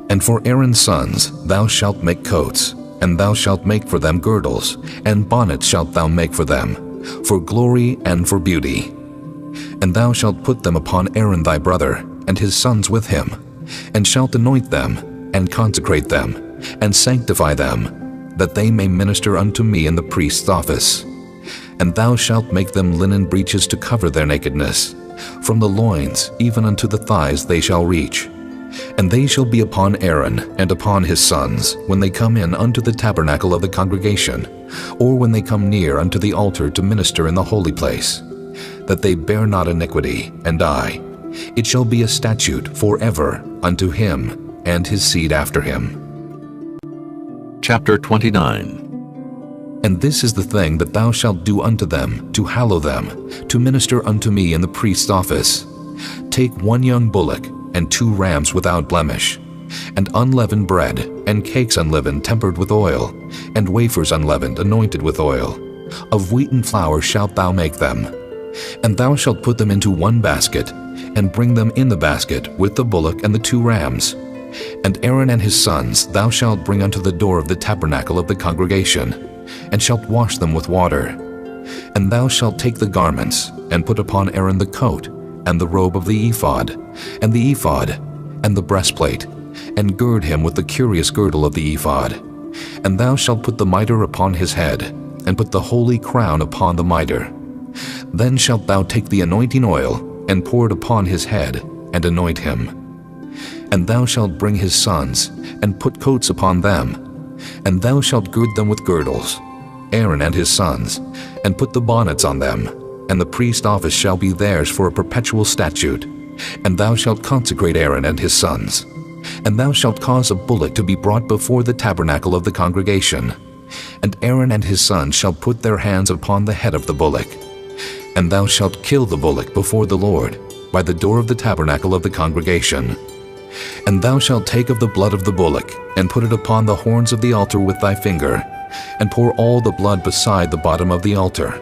And for Aaron's sons thou shalt make coats, and thou shalt make for them girdles, and bonnets shalt thou make for them, for glory and for beauty. And thou shalt put them upon Aaron thy brother, and his sons with him, and shalt anoint them, and consecrate them, and sanctify them, that they may minister unto me in the priest's office. And thou shalt make them linen breeches to cover their nakedness. From the loins even unto the thighs they shall reach. And they shall be upon Aaron and upon his sons when they come in unto the tabernacle of the congregation, or when they come near unto the altar to minister in the holy place, that they bear not iniquity and die. It shall be a statute forever unto him and his seed after him. Chapter 29. And this is the thing that thou shalt do unto them, to hallow them, to minister unto me in the priest's office. Take 1 young bullock, and 2 rams without blemish, and unleavened bread, and cakes unleavened tempered with oil, and wafers unleavened anointed with oil. Of wheaten flour shalt thou make them. And thou shalt put them into 1 basket, and bring them in the basket with the bullock and the 2 rams. And Aaron and his sons thou shalt bring unto the door of the tabernacle of the congregation, and shalt wash them with water. And thou shalt take the garments, and put upon Aaron the coat, and the robe of the ephod, and the ephod, and the breastplate, and gird him with the curious girdle of the ephod. And thou shalt put the mitre upon his head, and put the holy crown upon the mitre. Then shalt thou take the anointing oil, and pour it upon his head, and anoint him. And thou shalt bring his sons, and put coats upon them, and thou shalt gird them with girdles, Aaron and his sons, and put the bonnets on them, and the priest's office shall be theirs for a perpetual statute. And thou shalt consecrate Aaron and his sons. And thou shalt cause a bullock to be brought before the tabernacle of the congregation. And Aaron and his sons shall put their hands upon the head of the bullock. And thou shalt kill the bullock before the Lord, by the door of the tabernacle of the congregation. And thou shalt take of the blood of the bullock, and put it upon the horns of the altar with thy finger, and pour all the blood beside the bottom of the altar.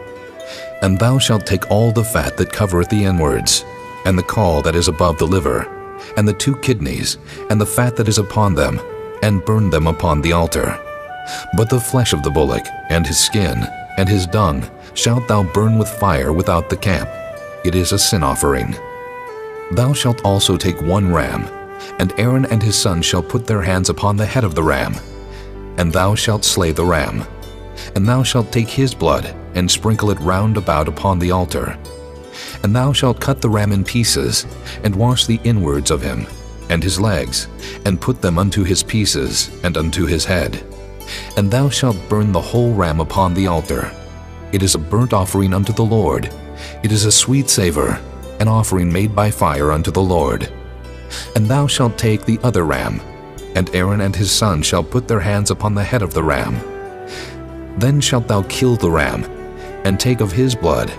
And thou shalt take all the fat that covereth the inwards, and the caul that is above the liver, and the 2 kidneys, and the fat that is upon them, and burn them upon the altar. But the flesh of the bullock, and his skin, and his dung, shalt thou burn with fire without the camp. It is a sin offering. Thou shalt also take 1 ram, and Aaron and his sons shall put their hands upon the head of the ram. And thou shalt slay the ram. And thou shalt take his blood, and sprinkle it round about upon the altar. And thou shalt cut the ram in pieces, and wash the inwards of him, and his legs, and put them unto his pieces, and unto his head. And thou shalt burn the whole ram upon the altar. It is a burnt offering unto the Lord. It is a sweet savor, an offering made by fire unto the Lord. And thou shalt take the other ram, and Aaron and his sons shall put their hands upon the head of the ram. Then shalt thou kill the ram, and take of his blood,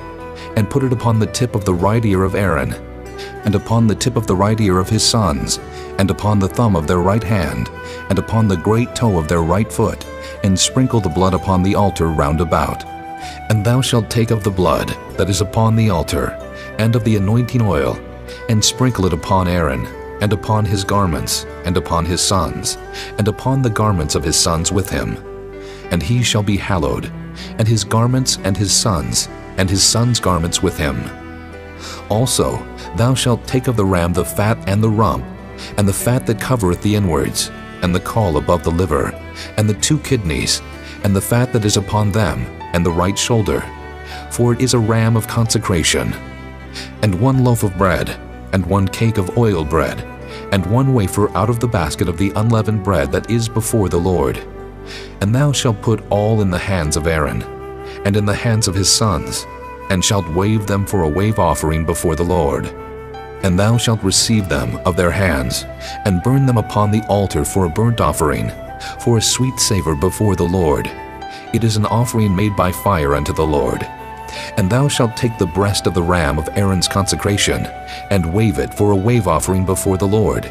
and put it upon the tip of the right ear of Aaron, and upon the tip of the right ear of his sons, and upon the thumb of their right hand, and upon the great toe of their right foot, and sprinkle the blood upon the altar round about. And thou shalt take of the blood that is upon the altar, and of the anointing oil, and sprinkle it upon Aaron, and upon his garments, and upon his sons, and upon the garments of his sons with him. And he shall be hallowed, and his garments and his sons' garments with him. Also thou shalt take of the ram the fat and the rump, and the fat that covereth the inwards, and the caul above the liver, and the 2 kidneys, and the fat that is upon them, and the right shoulder, for it is a ram of consecration. And 1 loaf of bread, and 1 cake of oiled bread, and 1 wafer out of the basket of the unleavened bread that is before the Lord. And thou shalt put all in the hands of Aaron, and in the hands of his sons, and shalt wave them for a wave offering before the Lord. And thou shalt receive them of their hands, and burn them upon the altar for a burnt offering, for a sweet savor before the Lord. It is an offering made by fire unto the Lord. And thou shalt take the breast of the ram of Aaron's consecration, and wave it for a wave offering before the Lord,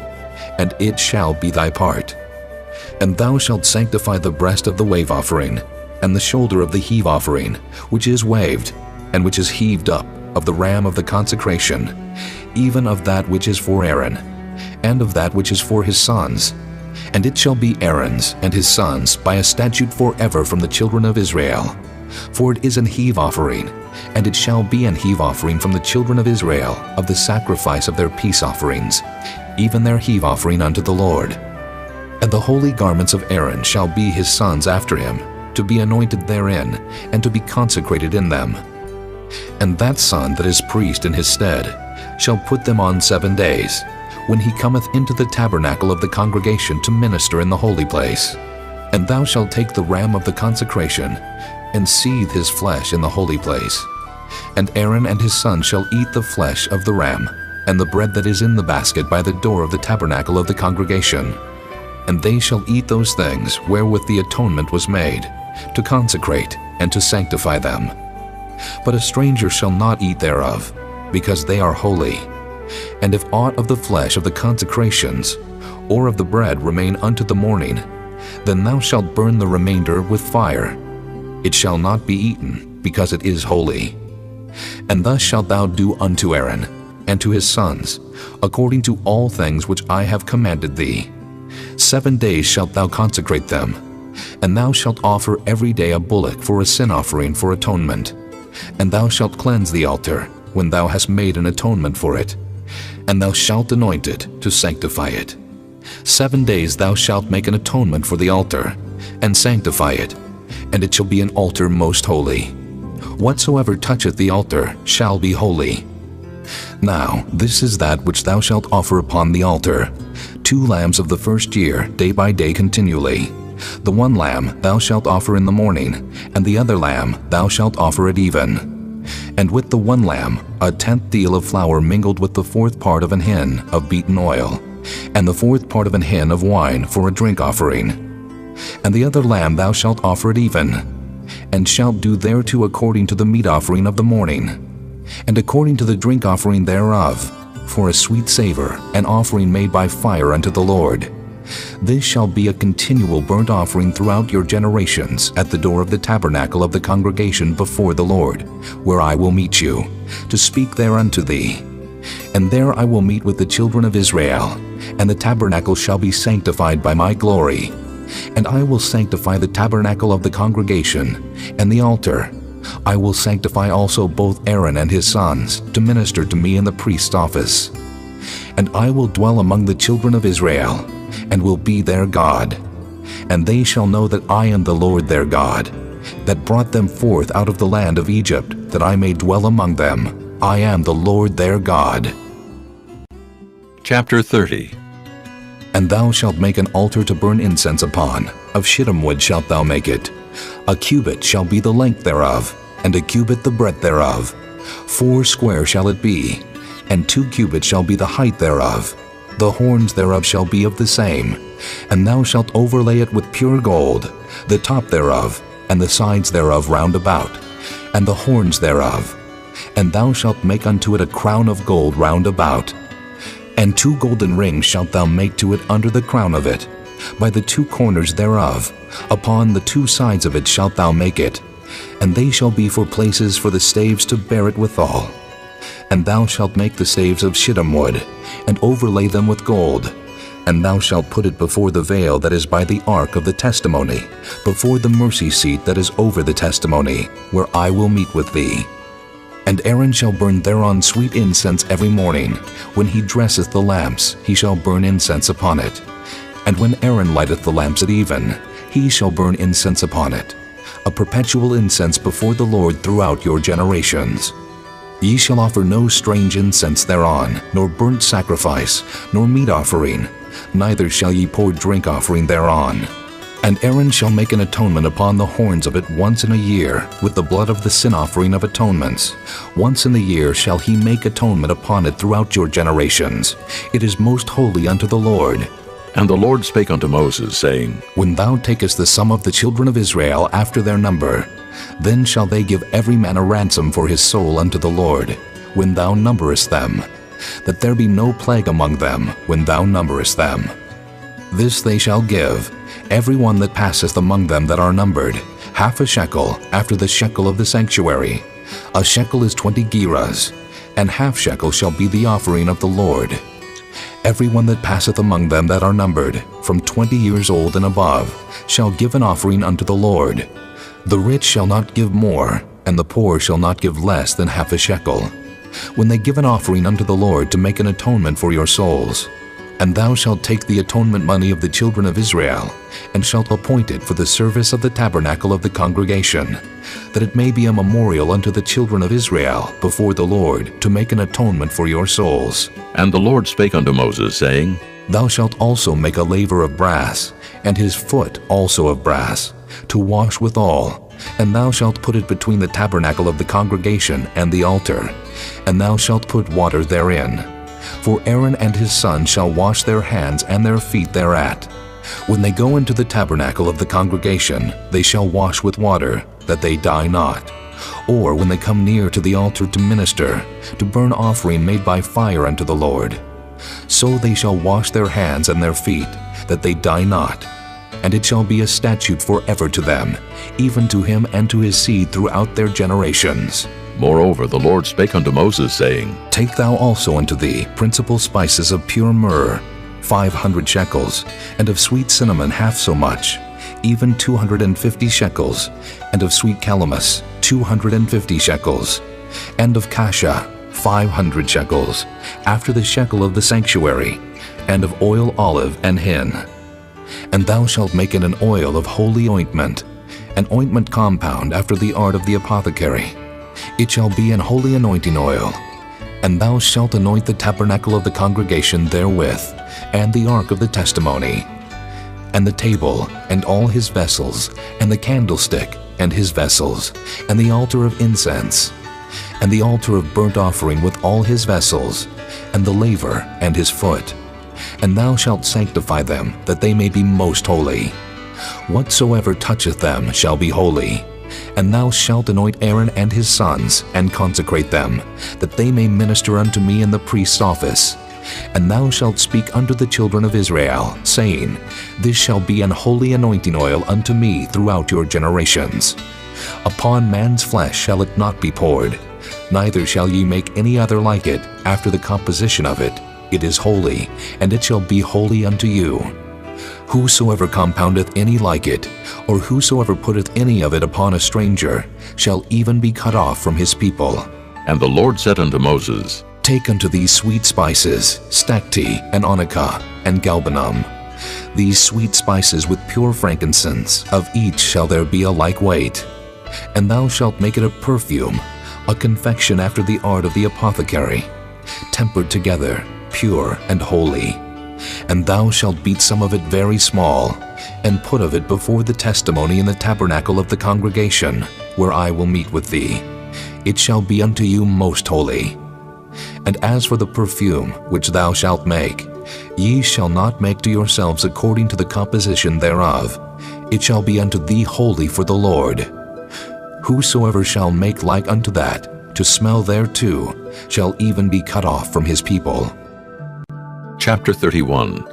and it shall be thy part. And thou shalt sanctify the breast of the wave offering, and the shoulder of the heave offering, which is waved, and which is heaved up, of the ram of the consecration, even of that which is for Aaron, and of that which is for his sons. And it shall be Aaron's and his sons by a statute forever from the children of Israel. For it is an heave offering, and it shall be an heave offering from the children of Israel of the sacrifice of their peace offerings, even their heave offering unto the Lord. And the holy garments of Aaron shall be his sons after him, to be anointed therein, and to be consecrated in them. And that son that is priest in his stead shall put them on 7 days, when he cometh into the tabernacle of the congregation to minister in the holy place. And thou shalt take the ram of the consecration, and seethe his flesh in the holy place. And Aaron and his sons shall eat the flesh of the ram, and the bread that is in the basket by the door of the tabernacle of the congregation. And they shall eat those things wherewith the atonement was made, to consecrate and to sanctify them. But a stranger shall not eat thereof, because they are holy. And if aught of the flesh of the consecrations, or of the bread remain unto the morning, then thou shalt burn the remainder with fire. It shall not be eaten, because it is holy. And thus shalt thou do unto Aaron, and to his sons, according to all things which I have commanded thee. 7 days shalt thou consecrate them, and thou shalt offer every day a bullock for a sin offering for atonement. And thou shalt cleanse the altar, when thou hast made an atonement for it, and thou shalt anoint it to sanctify it. 7 days thou shalt make an atonement for the altar, and sanctify it, and it shall be an altar most holy. Whatsoever toucheth the altar shall be holy. Now this is that which thou shalt offer upon the altar: 2 lambs of the first year, day by day continually. The 1 lamb thou shalt offer in the morning, and the other lamb thou shalt offer at even. And with the 1 lamb 1/10 deal of flour mingled with the 4th part of an hin of beaten oil, and the 4th part of an hin of wine for a drink offering. And the other lamb thou shalt offer at even, and shalt do thereto according to the meat offering of the morning, and according to the drink offering thereof, for a sweet savor, an offering made by fire unto the Lord. This shall be a continual burnt offering throughout your generations at the door of the tabernacle of the congregation before the Lord, where I will meet you, to speak there unto thee. And there I will meet with the children of Israel, and the tabernacle shall be sanctified by my glory. And I will sanctify the tabernacle of the congregation, and the altar. I will sanctify also both Aaron and his sons, to minister to me in the priest's office. And I will dwell among the children of Israel, and will be their God. And they shall know that I am the Lord their God, that brought them forth out of the land of Egypt, that I may dwell among them. I am the Lord their God. Chapter 30. And thou shalt make an altar to burn incense upon. Of shittim wood shalt thou make it. A cubit shall be the length thereof, and a cubit the breadth thereof. 4 square shall it be, and 2 cubits shall be the height thereof. The horns thereof shall be of the same, and thou shalt overlay it with pure gold, the top thereof, and the sides thereof round about, and the horns thereof. And thou shalt make unto it a crown of gold round about. And 2 golden rings shalt thou make to it under the crown of it, by the 2 corners thereof. Upon the 2 sides of it shalt thou make it, and they shall be for places for the staves to bear it withal. And thou shalt make the staves of shittim wood, and overlay them with gold. And thou shalt put it before the veil that is by the ark of the testimony, before the mercy seat that is over the testimony, where I will meet with thee. And Aaron shall burn thereon sweet incense every morning. When he dresseth the lamps, he shall burn incense upon it. And when Aaron lighteth the lamps at even, he shall burn incense upon it, a perpetual incense before the Lord throughout your generations. Ye shall offer no strange incense thereon, nor burnt sacrifice, nor meat offering, neither shall ye pour drink offering thereon. And Aaron shall make an atonement upon the horns of it once in a year, with the blood of the sin offering of atonements. Once in the year shall he make atonement upon it throughout your generations. It is most holy unto the Lord. And the Lord spake unto Moses, saying, When thou takest the sum of the children of Israel after their number, then shall they give every man a ransom for his soul unto the Lord, when thou numberest them, that there be no plague among them when thou numberest them. This they shall give, every one that passeth among them that are numbered, half a shekel after the shekel of the sanctuary. A shekel is 20 gerahs, and half shekel shall be the offering of the Lord. Every one that passeth among them that are numbered, from 20 years old and above, shall give an offering unto the Lord. The rich shall not give more, and the poor shall not give less than half a shekel, when they give an offering unto the Lord to make an atonement for your souls. And thou shalt take the atonement money of the children of Israel, and shalt appoint it for the service of the tabernacle of the congregation, that it may be a memorial unto the children of Israel before the Lord, to make an atonement for your souls. And the Lord spake unto Moses, saying, Thou shalt also make a laver of brass, and his foot also of brass, to wash withal, and thou shalt put it between the tabernacle of the congregation and the altar, and thou shalt put water therein. For Aaron and his sons shall wash their hands and their feet thereat. When they go into the tabernacle of the congregation, they shall wash with water, that they die not. Or when they come near to the altar to minister, to burn offering made by fire unto the Lord. So they shall wash their hands and their feet, that they die not. And it shall be a statute forever to them, even to him and to his seed throughout their generations. Moreover, the Lord spake unto Moses, saying, Take thou also unto thee principal spices of pure myrrh, 500 shekels, and of sweet cinnamon half so much, even 250 shekels, and of sweet calamus 250 shekels, and of cassia 500 shekels, after the shekel of the sanctuary, and of oil olive and hin. And thou shalt make it an oil of holy ointment, an ointment compound after the art of the apothecary. It shall be an holy anointing oil. And thou shalt anoint the tabernacle of the congregation therewith, and the ark of the testimony, and the table, and all his vessels, and the candlestick, and his vessels, and the altar of incense, and the altar of burnt offering with all his vessels, and the laver, and his foot. And thou shalt sanctify them, that they may be most holy. Whatsoever toucheth them shall be holy. And thou shalt anoint Aaron and his sons, and consecrate them, that they may minister unto me in the priest's office. And thou shalt speak unto the children of Israel, saying, This shall be an holy anointing oil unto me throughout your generations. Upon man's flesh shall it not be poured, neither shall ye make any other like it after the composition of it. It is holy, and it shall be holy unto you. Whosoever compoundeth any like it, or whosoever putteth any of it upon a stranger, shall even be cut off from his people. And the Lord said unto Moses, Take unto thee sweet spices, stacte, and onycha, and galbanum. These sweet spices with pure frankincense, of each shall there be a like weight. And thou shalt make it a perfume, a confection after the art of the apothecary, tempered together, pure and holy. And thou shalt beat some of it very small, and put of it before the testimony in the tabernacle of the congregation, where I will meet with thee. It shall be unto you most holy. And as for the perfume which thou shalt make, ye shall not make to yourselves according to the composition thereof. It shall be unto thee holy for the Lord. Whosoever shall make like unto that, to smell thereto, shall even be cut off from his people. Chapter 31.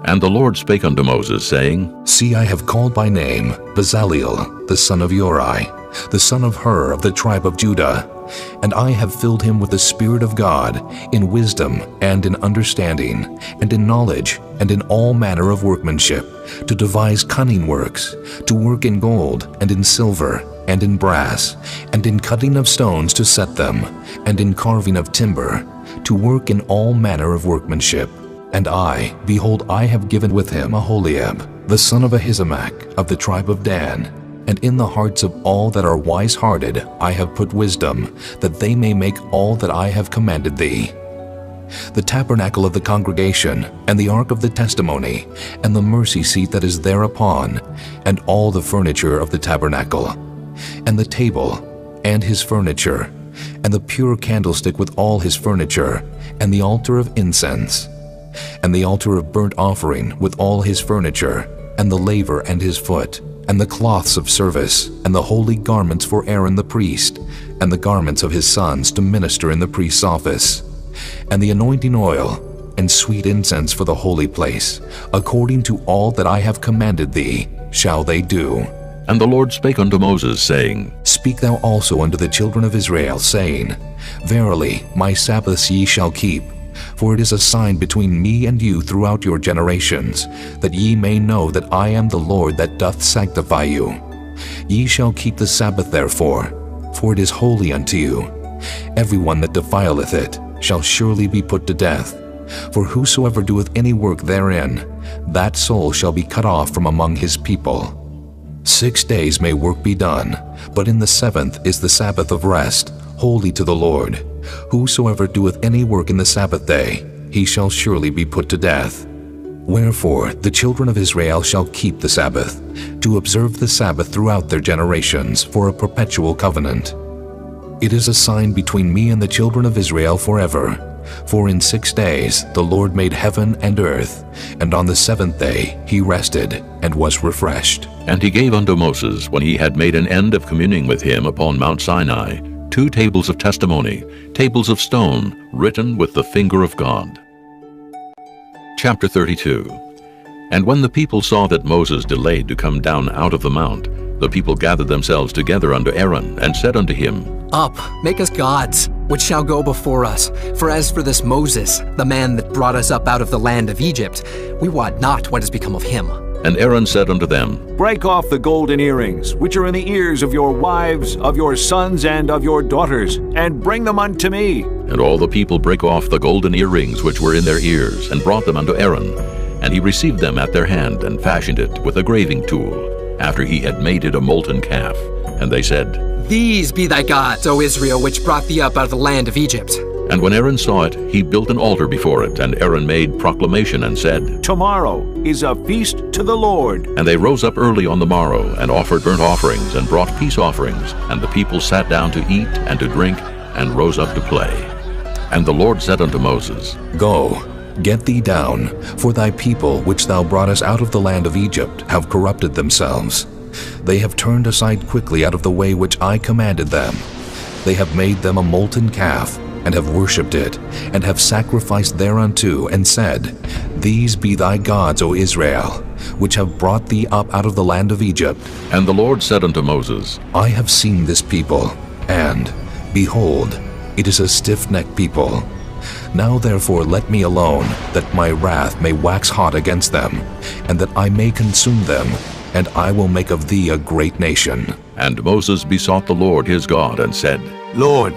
And the Lord spake unto Moses, saying, See, I have called by name Bezaleel, the son of Uri, the son of Hur of the tribe of Judah, and I have filled him with the Spirit of God, in wisdom and in understanding, and in knowledge, and in all manner of workmanship, to devise cunning works, to work in gold, and in silver, and in brass, and in cutting of stones to set them, and in carving of timber, to work in all manner of workmanship. And I, behold, I have given with him Aholiab, the son of Ahisamach, of the tribe of Dan, And in the hearts of all that are wise-hearted I have put wisdom, that they may make all that I have commanded thee. The tabernacle of the congregation, and the ark of the testimony, and the mercy seat that is thereupon, and all the furniture of the tabernacle, and the table, and his furniture, and the pure candlestick with all his furniture, and the altar of incense, and the altar of burnt offering with all his furniture, and the laver and his foot, and the cloths of service, and the holy garments for Aaron the priest, and the garments of his sons to minister in the priest's office, and the anointing oil, and sweet incense for the holy place, according to all that I have commanded thee, shall they do. And the Lord spake unto Moses, saying, Speak thou also unto the children of Israel, saying, Verily, my Sabbaths ye shall keep, for it is a sign between me and you throughout your generations, that ye may know that I am the Lord that doth sanctify you. Ye shall keep the Sabbath therefore, for it is holy unto you. Every one that defileth it shall surely be put to death. For whosoever doeth any work therein, that soul shall be cut off from among his people. 6 days may work be done, but in the 7th is the Sabbath of rest, holy to the Lord. Whosoever doeth any work in the Sabbath day, he shall surely be put to death. Wherefore the children of Israel shall keep the Sabbath, to observe the Sabbath throughout their generations for a perpetual covenant. It is a sign between me and the children of Israel forever. For in 6 days the Lord made heaven and earth, and on the 7th day he rested and was refreshed. And he gave unto Moses, when he had made an end of communing with him upon Mount Sinai, 2 tables of testimony, tables of stone, written with the finger of God. Chapter 32. And when the people saw that Moses delayed to come down out of the mount, the people gathered themselves together unto Aaron, and said unto him, Up, make us gods, which shall go before us. For as for this Moses, the man that brought us up out of the land of Egypt, we wot not what has become of him. And Aaron said unto them, Break off the golden earrings, which are in the ears of your wives, of your sons, and of your daughters, and bring them unto me. And all the people brake off the golden earrings which were in their ears, and brought them unto Aaron. And he received them at their hand, and fashioned it with a graving tool, after he had made it a molten calf. And they said, These be thy gods, O Israel, which brought thee up out of the land of Egypt. And when Aaron saw it, he built an altar before it, and Aaron made proclamation and said, Tomorrow is a feast to the Lord. And they rose up early on the morrow, and offered burnt offerings, and brought peace offerings. And the people sat down to eat and to drink, and rose up to play. And the Lord said unto Moses, Go, get thee down, for thy people which thou broughtest out of the land of Egypt have corrupted themselves. They have turned aside quickly out of the way which I commanded them. They have made them a molten calf, and have worshipped it, and have sacrificed thereunto, and said, These be thy gods, O Israel, which have brought thee up out of the land of Egypt. And the Lord said unto Moses, I have seen this people, and, behold, it is a stiff-necked people. Now therefore let me alone, that my wrath may wax hot against them, and that I may consume them, and I will make of thee a great nation. And Moses besought the Lord his God, and said, Lord,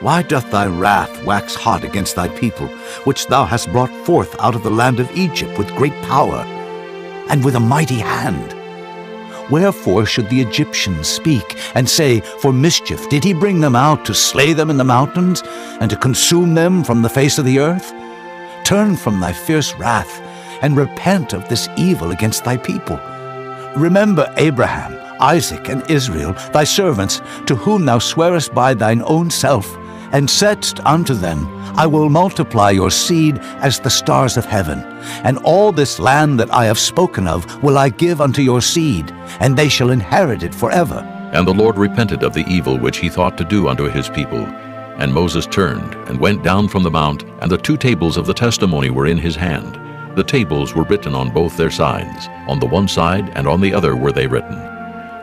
why doth thy wrath wax hot against thy people, which thou hast brought forth out of the land of Egypt with great power, and with a mighty hand? Wherefore should the Egyptians speak, and say, For mischief did he bring them out to slay them in the mountains, and to consume them from the face of the earth? Turn from thy fierce wrath, and repent of this evil against thy people. Remember Abraham, Isaac, and Israel, thy servants, to whom thou swearest by thine own self, and saidst unto them, I will multiply your seed as the stars of heaven, and all this land that I have spoken of will I give unto your seed, and they shall inherit it forever. And the Lord repented of the evil which he thought to do unto his people. And Moses turned, and went down from the mount, and the 2 tables of the testimony were in his hand. The tables were written on both their sides, on the one side and on the other were they written.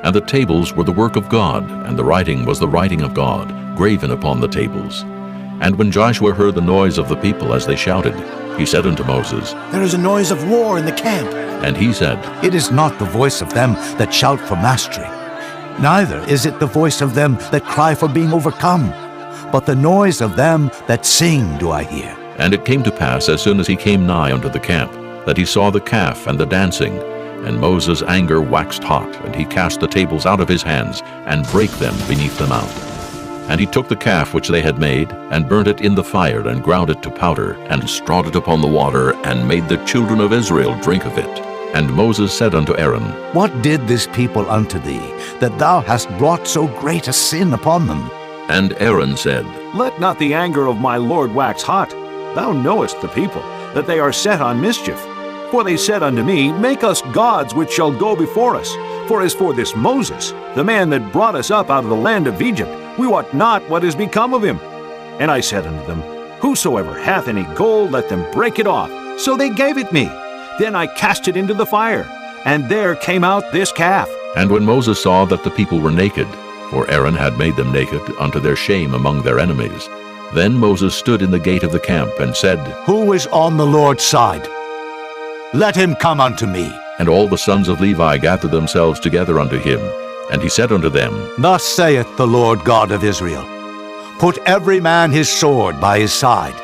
And the tables were the work of God, and the writing was the writing of God, graven upon the tables. And when Joshua heard the noise of the people as they shouted, he said unto Moses, There is a noise of war in the camp. And he said, It is not the voice of them that shout for mastery, neither is it the voice of them that cry for being overcome, but the noise of them that sing do I hear. And it came to pass, as soon as he came nigh unto the camp, that he saw the calf and the dancing. And Moses' anger waxed hot, and he cast the tables out of his hands, and brake them beneath the mount. And he took the calf which they had made, and burnt it in the fire, and ground it to powder, and strawed it upon the water, and made the children of Israel drink of it. And Moses said unto Aaron, What did this people unto thee, that thou hast brought so great a sin upon them? And Aaron said, Let not the anger of my Lord wax hot. Thou knowest the people, that they are set on mischief. For they said unto me, Make us gods which shall go before us. For as for this Moses, the man that brought us up out of the land of Egypt, we wot not what is become of him. And I said unto them, Whosoever hath any gold, let them break it off. So they gave it me. Then I cast it into the fire, and there came out this calf. And when Moses saw that the people were naked, for Aaron had made them naked unto their shame among their enemies, then Moses stood in the gate of the camp, and said, Who is on the Lord's side? Let him come unto me. And all the sons of Levi gathered themselves together unto him. And he said unto them, Thus saith the Lord God of Israel, Put every man his sword by his side,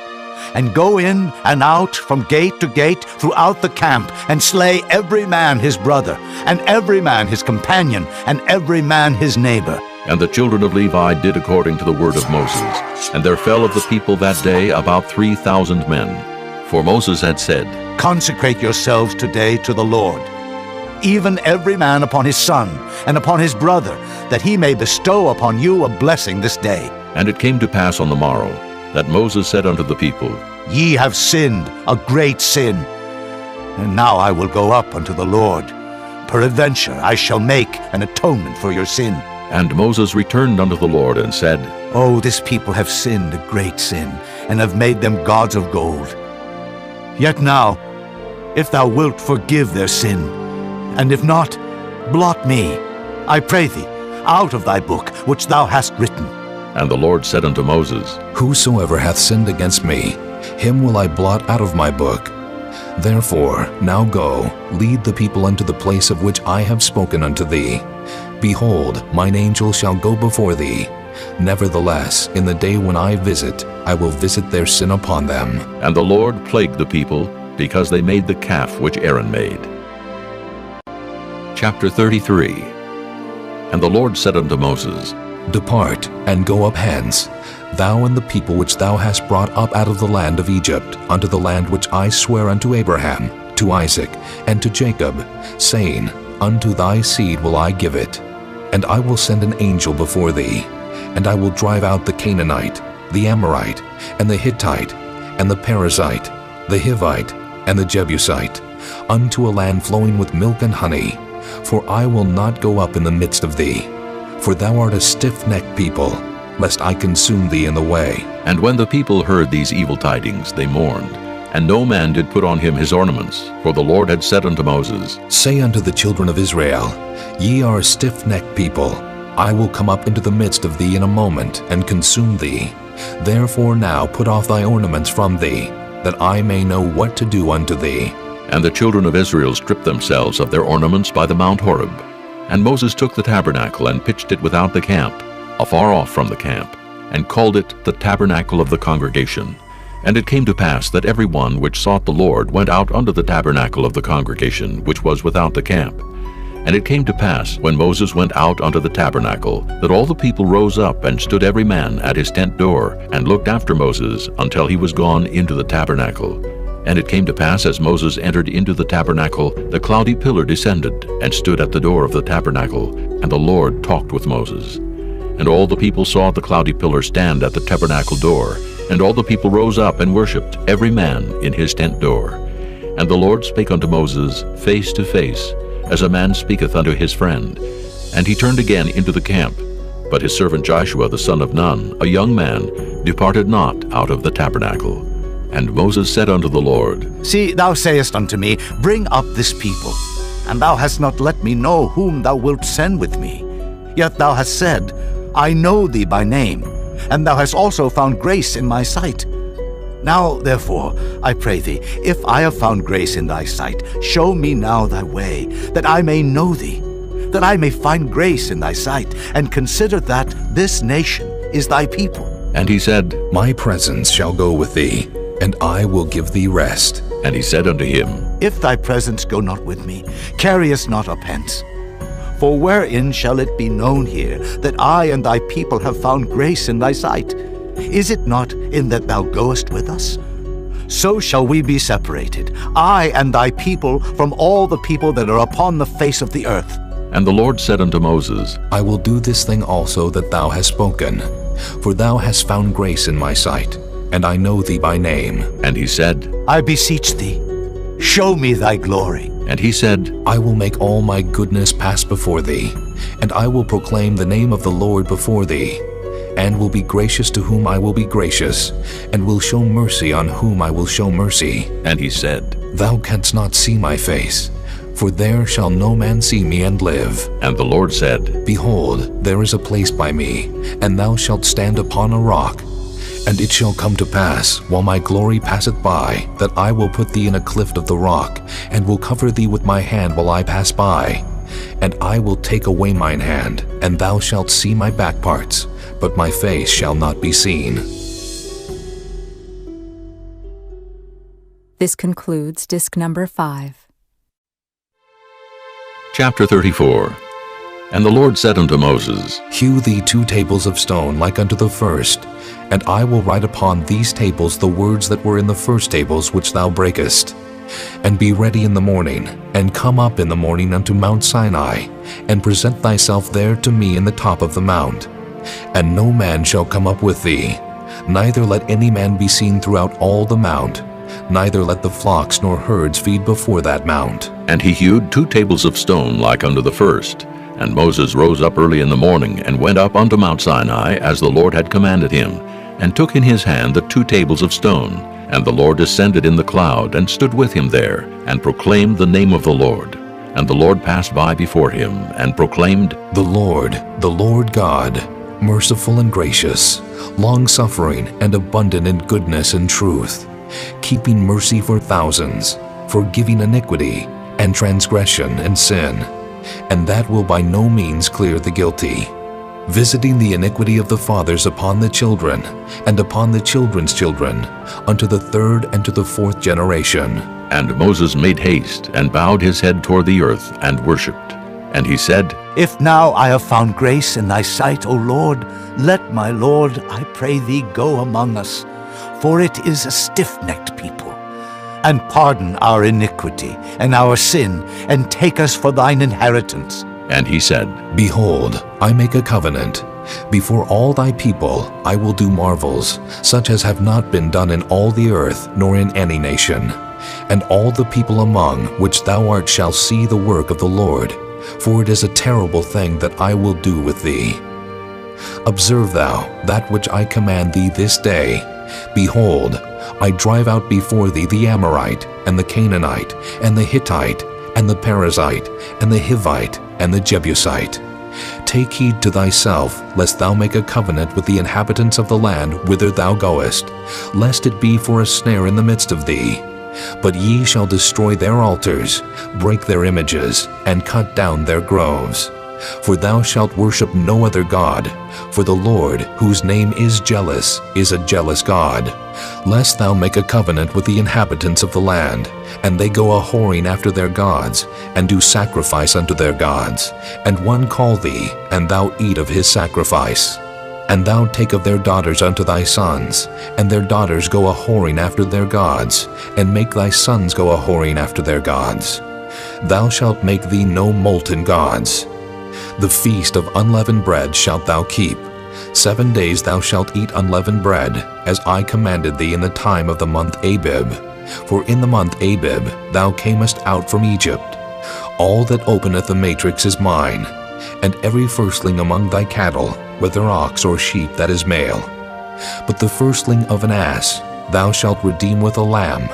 and go in and out from gate to gate throughout the camp, and slay every man his brother, and every man his companion, and every man his neighbor. And the children of Levi did according to the word of Moses. And there fell of the people that day about 3,000 men. For Moses had said, Consecrate yourselves today to the Lord, even every man upon his son, and upon his brother, that he may bestow upon you a blessing this day. And it came to pass on the morrow, that Moses said unto the people, Ye have sinned a great sin, and now I will go up unto the Lord. Peradventure I shall make an atonement for your sin. And Moses returned unto the Lord, and said, Oh, this people have sinned a great sin, and have made them gods of gold. Yet now, if thou wilt forgive their sin, and if not, blot me, I pray thee, out of thy book which thou hast written. And the Lord said unto Moses, Whosoever hath sinned against me, him will I blot out of my book. Therefore now go, lead the people unto the place of which I have spoken unto thee. Behold, mine angel shall go before thee. Nevertheless, in the day when I visit, I will visit their sin upon them. And the Lord plagued the people, because they made the calf which Aaron made. Chapter 33. And the Lord said unto Moses, Depart, and go up hence, thou and the people which thou hast brought up out of the land of Egypt, unto the land which I swear unto Abraham, to Isaac, and to Jacob, saying, Unto thy seed will I give it. And I will send an angel before thee, and I will drive out the Canaanite, the Amorite, and the Hittite, and the Perizzite, the Hivite, and the Jebusite, unto a land flowing with milk and honey. For I will not go up in the midst of thee, for thou art a stiff-necked people, lest I consume thee in the way. And when the people heard these evil tidings, they mourned, and no man did put on him his ornaments, for the Lord had said unto Moses, Say unto the children of Israel, Ye are a stiff-necked people. I will come up into the midst of thee in a moment, and consume thee. Therefore now put off thy ornaments from thee, that I may know what to do unto thee. And the children of Israel stripped themselves of their ornaments by the Mount Horeb. And Moses took the tabernacle, and pitched it without the camp, afar off from the camp, and called it the tabernacle of the congregation. And it came to pass that every one which sought the Lord went out unto the tabernacle of the congregation, which was without the camp. And it came to pass, when Moses went out unto the tabernacle, that all the people rose up, and stood every man at his tent door, and looked after Moses until he was gone into the tabernacle. And it came to pass, as Moses entered into the tabernacle, the cloudy pillar descended, and stood at the door of the tabernacle, and the Lord talked with Moses. And all the people saw the cloudy pillar stand at the tabernacle door, and all the people rose up and worshipped, every man in his tent door. And the Lord spake unto Moses face to face, as a man speaketh unto his friend. And he turned again into the camp. But his servant Joshua the son of Nun, a young man, departed not out of the tabernacle. And Moses said unto the Lord, See, thou sayest unto me, Bring up this people. And thou hast not let me know whom thou wilt send with me. Yet thou hast said, I know thee by name, and thou hast also found grace in my sight. Now, therefore, I pray thee, if I have found grace in thy sight, show me now thy way, that I may know thee, that I may find grace in thy sight, and consider that this nation is thy people. And he said, My presence shall go with thee, and I will give thee rest. And he said unto him, If thy presence go not with me, carry us not up hence. For wherein shall it be known here that I and thy people have found grace in thy sight? Is it not in that thou goest with us? So shall we be separated, I and thy people, from all the people that are upon the face of the earth. And the Lord said unto Moses, I will do this thing also that thou hast spoken, for thou hast found grace in my sight, and I know thee by name. And he said, I beseech thee, show me thy glory. And he said, I will make all my goodness pass before thee, and I will proclaim the name of the Lord before thee, and will be gracious to whom I will be gracious, and will show mercy on whom I will show mercy. And he said, Thou canst not see my face, for there shall no man see me and live. And the Lord said, Behold, there is a place by me, and thou shalt stand upon a rock. And it shall come to pass, while my glory passeth by, that I will put thee in a cleft of the rock, and will cover thee with my hand while I pass by. And I will take away mine hand, and thou shalt see my back parts, but my face shall not be seen. This concludes disc number 5. Chapter 34. And the Lord said unto Moses, Hew thee 2 tables of stone like unto the first, and I will write upon these tables the words that were in the first tables which thou breakest. And be ready in the morning, and come up in the morning unto Mount Sinai, and present thyself there to me in the top of the mount. And no man shall come up with thee, neither let any man be seen throughout all the mount, neither let the flocks nor herds feed before that mount. And he hewed 2 tables of stone like unto the first. And Moses rose up early in the morning, and went up unto Mount Sinai, as the Lord had commanded him, and took in his hand the 2 tables of stone. And the Lord descended in the cloud, and stood with him there, and proclaimed the name of the Lord. And the Lord passed by before him, and proclaimed, The Lord God, merciful and gracious, long-suffering and abundant in goodness and truth, keeping mercy for thousands, forgiving iniquity and transgression and sin, and that will by no means clear the guilty, visiting the iniquity of the fathers upon the children, and upon the children's children, unto the 3rd and to the 4th generation. And Moses made haste, and bowed his head toward the earth, and worshipped. And he said, If now I have found grace in thy sight, O Lord, let my Lord, I pray thee, go among us, for it is a stiff-necked people. And pardon our iniquity and our sin, and take us for thine inheritance. And he said, Behold, I make a covenant. Before all thy people I will do marvels, such as have not been done in all the earth, nor in any nation. And all the people among which thou art shall see the work of the Lord, for it is a terrible thing that I will do with thee. Observe thou that which I command thee this day. Behold, I drive out before thee the Amorite, and the Canaanite, and the Hittite, and the Perizzite, and the Hivite, and the Jebusite. Take heed to thyself, lest thou make a covenant with the inhabitants of the land whither thou goest, lest it be for a snare in the midst of thee. But ye shall destroy their altars, break their images, and cut down their groves. For thou shalt worship no other God, for the Lord, whose name is jealous, is a jealous God, lest thou make a covenant with the inhabitants of the land, and they go a-whoring after their gods, and do sacrifice unto their gods, and one call thee, and thou eat of his sacrifice. And thou take of their daughters unto thy sons, and their daughters go a-whoring after their gods, and make thy sons go a-whoring after their gods. Thou shalt make thee no molten gods. The feast of unleavened bread shalt thou keep. 7 days thou shalt eat unleavened bread, as I commanded thee in the time of the month Abib. For in the month Abib thou camest out from Egypt. All that openeth the matrix is mine, and every firstling among thy cattle, whether ox or sheep that is male. But the firstling of an ass thou shalt redeem with a lamb,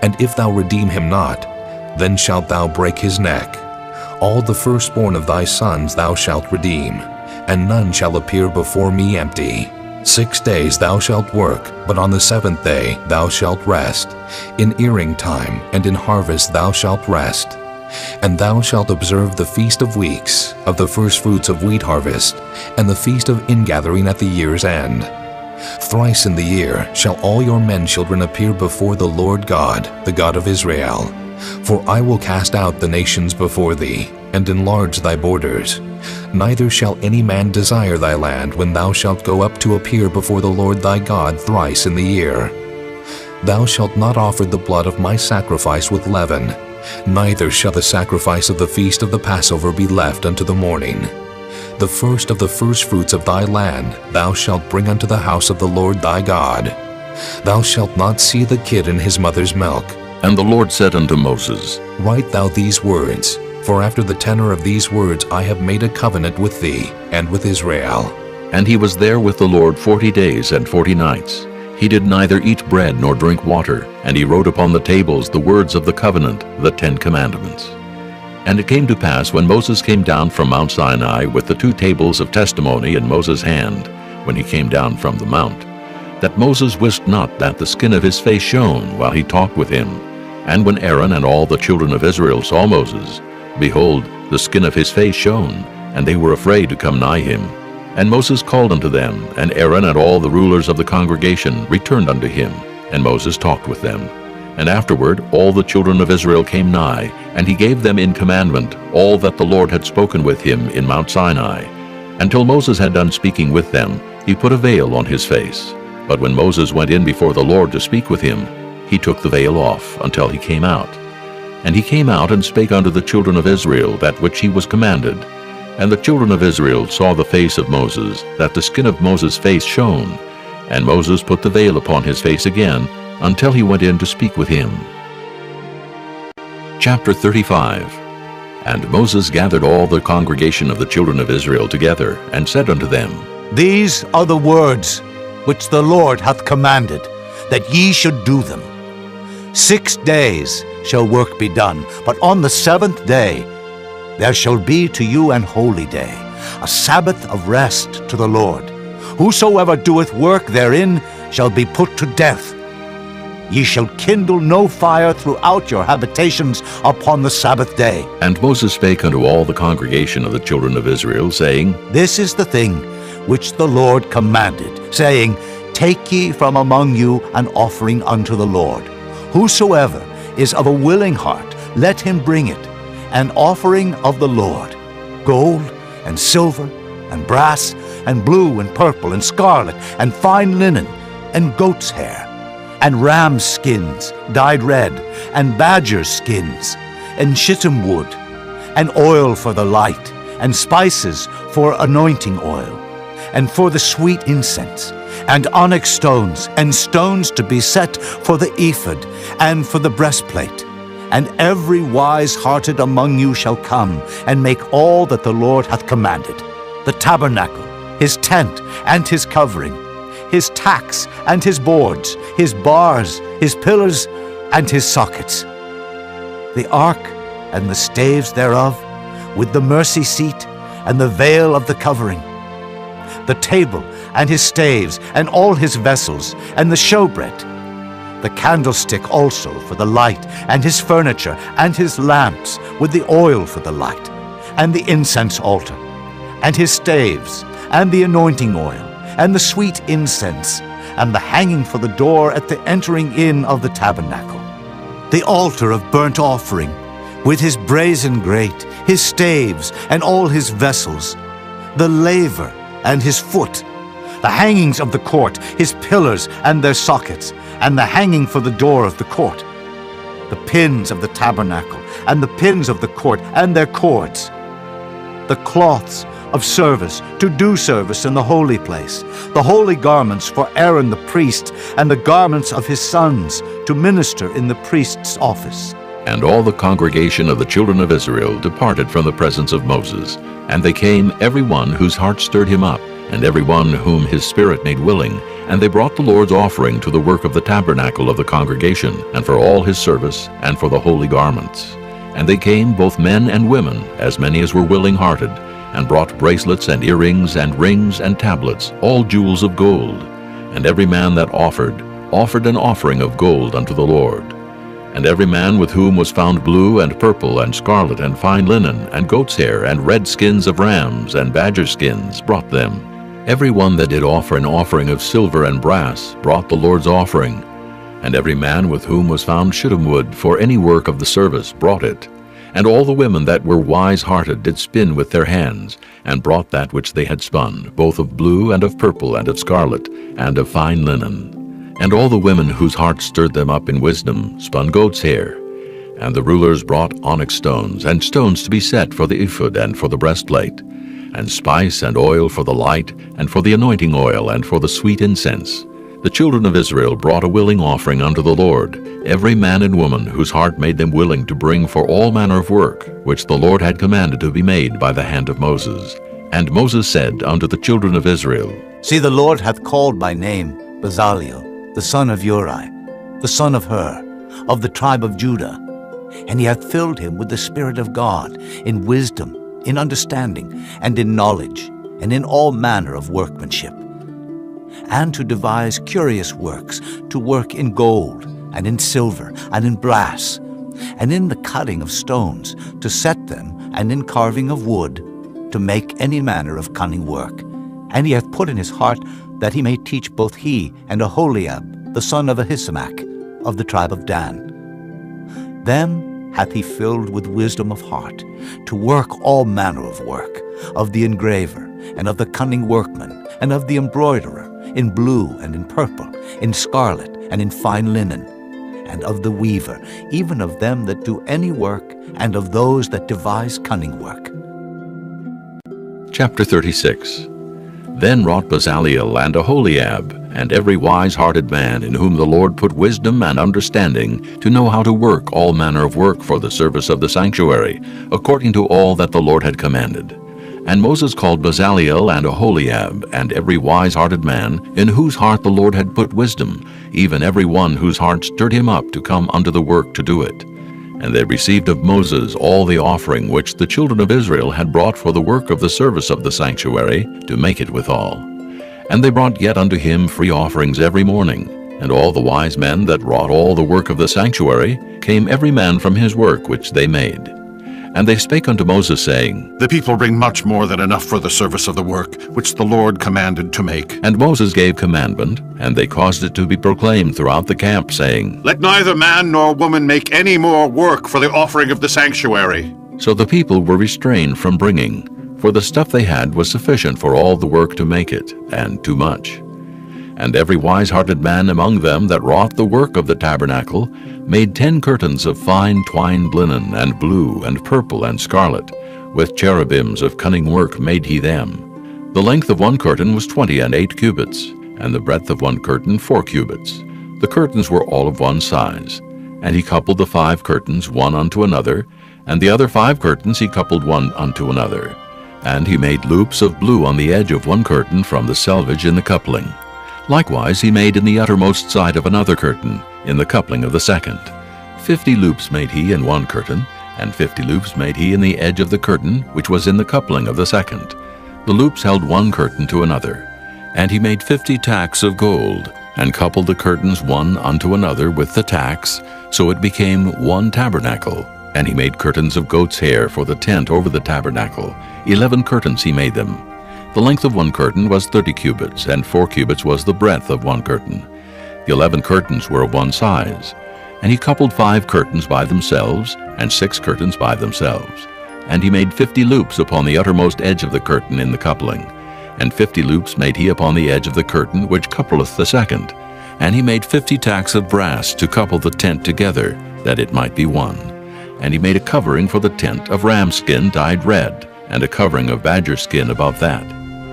and if thou redeem him not, then shalt thou break his neck. All the firstborn of thy sons thou shalt redeem, and none shall appear before me empty. 6 days thou shalt work, but on the 7th day thou shalt rest. In earing time and in harvest thou shalt rest. And thou shalt observe the feast of weeks, of the firstfruits of wheat harvest, and the feast of ingathering at the year's end. Thrice in the year shall all your men children appear before the Lord God, the God of Israel. For I will cast out the nations before thee, and enlarge thy borders. Neither shall any man desire thy land when thou shalt go up to appear before the Lord thy God thrice in the year. Thou shalt not offer the blood of my sacrifice with leaven, neither shall the sacrifice of the feast of the Passover be left unto the morning. The first of the firstfruits of thy land thou shalt bring unto the house of the Lord thy God. Thou shalt not see the kid in his mother's milk. And the Lord said unto Moses, Write thou these words, for after the tenor of these words I have made a covenant with thee and with Israel. And he was there with the Lord 40 days and 40 nights. He did neither eat bread nor drink water, and he wrote upon the tables the words of the covenant, the 10 commandments. And it came to pass, when Moses came down from Mount Sinai with the 2 tables of testimony in Moses' hand, when he came down from the mount, that Moses wist not that the skin of his face shone while he talked with him. And when Aaron and all the children of Israel saw Moses, behold, the skin of his face shone, and they were afraid to come nigh him. And Moses called unto them, and Aaron and all the rulers of the congregation returned unto him, and Moses talked with them. And afterward all the children of Israel came nigh, and he gave them in commandment all that the Lord had spoken with him in Mount Sinai. Until Moses had done speaking with them, he put a veil on his face. But when Moses went in before the Lord to speak with him, he took the veil off until he came out. And he came out and spake unto the children of Israel that which he was commanded. And the children of Israel saw the face of Moses, that the skin of Moses' face shone. And Moses put the veil upon his face again, until he went in to speak with him. Chapter 35. And Moses gathered all the congregation of the children of Israel together, and said unto them, These are the words which the Lord hath commanded, that ye should do them. 6 days shall work be done, but on the 7th day there shall be to you an holy day, a Sabbath of rest to the Lord. Whosoever doeth work therein shall be put to death. Ye shall kindle no fire throughout your habitations upon the Sabbath day. And Moses spake unto all the congregation of the children of Israel, saying, This is the thing which the Lord commanded, saying, Take ye from among you an offering unto the Lord. Whosoever is of a willing heart, let him bring it, an offering of the Lord, gold and silver and brass and blue and purple and scarlet and fine linen and goat's hair, and ram's skins dyed red, and badger's skins, and shittim wood, and oil for the light, and spices for anointing oil, and for the sweet incense, and onyx stones, and stones to be set for the ephod, and for the breastplate. And every wise-hearted among you shall come, and make all that the Lord hath commanded: the tabernacle, his tent, and his covering, his tacks, and his boards, his bars, his pillars, and his sockets, the ark, and the staves thereof, with the mercy seat, and the veil of the covering, the table, and his staves, and all his vessels, and the showbread, the candlestick also for the light, and his furniture, and his lamps, with the oil for the light, and the incense altar, and his staves, and the anointing oil, and the sweet incense, and the hanging for the door at the entering in of the tabernacle, the altar of burnt offering, with his brazen grate, his staves, and all his vessels, the laver, and his foot, the hangings of the court, his pillars, and their sockets, and the hanging for the door of the court, the pins of the tabernacle, and the pins of the court, and their cords, the cloths of service, to do service in the holy place, the holy garments for Aaron the priest, and the garments of his sons, to minister in the priest's office. And all the congregation of the children of Israel departed from the presence of Moses. And they came, every one whose heart stirred him up, and every one whom his spirit made willing. And they brought the Lord's offering to the work of the tabernacle of the congregation, and for all his service, and for the holy garments. And they came, both men and women, as many as were willing-hearted, and brought bracelets and earrings and rings and tablets, all jewels of gold. And every man that offered an offering of gold unto the Lord. And every man with whom was found blue and purple and scarlet and fine linen and goat's hair and red skins of rams and badger skins brought them. Every one that did offer an offering of silver and brass brought the Lord's offering. And every man with whom was found shittim wood for any work of the service brought it. And all the women that were wise-hearted did spin with their hands, and brought that which they had spun, both of blue and of purple and of scarlet, and of fine linen. And all the women whose hearts stirred them up in wisdom spun goat's hair. And the rulers brought onyx stones, and stones to be set for the ephod and for the breastplate, and spice and oil for the light, and for the anointing oil, and for the sweet incense. The children of Israel brought a willing offering unto the Lord, every man and woman whose heart made them willing to bring for all manner of work, which the Lord had commanded to be made by the hand of Moses. And Moses said unto the children of Israel, See, the Lord hath called by name Bezaleel, the son of Uri, the son of Hur, of the tribe of Judah. And he hath filled him with the Spirit of God, in wisdom, in understanding, and in knowledge, and in all manner of workmanship, and to devise curious works, to work in gold, and in silver, and in brass, and in the cutting of stones, to set them, and in carving of wood, to make any manner of cunning work. And he hath put in his heart that he may teach both he and Aholiab, the son of Ahisamach, of the tribe of Dan. Them hath he filled with wisdom of heart, to work all manner of work, of the engraver, and of the cunning workman, and of the embroiderer, in blue and in purple, in scarlet and in fine linen, and of the weaver, even of them that do any work, and of those that devise cunning work. Chapter 36. Then wrought Bezaleel and Aholiab, and every wise-hearted man in whom the Lord put wisdom and understanding, to know how to work all manner of work for the service of the sanctuary, according to all that the Lord had commanded. And Moses called Bezaleel and Aholiab, and every wise-hearted man, in whose heart the Lord had put wisdom, even every one whose heart stirred him up to come unto the work to do it. And they received of Moses all the offering which the children of Israel had brought for the work of the service of the sanctuary, to make it withal. And they brought yet unto him free offerings every morning. And all the wise men that wrought all the work of the sanctuary came every man from his work which they made. And they spake unto Moses, saying, The people bring much more than enough for the service of the work, which the Lord commanded to make. And Moses gave commandment, and they caused it to be proclaimed throughout the camp, saying, Let neither man nor woman make any more work for the offering of the sanctuary. So the people were restrained from bringing, for the stuff they had was sufficient for all the work to make it, and too much. And every wise-hearted man among them that wrought the work of the tabernacle made 10 curtains of fine twined linen, and blue, and purple, and scarlet. With cherubims of cunning work made he them. The length of one curtain was 20 cubits, and the breadth of one curtain 4 cubits. The curtains were all of one size. And he coupled the 5 curtains one unto another, and the other 5 curtains he coupled one unto another. And he made loops of blue on the edge of one curtain from the selvage in the coupling. Likewise he made in the uttermost side of another curtain, in the coupling of the second. 50 loops made he in one curtain, and 50 loops made he in the edge of the curtain, which was in the coupling of the second. The loops held one curtain to another. And he made 50 tacks of gold, and coupled the curtains one unto another with the tacks, so it became one tabernacle. And he made curtains of goat's hair for the tent over the tabernacle. 11 curtains he made them. The length of one curtain was 30 cubits, and 4 cubits was the breadth of one curtain. The 11 curtains were of one size. And he coupled 5 curtains by themselves, and 6 curtains by themselves. And he made 50 loops upon the uttermost edge of the curtain in the coupling. And 50 loops made he upon the edge of the curtain which coupleth the second. And he made 50 tacks of brass to couple the tent together, that it might be one. And he made a covering for the tent of ram skin dyed red, and a covering of badger skin above that.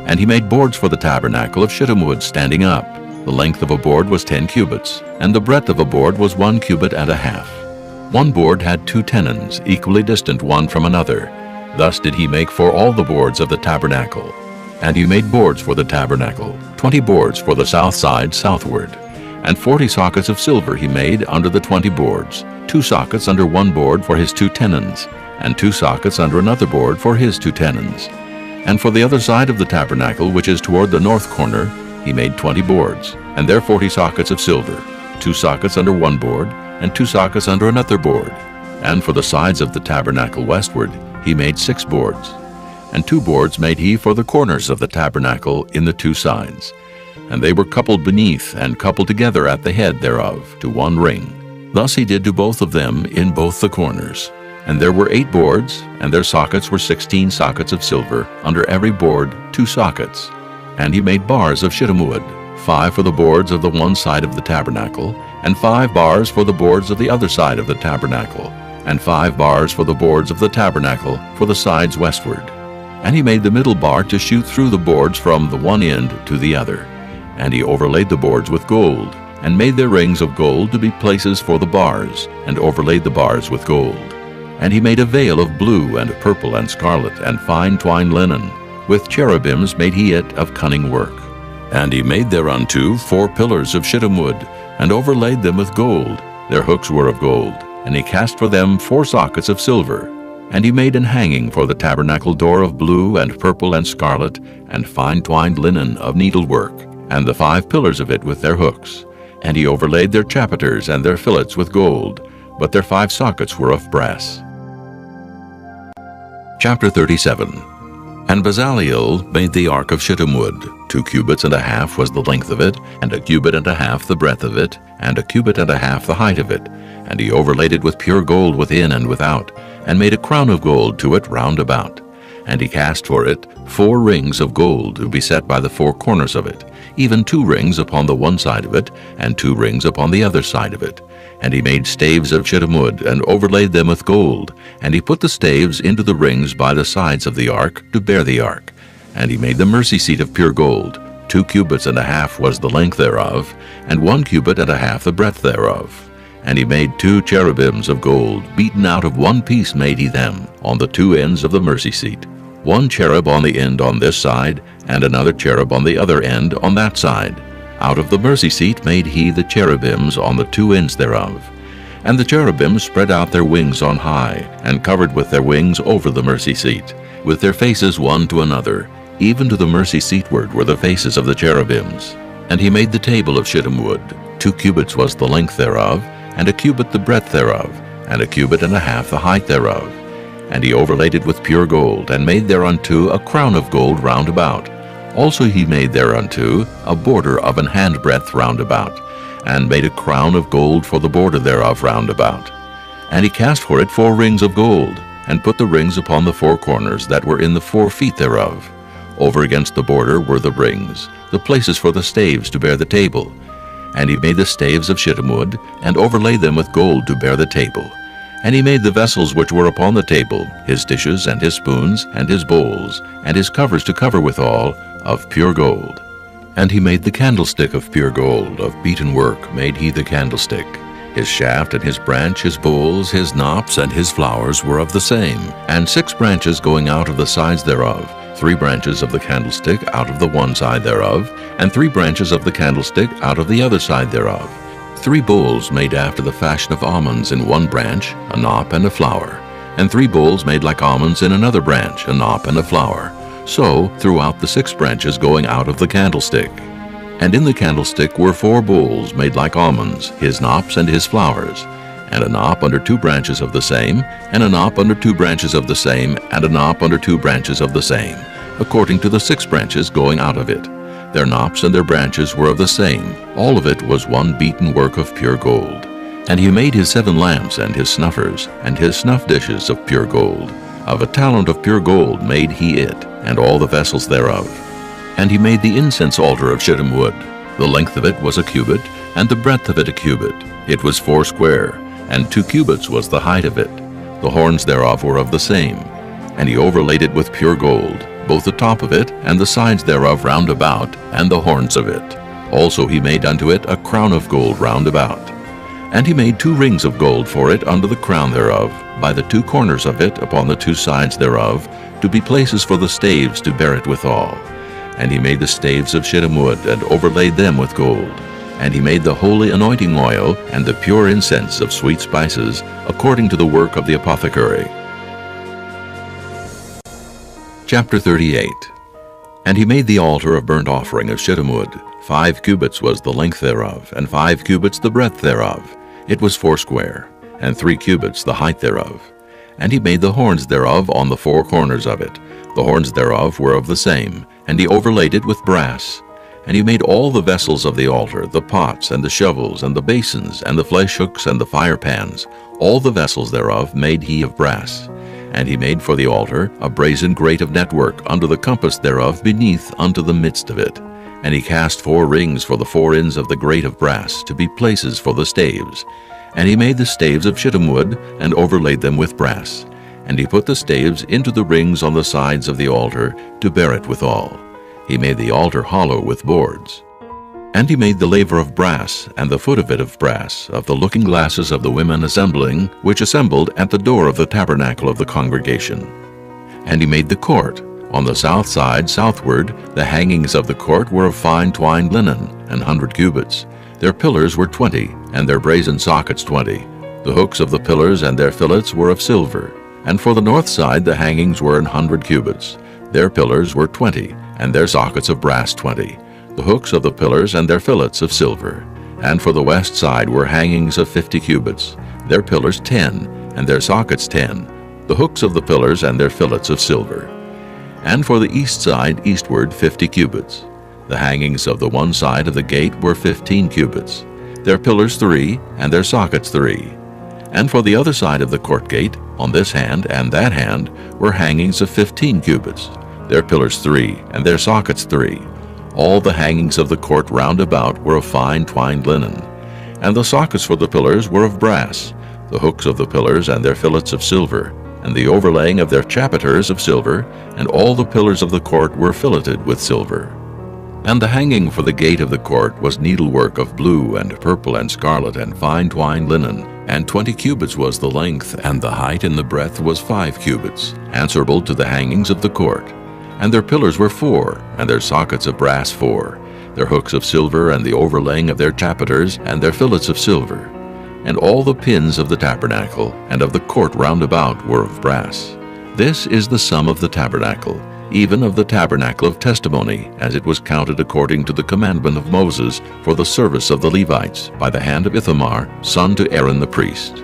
And he made boards for the tabernacle of shittim wood standing up. The length of a board was 10 cubits, and the breadth of a board was 1 cubit and a half. One board had 2 tenons, equally distant one from another. Thus did he make for all the boards of the tabernacle. And he made boards for the tabernacle, 20 boards for the south side southward. And 40 sockets of silver he made under the 20 boards, 2 sockets under one board for his 2 tenons, and 2 sockets under another board for his 2 tenons. And for the other side of the tabernacle, which is toward the north corner, he made 20 boards, and there 40 sockets of silver, 2 sockets under one board, and 2 sockets under another board. And for the sides of the tabernacle westward, he made 6 boards. And 2 boards made he for the corners of the tabernacle in the 2 sides. and they were coupled beneath and coupled together at the head thereof to one ring. Thus he did to both of them in both the corners. And there were 8 boards, and their sockets were 16 sockets of silver, under every board 2 sockets. And he made bars of shittim wood, 5 for the boards of the one side of the tabernacle, and 5 bars for the boards of the other side of the tabernacle, and 5 bars for the boards of the tabernacle for the sides westward. And he made the middle bar to shoot through the boards from the one end to the other. And he overlaid the boards with gold, and made their rings of gold to be places for the bars, and overlaid the bars with gold. And he made a veil of blue and purple and scarlet and fine twined linen. With cherubims made he it of cunning work. And he made thereunto 4 pillars of shittim wood, and overlaid them with gold. Their hooks were of gold. And he cast for them 4 sockets of silver. And he made an hanging for the tabernacle door of blue and purple and scarlet, and fine twined linen of needlework, and the 5 pillars of it with their hooks. And he overlaid their chapiters and their fillets with gold, but their 5 sockets were of brass. Chapter 37. And Bezaleel made the ark of shittim wood. 2 cubits and a half was the length of it, and 1 cubit and a half the breadth of it, and 1 cubit and a half the height of it. And he overlaid it with pure gold within and without, and made a crown of gold to it round about. And he cast for it 4 rings of gold to be set by the 4 corners of it, even 2 rings upon the one side of it, and 2 rings upon the other side of it. And he made staves of shittim wood, and overlaid them with gold. And he put the staves into the rings by the sides of the ark, to bear the ark. And he made the mercy seat of pure gold. 2 cubits and a half was the length thereof, and 1 cubit and a half the breadth thereof. And he made 2 cherubims of gold, beaten out of one piece made he them, on the 2 ends of the mercy seat. 1 cherub on the end on this side, and another cherub on the other end on that side. Out of the mercy seat made he the cherubims on the 2 ends thereof. And the cherubims spread out their wings on high, and covered with their wings over the mercy seat, with their faces one to another. Even to the mercy seatward were the faces of the cherubims. And he made the table of shittim wood. 2 cubits was the length thereof, and 1 cubit the breadth thereof, and 1 cubit and a half the height thereof. And he overlaid it with pure gold, and made thereunto a crown of gold round about. Also he made thereunto a border of an handbreadth round about, and made a crown of gold for the border thereof round about. And he cast for it 4 rings of gold, and put the rings upon the 4 corners that were in the 4 feet thereof. Over against the border were the rings, the places for the staves to bear the table. And he made the staves of shittim wood, and overlaid them with gold to bear the table. And he made the vessels which were upon the table, his dishes and his spoons and his bowls, and his covers to cover withal, of pure gold. And he made the candlestick of pure gold, of beaten work made he the candlestick. His shaft and his branch, his bowls, his knops, and his flowers were of the same, and 6 branches going out of the sides thereof, 3 branches of the candlestick out of the one side thereof, and 3 branches of the candlestick out of the other side thereof. 3 bowls made after the fashion of almonds in one branch, a knop and a flower, and 3 bowls made like almonds in another branch, a knop and a flower. So throughout the 6 branches going out of the candlestick. And in the candlestick were 4 bowls made like almonds, his knops and his flowers, and a knop under 2 branches of the same, and a knop under 2 branches of the same, and a knop under 2 branches of the same, according to the 6 branches going out of it. Their knops and their branches were of the same. All of it was one beaten work of pure gold. And he made his 7 lamps and his snuffers, and his snuff dishes of pure gold. Of a talent of pure gold made he it, and all the vessels thereof. And he made the incense altar of shittim wood. The length of it was 1 cubit, and the breadth of it 1 cubit. It was 4 square, and 2 cubits was the height of it. The horns thereof were of the same. And he overlaid it with pure gold, both the top of it, and the sides thereof round about, and the horns of it. Also he made unto it a crown of gold round about. And he made 2 rings of gold for it under the crown thereof, by the 2 corners of it upon the 2 sides thereof, to be places for the staves to bear it withal. And he made the staves of shittim wood, and overlaid them with gold. And he made the holy anointing oil, and the pure incense of sweet spices, according to the work of the apothecary. Chapter 38. And he made the altar of burnt offering of shittim wood. 5 cubits was the length thereof, and 5 cubits the breadth thereof. It was 4 square, and 3 cubits the height thereof. And he made the horns thereof on the 4 corners of it. The horns thereof were of the same, and he overlaid it with brass. And he made all the vessels of the altar, the pots and the shovels and the basins and the flesh hooks and the fire pans. All the vessels thereof made he of brass. And he made for the altar a brazen grate of network under the compass thereof beneath unto the midst of it. And he cast 4 rings for the 4 ends of the grate of brass, to be places for the staves. And he made the staves of shittim wood, and overlaid them with brass. And he put the staves into the rings on the sides of the altar, to bear it withal. He made the altar hollow with boards. And he made the laver of brass, and the foot of it of brass, of the looking glasses of the women assembling, which assembled at the door of the tabernacle of the congregation. And he made the court. On the south side southward, the hangings of the court were of fine twined linen, 100 cubits. Their pillars were 20, and their brazen sockets 20. The hooks of the pillars and their fillets were of silver. And for the north side the hangings were 100 cubits. Their pillars were 20, and their sockets of brass 20. The hooks of the pillars and their fillets of silver. And for the west side were hangings of 50 cubits. Their pillars 10, and their sockets 10. The hooks of the pillars and their fillets of silver. And for the east side eastward 50 cubits. The hangings of the one side of the gate were 15 cubits. Their pillars 3, and their sockets 3. And for the other side of the court gate, on this hand and that hand, were hangings of 15 cubits. Their pillars 3, and their sockets 3. All the hangings of the court round about were of fine twined linen. And the sockets for the pillars were of brass, the hooks of the pillars and their fillets of silver, and the overlaying of their chapiters of silver, and all the pillars of the court were filleted with silver. And the hanging for the gate of the court was needlework of blue and purple and scarlet and fine twined linen, and 20 cubits was the length, and the height and the breadth was 5 cubits, answerable to the hangings of the court. And their pillars were 4, and their sockets of brass 4, their hooks of silver, and the overlaying of their chapiters, and their fillets of silver. And all the pins of the tabernacle, and of the court round about, were of brass. This is the sum of the tabernacle, even of the tabernacle of testimony, as it was counted according to the commandment of Moses, for the service of the Levites, by the hand of Ithamar, son to Aaron the priest.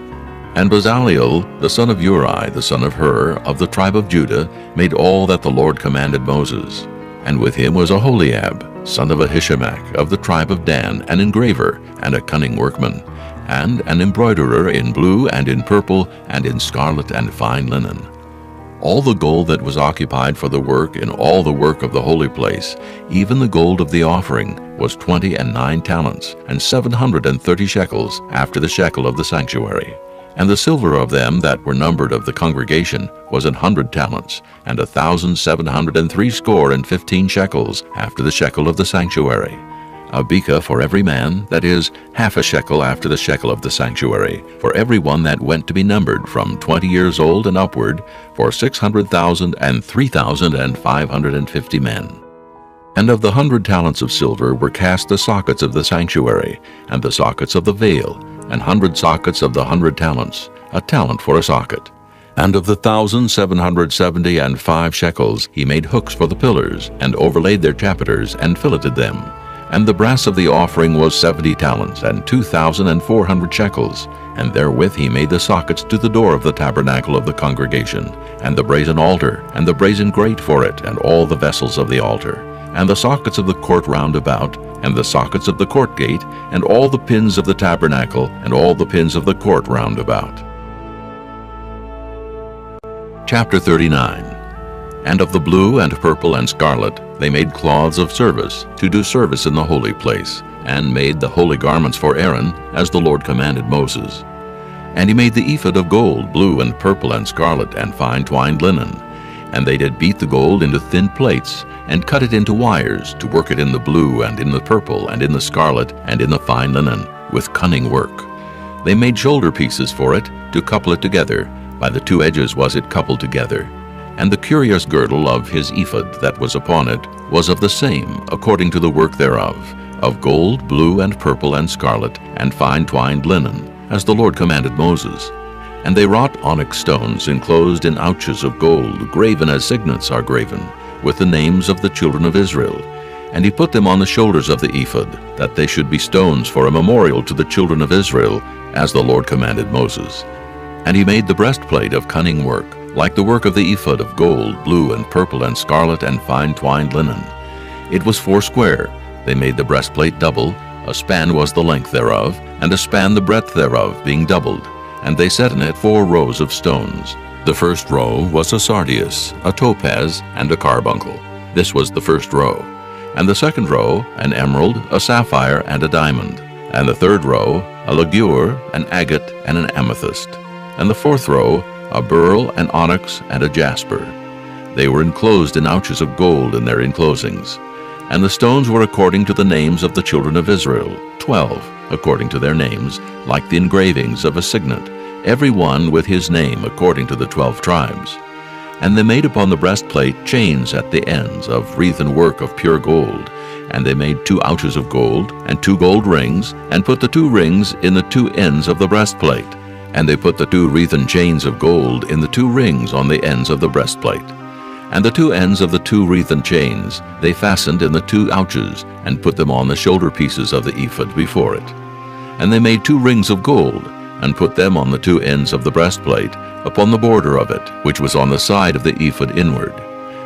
And Bezaleel, the son of Uri, the son of Hur, of the tribe of Judah, made all that the Lord commanded Moses. And with him was Aholiab, son of Ahishamach, of the tribe of Dan, an engraver, and a cunning workman, and an embroiderer in blue and in purple, and in scarlet and fine linen. All the gold that was occupied for the work in all the work of the holy place, even the gold of the offering, was 29 talents, and 730 shekels, after the shekel of the sanctuary. And the silver of them that were numbered of the congregation was 100 talents, and 1,760 shekels, after the shekel of the sanctuary. A beka for every man, that is, half a shekel after the shekel of the sanctuary, for every one that went to be numbered from 20 years old and upward, for 600,000 and 3,550 men. And of the 100 talents of silver were cast the sockets of the sanctuary, and the sockets of the veil, 100 sockets of the 100 talents, a talent for a socket. And of the 1,775 shekels he made hooks for the pillars, and overlaid their chapiters, and filleted them. And the brass of the offering was 70 talents, and 2,400 shekels, and therewith he made the sockets to the door of the tabernacle of the congregation, and the brazen altar, and the brazen grate for it, and all the vessels of the altar, and the sockets of the court round about, and the sockets of the court gate, and all the pins of the tabernacle, and all the pins of the court round about. Chapter 39. And of the blue and purple and scarlet they made cloths of service, to do service in the holy place, and made the holy garments for Aaron, as the Lord commanded Moses. And he made the ephod of gold, blue and purple and scarlet, and fine twined linen. And they did beat the gold into thin plates, and cut it into wires, to work it in the blue, and in the purple, and in the scarlet, and in the fine linen, with cunning work. They made shoulder pieces for it, to couple it together. By the 2 edges was it coupled together. And the curious girdle of his ephod that was upon it was of the same, according to the work thereof, of gold, blue, and purple, and scarlet, and fine twined linen, as the Lord commanded Moses. And they wrought onyx stones enclosed in ouches of gold, graven as signets are graven, with the names of the children of Israel. And he put them on the shoulders of the ephod, that they should be stones for a memorial to the children of Israel, as the Lord commanded Moses. And he made the breastplate of cunning work, like the work of the ephod of gold, blue, and purple, and scarlet, and fine twined linen. It was 4 square, They made the breastplate double. A span was the length thereof, and a span the breadth thereof, being doubled. And they set in it 4 rows of stones. The first row was a sardius, a topaz, and a carbuncle. This was the first row. And the second row, an emerald, a sapphire, and a diamond. And the third row, a ligure, an agate, and an amethyst. And the fourth row, a beryl, an onyx, and a jasper. They were enclosed in ouches of gold in their enclosings. And the stones were according to the names of the children of Israel, 12, according to their names, like the engravings of a signet, every one with his name according to the 12 tribes. And they made upon the breastplate chains at the ends of wreathen work of pure gold. And they made 2 ouches of gold, and 2 gold rings, and put the 2 rings in the 2 ends of the breastplate. And they put the 2 wreathen chains of gold in the 2 rings on the ends of the breastplate. And the 2 ends of the 2 wreathen chains they fastened in the 2 ouches, and put them on the shoulder pieces of the ephod before it. And they made 2 rings of gold, and put them on the 2 ends of the breastplate, upon the border of it, which was on the side of the ephod inward.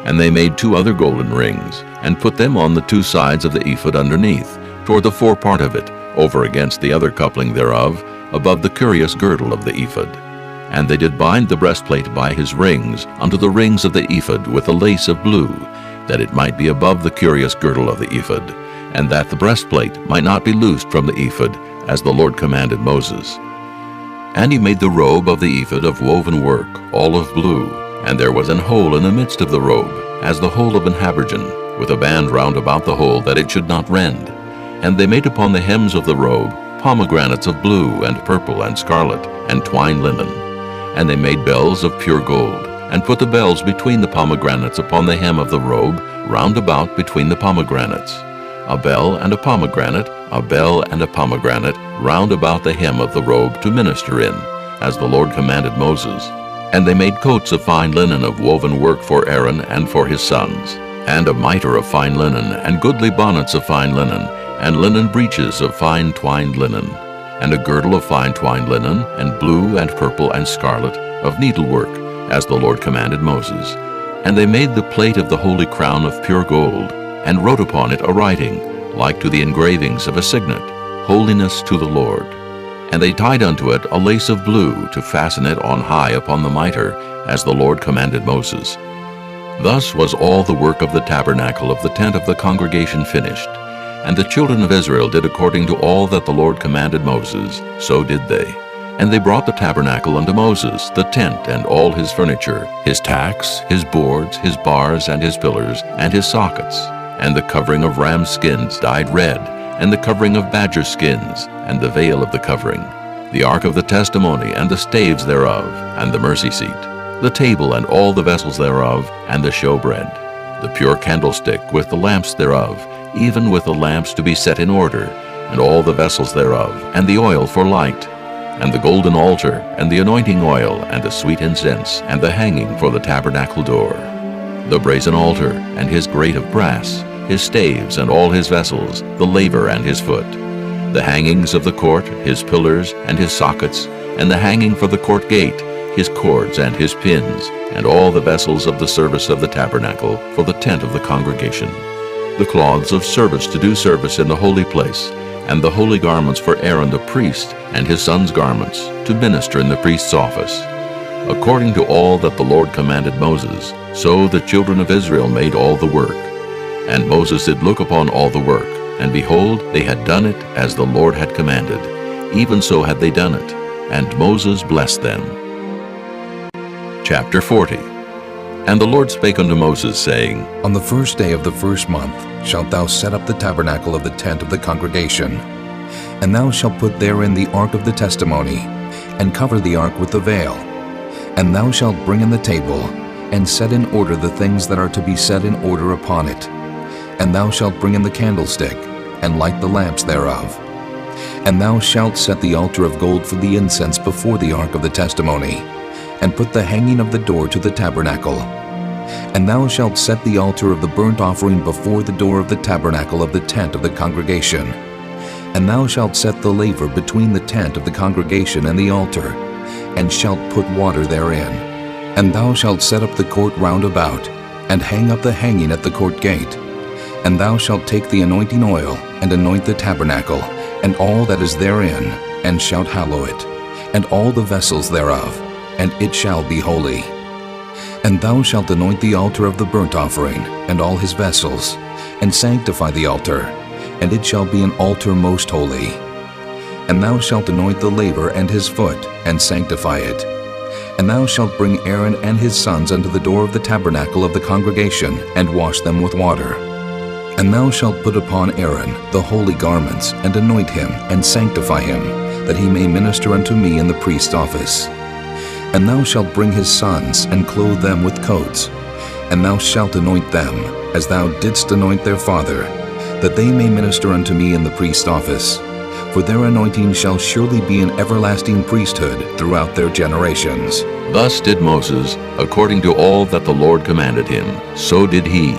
And they made 2 other golden rings, and put them on the 2 sides of the ephod underneath, toward the forepart of it, over against the other coupling thereof, above the curious girdle of the ephod. And they did bind the breastplate by his rings unto the rings of the ephod with a lace of blue, that it might be above the curious girdle of the ephod, and that the breastplate might not be loosed from the ephod, as the Lord commanded Moses. And he made the robe of the ephod of woven work, all of blue, and there was an hole in the midst of the robe, as the hole of an habergeon, with a band round about the hole, that it should not rend. And they made upon the hems of the robe pomegranates of blue and purple and scarlet, and twined linen. And they made bells of pure gold, and put the bells between the pomegranates upon the hem of the robe, round about between the pomegranates. A bell and a pomegranate, a bell and a pomegranate, round about the hem of the robe to minister in, as the Lord commanded Moses. And they made coats of fine linen of woven work for Aaron and for his sons, and a mitre of fine linen, and goodly bonnets of fine linen, and linen breeches of fine twined linen, and a girdle of fine twined linen, and blue and purple and scarlet, of needlework, as the Lord commanded Moses. And they made the plate of the holy crown of pure gold, and wrote upon it a writing, like to the engravings of a signet, Holiness to the Lord. And they tied unto it a lace of blue, to fasten it on high upon the mitre, as the Lord commanded Moses. Thus was all the work of the tabernacle of the tent of the congregation finished. And the children of Israel did according to all that the Lord commanded Moses, so did they. And they brought the tabernacle unto Moses, the tent and all his furniture, his tacks, his boards, his bars, and his pillars, and his sockets, and the covering of ram skins dyed red, and the covering of badger skins, and the veil of the covering, the ark of the testimony, and the staves thereof, and the mercy seat, the table and all the vessels thereof, and the showbread, the pure candlestick with the lamps thereof, even with the lamps to be set in order, and all the vessels thereof, and the oil for light, and the golden altar, and the anointing oil, and the sweet incense, and the hanging for the tabernacle door, the brazen altar, and his grate of brass, his staves, and all his vessels, the laver and his foot, the hangings of the court, his pillars, and his sockets, and the hanging for the court gate, his cords and his pins, and all the vessels of the service of the tabernacle for the tent of the congregation, the cloths of service to do service in the holy place, and the holy garments for Aaron the priest, and his sons' garments, to minister in the priest's office. According to all that the Lord commanded Moses, so the children of Israel made all the work. And Moses did look upon all the work, and behold, they had done it as the Lord had commanded. Even so had they done it, and Moses blessed them. Chapter 40. And the Lord spake unto Moses, saying, On the first day of the first month shalt thou set up the tabernacle of the tent of the congregation. And thou shalt put therein the ark of the testimony, and cover the ark with the veil. And thou shalt bring in the table, and set in order the things that are to be set in order upon it. And thou shalt bring in the candlestick, and light the lamps thereof. And thou shalt set the altar of gold for the incense before the ark of the testimony, and put the hanging of the door to the tabernacle. And thou shalt set the altar of the burnt offering before the door of the tabernacle of the tent of the congregation. And thou shalt set the laver between the tent of the congregation and the altar, and shalt put water therein. And thou shalt set up the court round about, and hang up the hanging at the court gate. And thou shalt take the anointing oil, and anoint the tabernacle, and all that is therein, and shalt hallow it, and all the vessels thereof, and it shall be holy. And thou shalt anoint the altar of the burnt offering, and all his vessels, and sanctify the altar, and it shall be an altar most holy. And thou shalt anoint the laver and his foot, and sanctify it. And thou shalt bring Aaron and his sons unto the door of the tabernacle of the congregation, and wash them with water. And thou shalt put upon Aaron the holy garments, and anoint him, and sanctify him, that he may minister unto me in the priest's office. And thou shalt bring his sons, and clothe them with coats. And thou shalt anoint them, as thou didst anoint their father, that they may minister unto me in the priest's office. For their anointing shall surely be an everlasting priesthood throughout their generations. Thus did Moses, according to all that the Lord commanded him, so did he.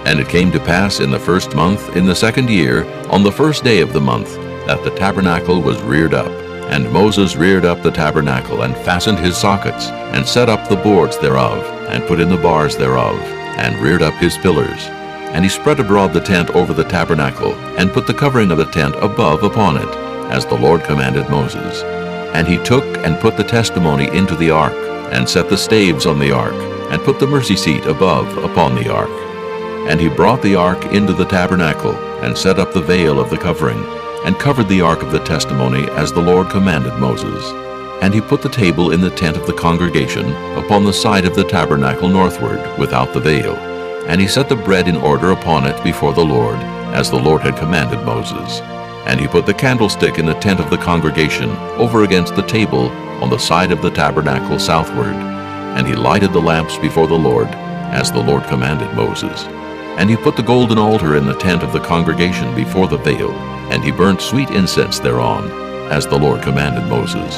And it came to pass in the first month, in the second year, on the first day of the month, that the tabernacle was reared up. And Moses reared up the tabernacle, and fastened his sockets, and set up the boards thereof, and put in the bars thereof, and reared up his pillars. And he spread abroad the tent over the tabernacle, and put the covering of the tent above upon it, as the Lord commanded Moses. And he took and put the testimony into the ark, and set the staves on the ark, and put the mercy seat above upon the ark. And he brought the ark into the tabernacle, and set up the veil of the covering, and covered the ark of the testimony as the Lord commanded Moses. And he put the table in the tent of the congregation, upon the side of the tabernacle northward, without the veil. And he set the bread in order upon it before the Lord, as the Lord had commanded Moses. And he put the candlestick in the tent of the congregation, over against the table, on the side of the tabernacle southward. And he lighted the lamps before the Lord, as the Lord commanded Moses. And he put the golden altar in the tent of the congregation before the veil, and he burnt sweet incense thereon, as the Lord commanded Moses.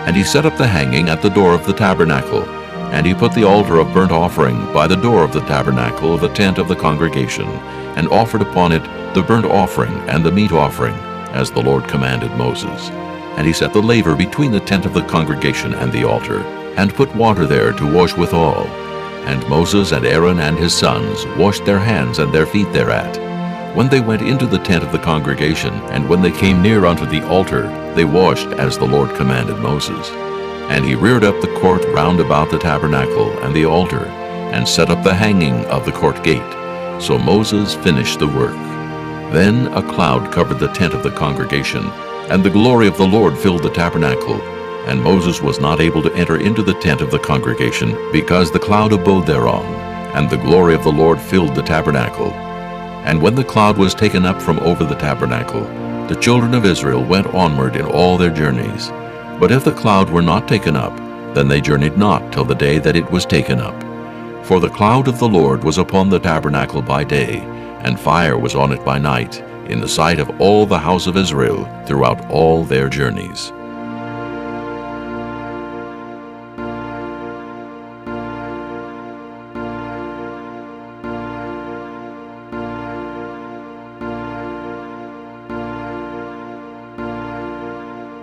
And he set up the hanging at the door of the tabernacle, and he put the altar of burnt offering by the door of the tabernacle of the tent of the congregation, and offered upon it the burnt offering and the meat offering, as the Lord commanded Moses. And he set the laver between the tent of the congregation and the altar, and put water there to wash withal. And Moses and Aaron and his sons washed their hands and their feet thereat. When they went into the tent of the congregation, and when they came near unto the altar, they washed as the Lord commanded Moses. And he reared up the court round about the tabernacle and the altar, and set up the hanging of the court gate. So Moses finished the work. Then a cloud covered the tent of the congregation, and the glory of the Lord filled the tabernacle. And Moses was not able to enter into the tent of the congregation, because the cloud abode thereon, and the glory of the Lord filled the tabernacle. And when the cloud was taken up from over the tabernacle, the children of Israel went onward in all their journeys. But if the cloud were not taken up, then they journeyed not till the day that it was taken up. For the cloud of the Lord was upon the tabernacle by day, and fire was on it by night, in the sight of all the house of Israel throughout all their journeys.